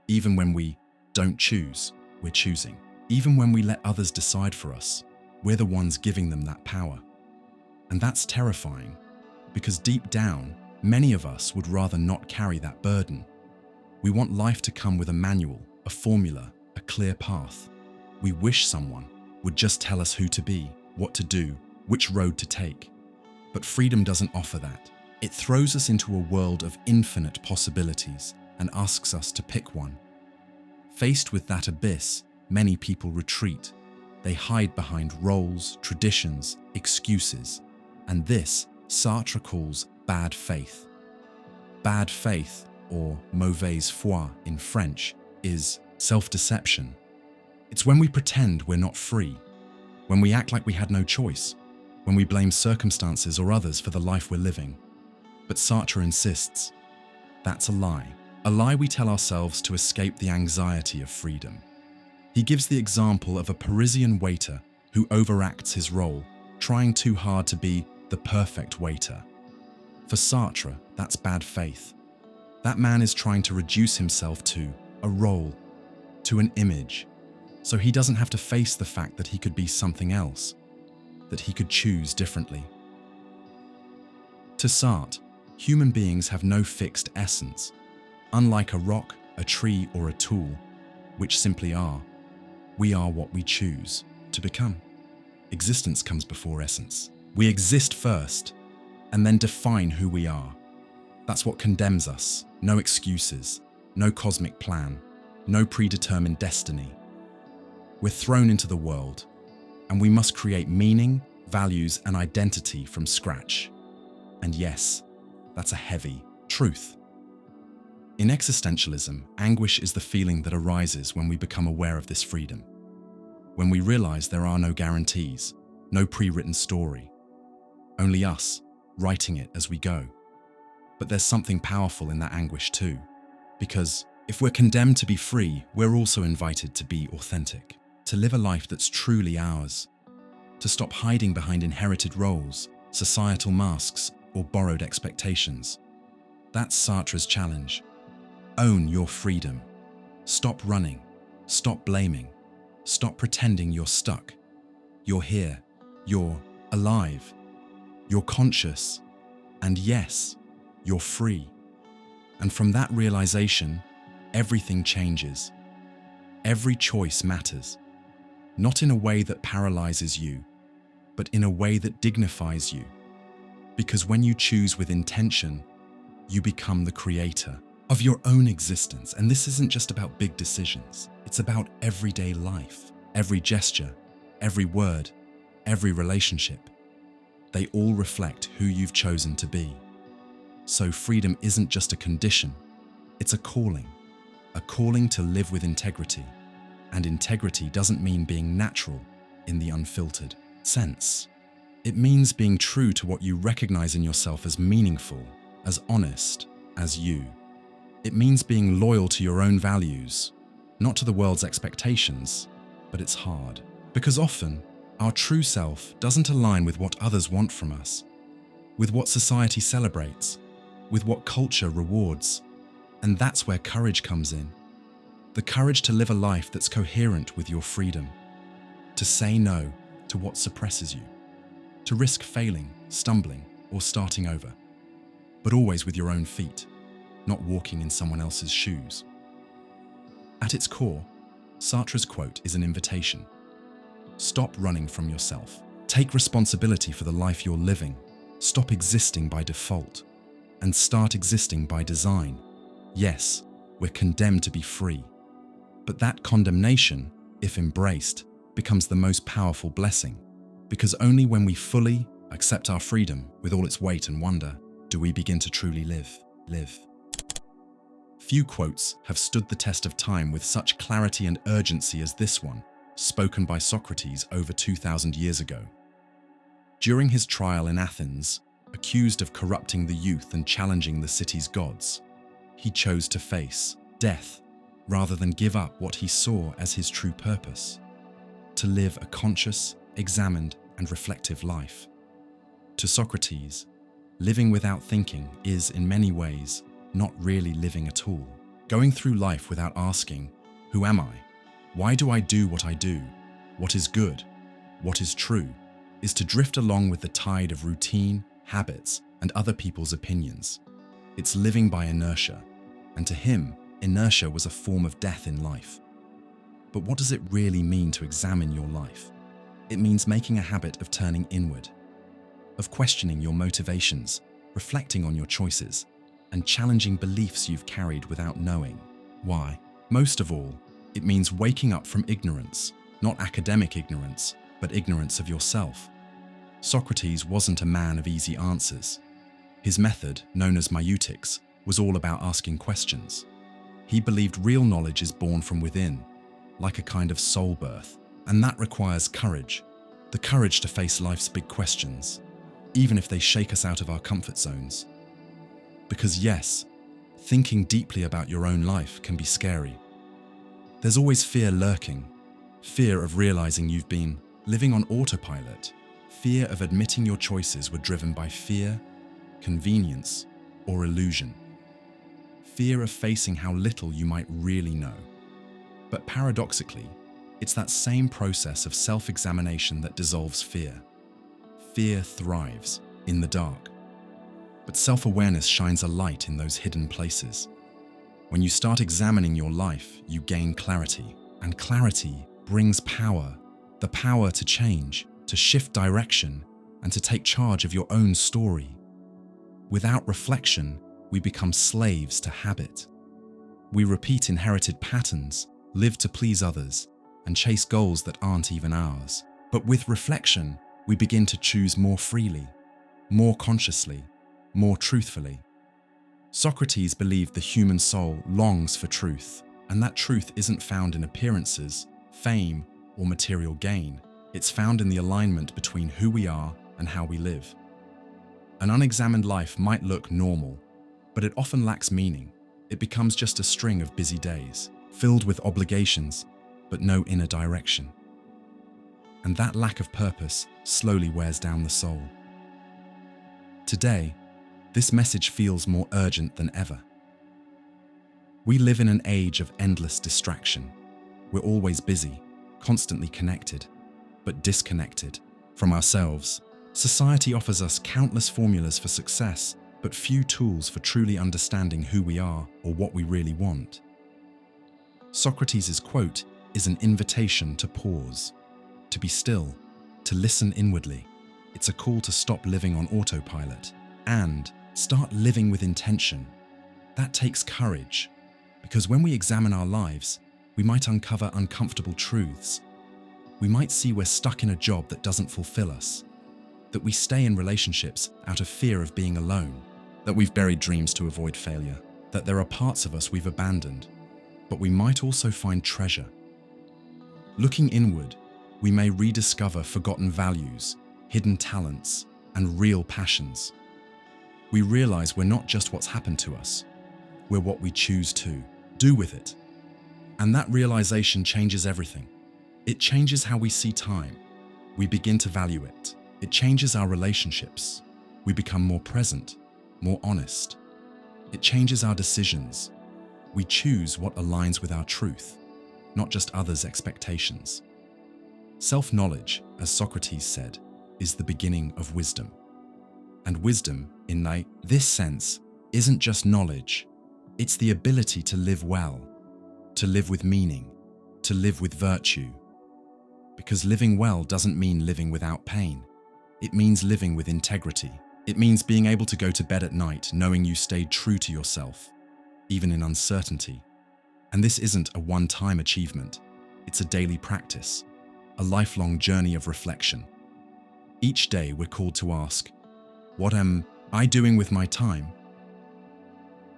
Even when we don't choose, we're choosing. Even when we let others decide for us, we're the ones giving them that power. And that's terrifying, because deep down, many of us would rather not carry that burden. We want life to come with a manual, a formula, a clear path. We wish someone would just tell us who to be, what to do, which road to take. But freedom doesn't offer that. It throws us into a world of infinite possibilities and asks us to pick one. Faced with that abyss, many people retreat. They hide behind roles, traditions, excuses. And this, Sartre calls bad faith. Bad faith, or mauvaise foi in French, is self-deception. It's when we pretend we're not free, when we act like we had no choice, when we blame circumstances or others for the life we're living. But Sartre insists, that's a lie we tell ourselves to escape the anxiety of freedom. He gives the example of a Parisian waiter who overacts his role, trying too hard to be the perfect waiter. For Sartre, that's bad faith. That man is trying to reduce himself to a role, to an image, so he doesn't have to face the fact that he could be something else, that he could choose differently. To Sartre, human beings have no fixed essence. Unlike a rock, a tree, or a tool, which simply are, we are what we choose to become. Existence comes before essence. We exist first, and then define who we are. That's what condemns us. No excuses, no cosmic plan, no predetermined destiny. We're thrown into the world, and we must create meaning, values, and identity from scratch. And yes, that's a heavy truth. In existentialism, anguish is the feeling that arises when we become aware of this freedom. When we realize there are no guarantees, no pre-written story, only us, writing it as we go. But there's something powerful in that anguish too, because if we're condemned to be free, we're also invited to be authentic, to live a life that's truly ours, to stop hiding behind inherited roles, societal masks, or borrowed expectations. That's Sartre's challenge. Own your freedom. Stop running. Stop blaming. Stop pretending you're stuck. You're here. You're alive. You're conscious. And yes, you're free. And from that realization, everything changes. Every choice matters, not in a way that paralyzes you, but in a way that dignifies you. Because when you choose with intention, you become the creator of your own existence. And this isn't just about big decisions. It's about everyday life, every gesture, every word, every relationship. They all reflect who you've chosen to be. So freedom isn't just a condition, it's a calling to live with integrity. And integrity doesn't mean being natural in the unfiltered sense. It means being true to what you recognize in yourself as meaningful, as honest, as you. It means being loyal to your own values, not to the world's expectations. But it's hard, because often our true self doesn't align with what others want from us, with what society celebrates, with what culture rewards. And that's where courage comes in. The courage to live a life that's coherent with your freedom, to say no to what suppresses you, to risk failing, stumbling, or starting over, but always with your own feet, not walking in someone else's shoes. At its core, Sartre's quote is an invitation. Stop running from yourself. Take responsibility for the life you're living. Stop existing by default and start existing by design. Yes, we're condemned to be free. But that condemnation, if embraced, becomes the most powerful blessing, because only when we fully accept our freedom with all its weight and wonder do we begin to truly live. Few quotes have stood the test of time with such clarity and urgency as this one, spoken by Socrates over 2,000 years ago. During his trial in Athens, accused of corrupting the youth and challenging the city's gods, he chose to face death rather than give up what he saw as his true purpose: to live a conscious, examined, and reflective life. To Socrates, living without thinking is, in many ways, not really living at all. Going through life without asking, who am I? Why do I do what I do? What is good? What is true? Is to drift along with the tide of routine, habits, and other people's opinions. It's living by inertia, and to him, inertia was a form of death in life. But what does it really mean to examine your life? It means making a habit of turning inward, of questioning your motivations, reflecting on your choices, and challenging beliefs you've carried without knowing why. Most of all, it means waking up from ignorance, not academic ignorance, but ignorance of yourself. Socrates wasn't a man of easy answers. His method, known as maieutic, was all about asking questions. He believed real knowledge is born from within, like a kind of soul birth, and that requires courage, the courage to face life's big questions, even if they shake us out of our comfort zones. Because yes, thinking deeply about your own life can be scary. There's always fear lurking, fear of realizing you've been living on autopilot, fear of admitting your choices were driven by fear, convenience, or illusion. Fear of facing how little you might really know. But paradoxically, it's that same process of self-examination that dissolves fear. Fear thrives in the dark. But self-awareness shines a light in those hidden places. When you start examining your life, you gain clarity. And clarity brings power. The power to change, to shift direction, and to take charge of your own story. Without reflection, we become slaves to habit. We repeat inherited patterns, live to please others, and chase goals that aren't even ours. But with reflection, we begin to choose more freely, more consciously, more truthfully. Socrates believed the human soul longs for truth, and that truth isn't found in appearances, fame, or material gain. It's found in the alignment between who we are and how we live. An unexamined life might look normal, but it often lacks meaning. It becomes just a string of busy days, filled with obligations, but no inner direction. And that lack of purpose slowly wears down the soul. Today, this message feels more urgent than ever. We live in an age of endless distraction. We're always busy, constantly connected, but disconnected from ourselves. Society offers us countless formulas for success, but few tools for truly understanding who we are or what we really want. Socrates' quote is an invitation to pause, to be still, to listen inwardly. It's a call to stop living on autopilot and start living with intention. That takes courage, because when we examine our lives, we might uncover uncomfortable truths. We might see we're stuck in a job that doesn't fulfill us, that we stay in relationships out of fear of being alone, that we've buried dreams to avoid failure, that there are parts of us we've abandoned, but we might also find treasure. Looking inward, we may rediscover forgotten values, hidden talents, and real passions. We realize we're not just what's happened to us, we're what we choose to do with it. And that realization changes everything. It changes how we see time. We begin to value it. It changes our relationships. We become more present, more honest. It changes our decisions. We choose what aligns with our truth, not just others' expectations. Self-knowledge, as Socrates said, is the beginning of wisdom. And wisdom, in this sense, isn't just knowledge. It's the ability to live well, to live with meaning, to live with virtue. Because living well doesn't mean living without pain. It means living with integrity. It means being able to go to bed at night knowing you stayed true to yourself, even in uncertainty. And this isn't a one-time achievement. It's a daily practice, a lifelong journey of reflection. Each day we're called to ask, what am I doing with my time?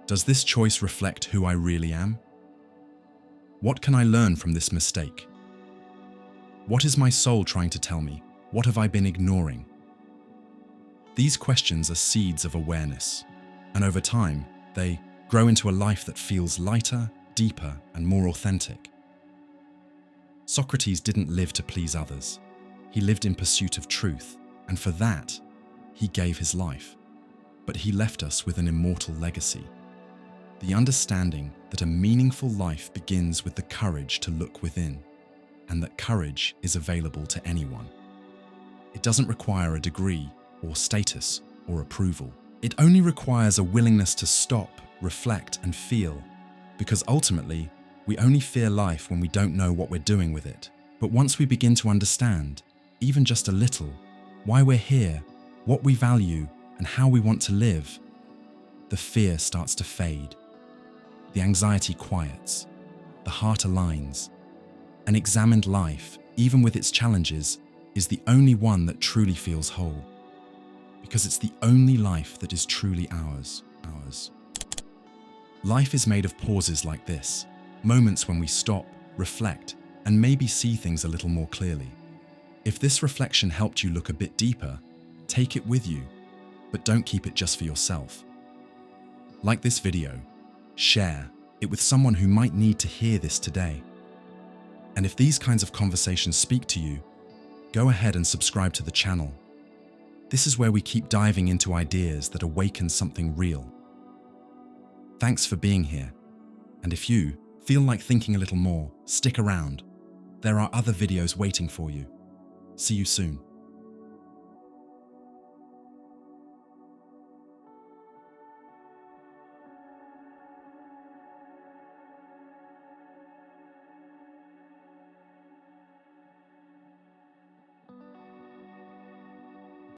Does this choice reflect who I really am? What can I learn from this mistake? What is my soul trying to tell me? What have I been ignoring? These questions are seeds of awareness, and over time, they grow into a life that feels lighter, deeper, and more authentic. Socrates didn't live to please others. He lived in pursuit of truth, and for that, he gave his life. But he left us with an immortal legacy. The understanding that a meaningful life begins with the courage to look within, and that courage is available to anyone. It doesn't require a degree or status or approval. It only requires a willingness to stop, reflect, and feel, because ultimately, we only fear life when we don't know what we're doing with it. But once we begin to understand, even just a little, why we're here, what we value, and how we want to live, the fear starts to fade. The anxiety quiets, the heart aligns. An examined life, even with its challenges, is the only one that truly feels whole. Because it's the only life that is truly ours. Life is made of pauses like this, moments when we stop, reflect, and maybe see things a little more clearly. If this reflection helped you look a bit deeper, take it with you, but don't keep it just for yourself. Like this video, share it with someone who might need to hear this today. And if these kinds of conversations speak to you, go ahead and subscribe to the channel. This is where we keep diving into ideas that awaken something real. Thanks for being here. And if you feel like thinking a little more, stick around. There are other videos waiting for you. See you soon.